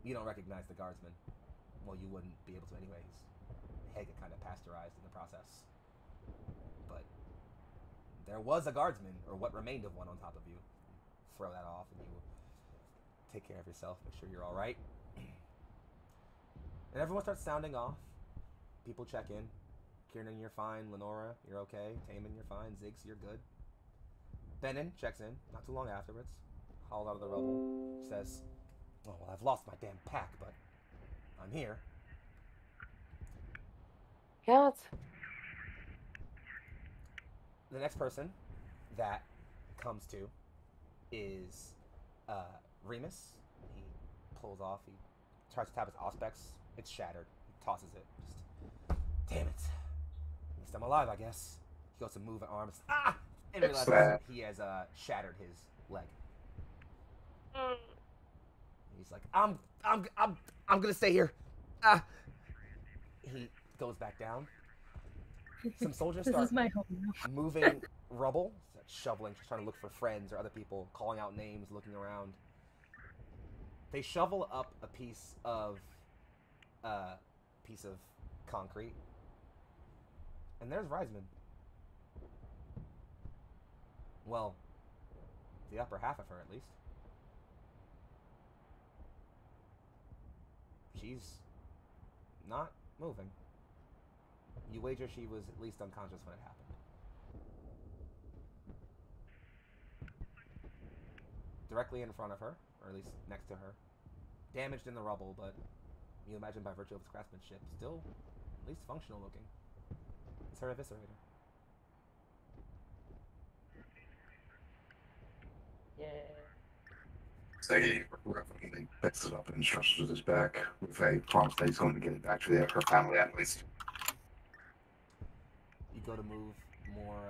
You don't recognize the guardsman. Well, you wouldn't be able to anyways. Head get kind of pasteurized in the process. But there was a guardsman, or what remained of one, on top of you. Throw that off, and you take care of yourself. Make sure you're all right. And everyone starts sounding off. People check in. Kieran, you're fine. Lenora, you're okay. Taman, you're fine. Ziggs, you're good. Benin checks in, not too long afterwards. Hauled out of the rubble. Says, oh, well, I've lost my damn pack, but I'm here. Yeah, it's... The next person that comes to is Remus. He pulls off. He tries to tap his auspex. It's shattered. He tosses it. Just, damn it. At least I'm alive, I guess. He goes to move an arm. Ah! And realizes he has shattered his leg. He's like, I'm gonna stay here. He goes back down. Some soldiers This start is my home now. moving rubble, shoveling, just trying to look for friends or other people, calling out names, looking around. They shovel up a piece of concrete, and there's Reisman. Well, the upper half of her, at least. She's not moving. You wager she was at least unconscious when it happened. Directly in front of her, or at least next to her. Damaged in the rubble, but you imagine by virtue of its craftsmanship, still at least functional looking. It's her eviscerator. Yeah. So he reluctantly picks it up and stretches his back with a promise that he's going to get it back to her family at least. You go to move more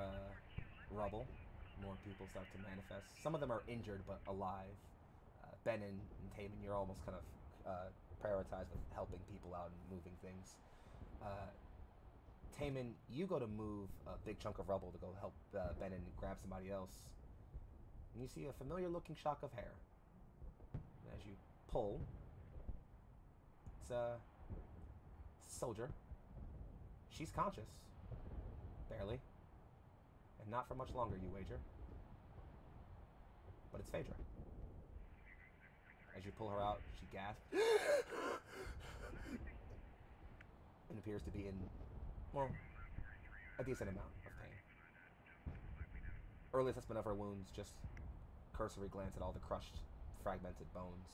rubble. More people start to manifest. Some of them are injured but alive. Benin and Taman, you're almost kind of prioritized with helping people out and moving things. Taman, you go to move a big chunk of rubble to go help Benin grab somebody else. And you see a familiar looking shock of hair. And as you pull, it's a soldier. She's conscious. Barely. And not for much longer, you wager. But it's Phaedra. As you pull her out, she gasps. And appears to be in, well, a decent amount of pain. Early assessment of her wounds, just cursory glance at all the crushed, fragmented bones.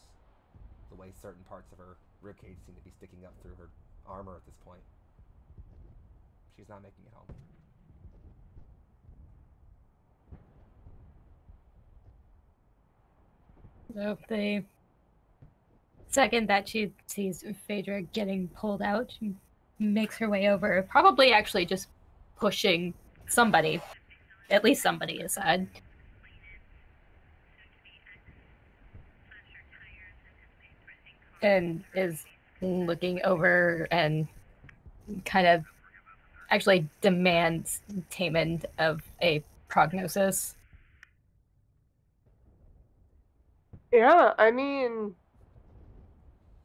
The way certain parts of her ribcage seem to be sticking up through her armor at this point. She's not making it home. So the second that she sees Phaedra getting pulled out, she makes her way over, probably actually just pushing somebody, at least somebody aside. And is looking over and kind of actually demands Taman of a prognosis. Yeah, I mean,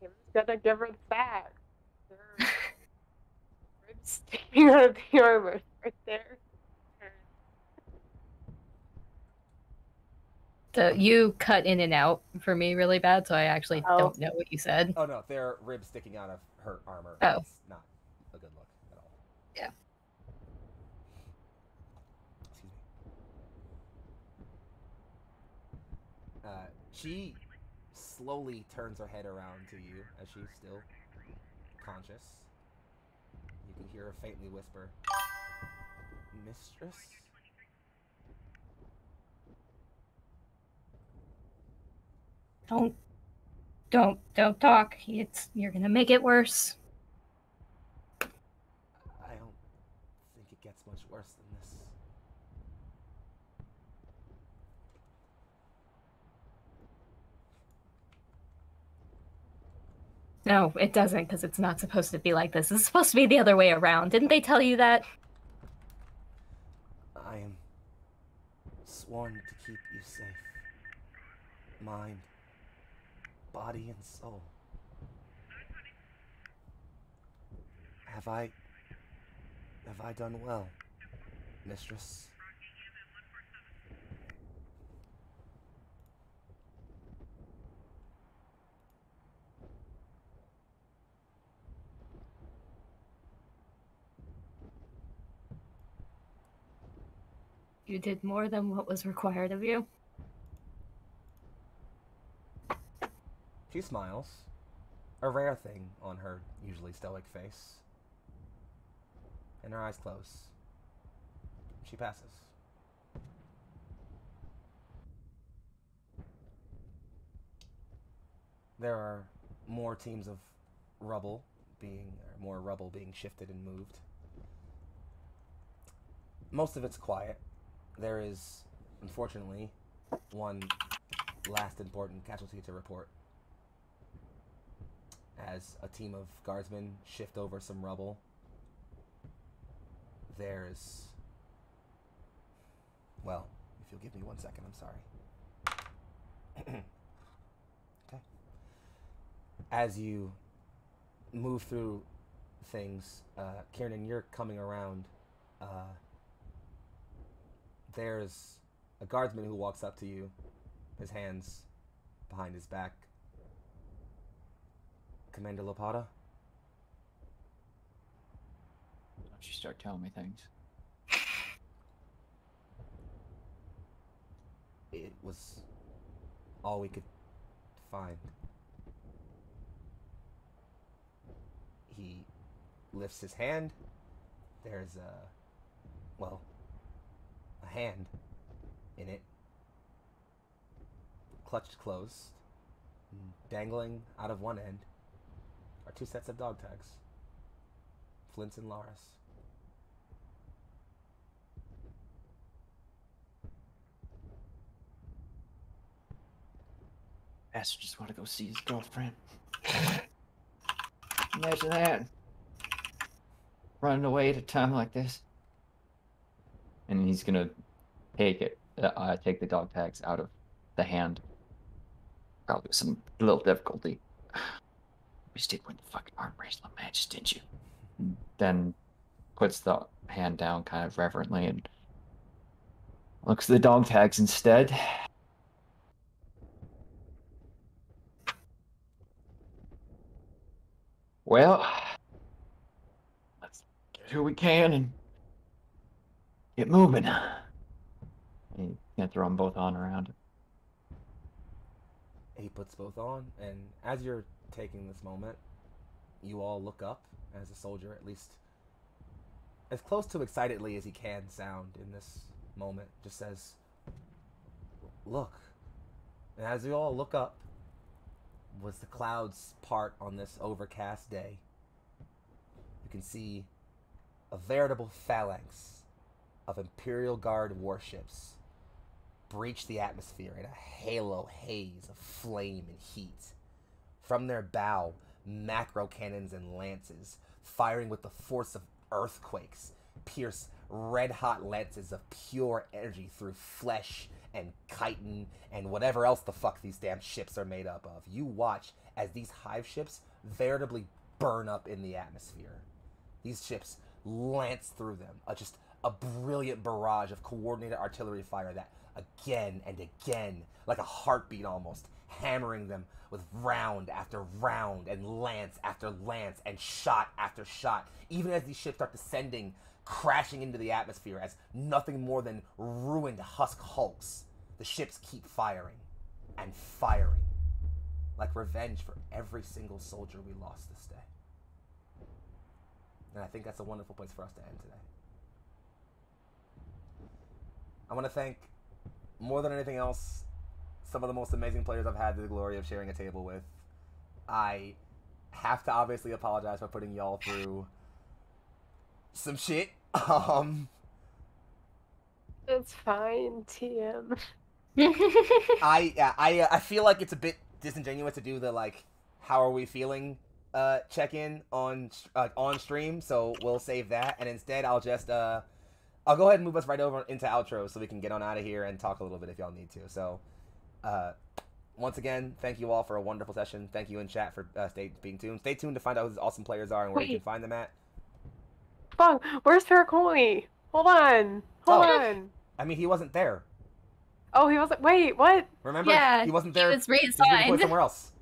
he's gonna give her the facts. There are ribs sticking out of the armor right there. So you cut in and out for me really bad, so I actually don't know what you said. Oh no, there are ribs sticking out of her armor. Oh. It's not a good look at all. Yeah. Excuse me. She slowly turns her head around to you as she's still conscious. You can hear her faintly whisper, "Mistress?" Don't talk. You're gonna make it worse. I don't think it gets much worse than this. No, it doesn't, because it's not supposed to be like this. It's supposed to be the other way around. Didn't they tell you that? I am sworn to keep you safe. mind, body, and soul. Have I done well, mistress? You did more than what was required of you. She smiles, a rare thing on her usually stoic face, and her eyes close. She passes. There are more teams of rubble more rubble being shifted and moved. Most of it's quiet. There is, unfortunately, one last important casualty to report. As a team of guardsmen shift over some rubble, there's... Well, if you'll give me 1 second, I'm sorry. Okay. As you move through things, Kieran, you're coming around. There's a guardsman who walks up to you, his hands behind his back. Commander Lapata? Don't you start telling me things. It was all we could find. He lifts his hand. There's a hand in it, clutched closed, dangling out of one end are 2 sets of dog tags. Flint's and Lara's. Bastard just want to go see his girlfriend. Imagine that. Running away at a time like this. And he's gonna take the dog tags out of the hand. Probably with some little difficulty. You just did win the fucking arm wrestling match, didn't you? And then puts the hand down kind of reverently and looks at the dog tags instead. Well, let's get who we can and get moving. You can't throw them both on around. He puts both on, and as you're taking this moment, you all look up as a soldier, at least as close to excitedly as he can sound in this moment, just says, "Look." And as you all look up, was the clouds part on this overcast day, you can see a veritable phalanx of Imperial Guard warships breach the atmosphere in a halo haze of flame and heat. From their bow, macro cannons and lances, firing with the force of earthquakes, pierce red-hot lances of pure energy through flesh and chitin and whatever else the fuck these damn ships are made up of. You watch as these hive ships veritably burn up in the atmosphere. These ships lance through them, just a brilliant barrage of coordinated artillery fire that again and again, like a heartbeat almost, hammering them with round after round and lance after lance and shot after shot, even as these ships start descending, crashing into the atmosphere as nothing more than ruined husk hulks. The ships keep firing and firing, like revenge for every single soldier we lost this day. And I think that's a wonderful place for us to end today. I want to thank, more than anything else, some of the most amazing players I've had the glory of sharing a table with. I have to obviously apologize for putting y'all through some shit. It's fine, TM. I feel like it's a bit disingenuous to do the like, how are we feeling check-in on stream, so we'll save that, and instead I'll just I'll go ahead and move us right over into outro so we can get on out of here and talk a little bit if y'all need to. So once again, thank you all for a wonderful session. Thank you in chat for being tuned. Stay tuned to find out who these awesome players are and where you can find them at. Fuck, where's Terracoli? Hold on. Hold on. I mean, he wasn't there. Oh, he wasn't. Wait, what? Remember? Yeah, he wasn't there. He was He was reassigned. deployed somewhere else.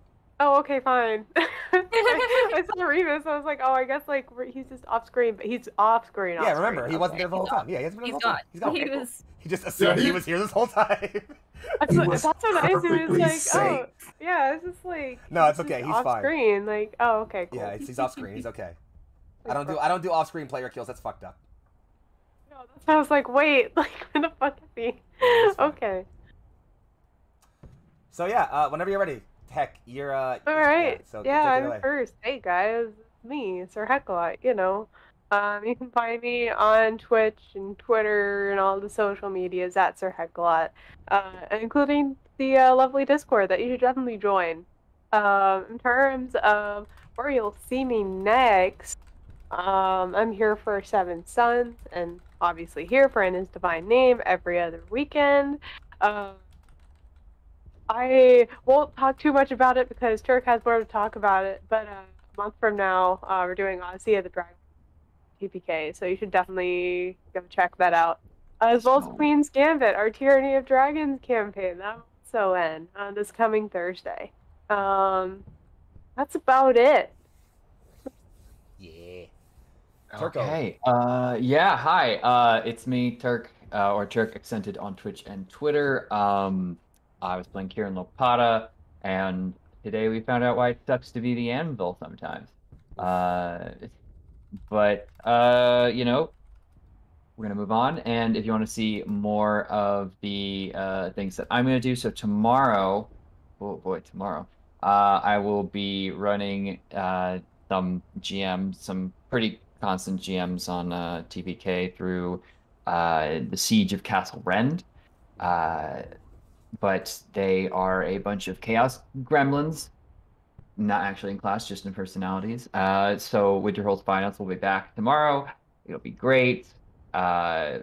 Oh, okay, fine. I saw Remus. I was like, oh, I guess like he's just off screen, but he's off screen. Yeah, remember, he wasn't there the whole time. Yeah, he hasn't been there the whole time. He's gone. He was. He just assumed he was here this whole time. That's what I assumed. It was like, safe. oh, yeah, it's just like. No, it's okay. He's off fine. screen. Like, oh, okay, cool. Yeah, he's off screen. He's okay. I don't do off screen player kills. That's fucked up. No, that's why I was like, wait, like, where the fuck is he? Okay. So yeah, whenever you're ready. Heck, you're All right. Yeah, so yeah, take it I'm away. first. Hey guys, me, Sir Heckalot. You know, you can find me on Twitch and Twitter and all the social medias at Sir Heckalot, including the lovely Discord that you should definitely join. In terms of where you'll see me next, I'm here for Seven Sons, and obviously here for In His Divine Name every other weekend. I won't talk too much about it because Turk has more to talk about it, but a month from now, we're doing Odyssey of the Dragon TPK, so you should definitely go check that out. As well as Queen's Gambit, our Tyranny of Dragons campaign. That will also end this coming Thursday. That's about it. Yeah. Okay. Yeah. Hi. It's me, Turk, or Turk Accented on Twitch and Twitter. I was playing Kieran Lopata, and today we found out why it sucks to be the anvil sometimes. But you know, we're gonna move on. And if you want to see more of the things that I'm gonna do, so tomorrow, oh boy, tomorrow, I will be running some GMs, some pretty constant GMs on TPK through the Siege of Castle Rend. But they are a bunch of chaos gremlins, not actually in class, just in personalities. So Winterhold's Finance will be back tomorrow. It'll be great. The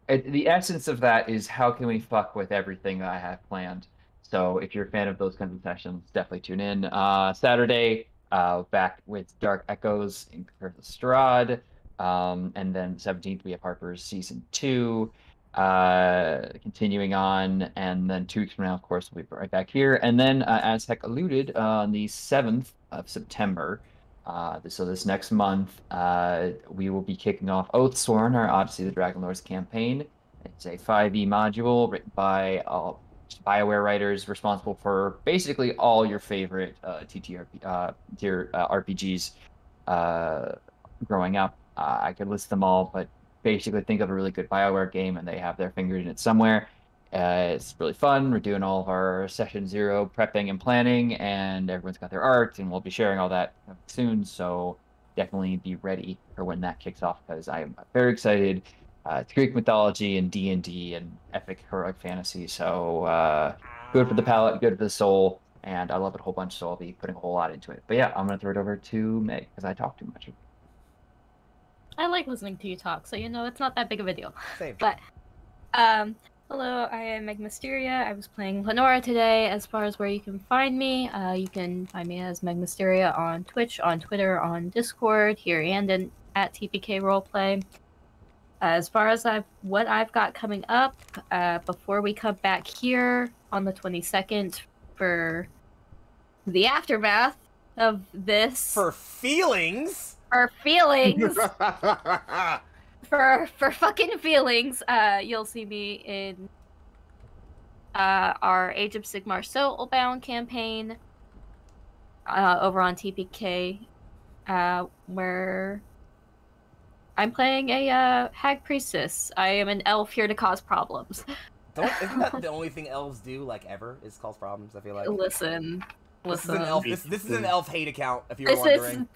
essence of that is how can we fuck with everything that I have planned. So if you're a fan of those kinds of sessions, definitely tune in. Saturday, back with Dark Echoes in Curse of Strahd. And then 17th, we have Harper's Season 2. Continuing on, and then 2 weeks from now, of course, we'll be right back here. And then, as Heck alluded, on the 7th of September, so this next month, we will be kicking off Oathsworn, our Odyssey of the Dragonlords campaign. It's a 5e module written by BioWare writers responsible for basically all your favorite RPGs growing up. I could list them all, but basically think of a really good BioWare game and they have their fingers in it somewhere. It's really fun. We're doing all of our session 0 prepping and planning, and everyone's got their art, and we'll be sharing all that soon, so definitely be ready for when that kicks off, because I am very excited. It's Greek mythology and D&D and epic heroic fantasy, so good for the palate, good for the soul, and I love it a whole bunch, so I'll be putting a whole lot into it. But yeah, I'm going to throw it over to Meg, because I talk too much. I like listening to you talk, so you know it's not that big of a deal. Same. But, hello, I am Meg Mysteria. I was playing Lenora today. As far as where you can find me, you can find me as Meg Mysteria on Twitch, on Twitter, on Discord, here and at TPK Roleplay. As far as what I've got coming up, before we come back here on the 22nd for the aftermath of this. For feelings? For feelings. for fucking feelings, you'll see me in our Age of Sigmar Soulbound campaign over on TPK, where I'm playing a hag priestess. I am an elf here to cause problems. Isn't that the only thing elves do, like, ever, is cause problems, I feel like? Listen. This is an elf hate account, if you were wondering.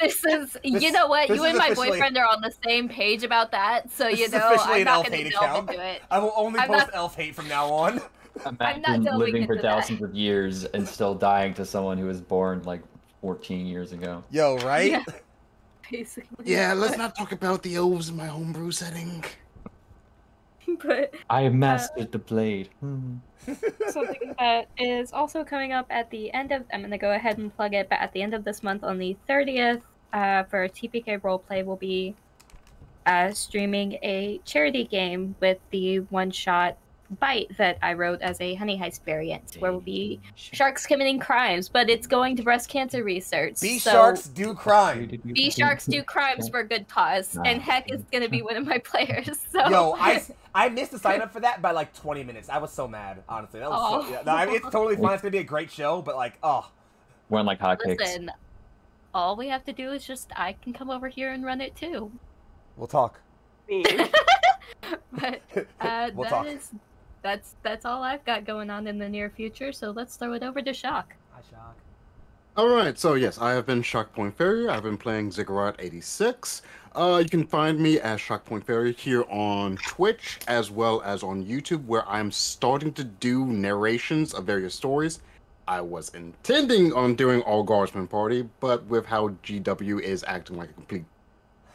You know what? You and my boyfriend are on the same page about that, so you know, I'm not going to delve into it. I will only post elf hate from now on. Imagine living for thousands of years and still dying to someone who was born, like, 14 years ago. Yo, right? Yeah. Basically. Yeah, let's not talk about the elves in my homebrew setting. But I have mastered the blade. something that is also coming up at the end of, I'm going to go ahead and plug it, but at the end of this month on the 30th, for TPK Roleplay, we'll be streaming a charity game with the one-shot Bite that I wrote as a Honey Heist variant, where we'll be sharks committing crimes, but it's going to breast cancer research. Sharks do crime. Bee sharks do crimes for a good cause, and Heck is going to be one of my players. So. Yo, I missed the sign up for that by like 20 minutes. I was so mad, honestly. That was so, yeah, no, I mean, it's totally fine. It's gonna be a great show, but like, Went like hotcakes. Listen, all we have to do is just I can come over here and run it too. We'll talk. But We'll talk. That's all I've got going on in the near future. So let's throw it over to Shock. Hi, Shock. Alright, so yes, I have been Shockpoint Fairy. I've been playing Ziggurat86. You can find me as Shockpoint Fairy here on Twitch, as well as on YouTube, where I'm starting to do narrations of various stories. I was intending on doing All Guardsman Party, but with how GW is acting like a complete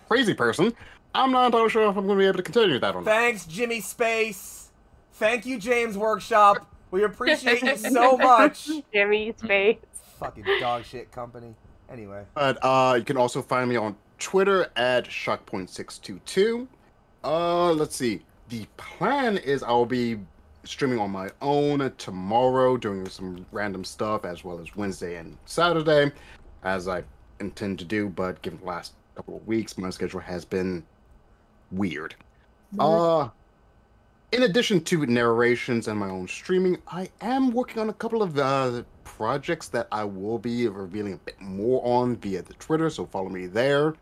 crazy person, I'm not entirely sure if I'm going to be able to continue that or not. Thanks, Jimmy Space. Thank you, James Workshop. We appreciate you so much. Jimmy Space. Fucking dog shit company. Anyway. But you can also find me on Twitter at Shockpoint622. Let's see. The plan is I'll be streaming on my own tomorrow, doing some random stuff, as well as Wednesday and Saturday, as I intend to do. But given the last couple of weeks, my schedule has been weird. In addition to narrations and my own streaming, I am working on a couple of projects that I will be revealing a bit more on via the Twitter, so follow me there.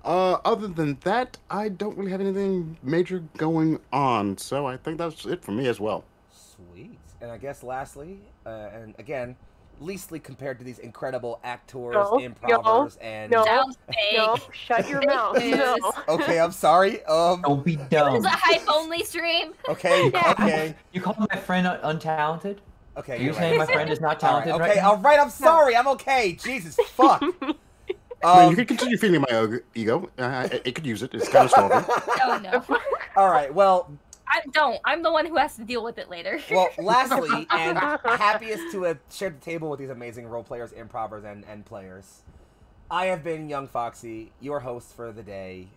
Other than that, I don't really have anything major going on, so I think that's it for me as well. Sweet. And I guess lastly, and again, leastly compared to these incredible actors, improvers, and... Sounds fake. No, shut your mouth. No. Okay, I'm sorry. Don't be dumb. This is a hype-only stream. Okay, okay. You call my friend untalented? Okay, Are you you're saying right. my friend is not talented All right right, okay, now? all right, I'm sorry. I'm okay. Jesus, fuck. You can continue feeding my ego. It could use it. It's kind of starving. Oh, no. All right, well... I'm the one who has to deal with it later. Well, lastly, and happiest to have shared the table with these amazing role players, improvers, and players, I have been Young Foxxii, your host for the day.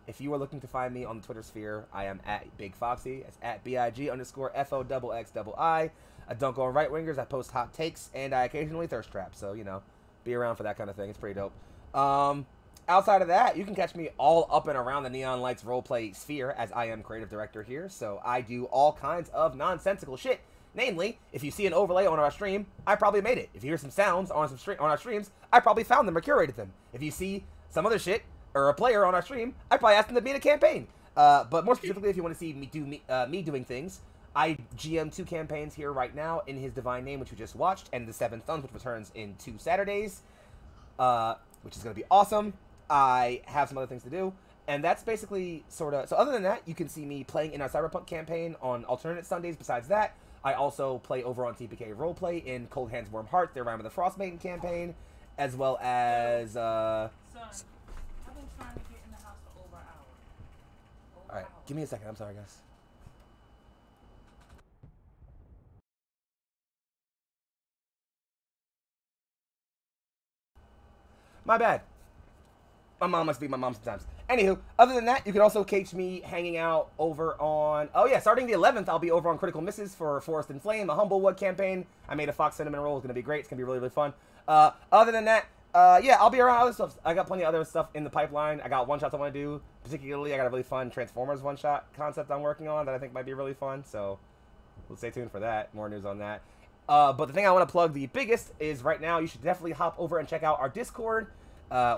If you are looking to find me on the Twitter sphere, I am at Big Foxxii. It's at BIG_FOXXII. I don't go on right-wingers. I post hot takes, and I occasionally thirst trap. So, you know, be around for that kind of thing. It's pretty dope. Outside of that, you can catch me all up and around the Neon Lights roleplay sphere, as I am creative director here, so I do all kinds of nonsensical shit. Namely, if you see an overlay on our stream, I probably made it. If you hear some sounds on our streams, I probably found them or curated them. If you see some other shit, or a player on our stream, I probably asked them to be in a campaign. But more specifically, if you want to see me doing things, I GM 2 campaigns here right now in His Divine Name, which we just watched, and the Seven Thuns, which returns in 2 Saturdays, which is going to be awesome. I have some other things to do, and that's basically sort of... So other than that, you can see me playing in our Cyberpunk campaign on alternate Sundays. Besides that, I also play over on TPK Roleplay in Cold Hands Warm Hearts, their Rime of the Frostmaiden campaign, as well as... Son, I've been trying to get in the house for over an hour. Alright, give me a second. I'm sorry, guys. My bad. My mom must be my mom sometimes. Anywho, other than that, you can also catch me hanging out over on... Oh yeah, starting the 11th, I'll be over on Critical Misses for Forest and Flame, a Humblewood campaign. I made a Fox Cinnamon roll. It's going to be great. It's going to be really, really fun. Other than that, yeah, I'll be around other stuff. I got plenty of other stuff in the pipeline. I got one-shots I want to do. Particularly, I got a really fun Transformers one-shot concept I'm working on that I think might be really fun. So, we'll stay tuned for that. More news on that. But the thing I want to plug the biggest is right now, you should definitely hop over and check out our Discord.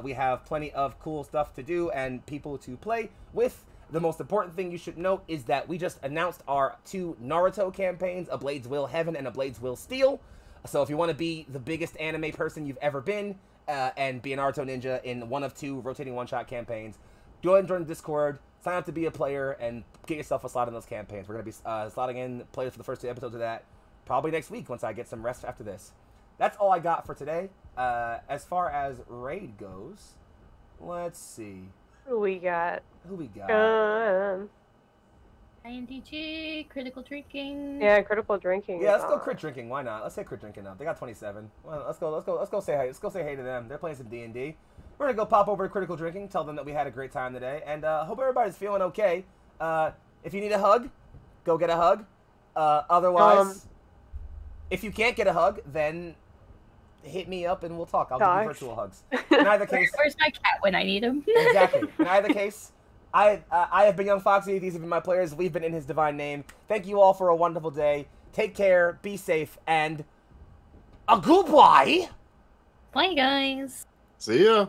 We have plenty of cool stuff to do and people to play with. The most important thing you should note is that we just announced our 2 Naruto campaigns, A Blade's Will Heaven and A Blade's Will Steel. So if you want to be the biggest anime person you've ever been and be a Naruto ninja in one of 2 rotating one-shot campaigns, go ahead and join the Discord, sign up to be a player, and get yourself a slot in those campaigns. We're going to be slotting in players for the first 2 episodes of that probably next week once I get some rest after this. That's all I got for today. As far as raid goes, let's see. Who we got? Who we got? INTG, critical drinking. Yeah, critical drinking. Yeah, is let's go on. crit drinking. Why not? Let's say crit drinking up. They got 27. Well, let's go say hi. Let's go say hey to them. They're playing some D&D. We're gonna go pop over to critical drinking. Tell them that we had a great time today, and hope everybody's feeling okay. If you need a hug, go get a hug. Otherwise, if you can't get a hug, then hit me up and we'll talk. I'll give you virtual hugs. In either case, Where's my cat when I need him? exactly. In either case, I have been Young Foxxii. These have been my players. We've been in his divine name. Thank you all for a wonderful day. Take care. Be safe. And a goodbye. Bye, guys. See ya.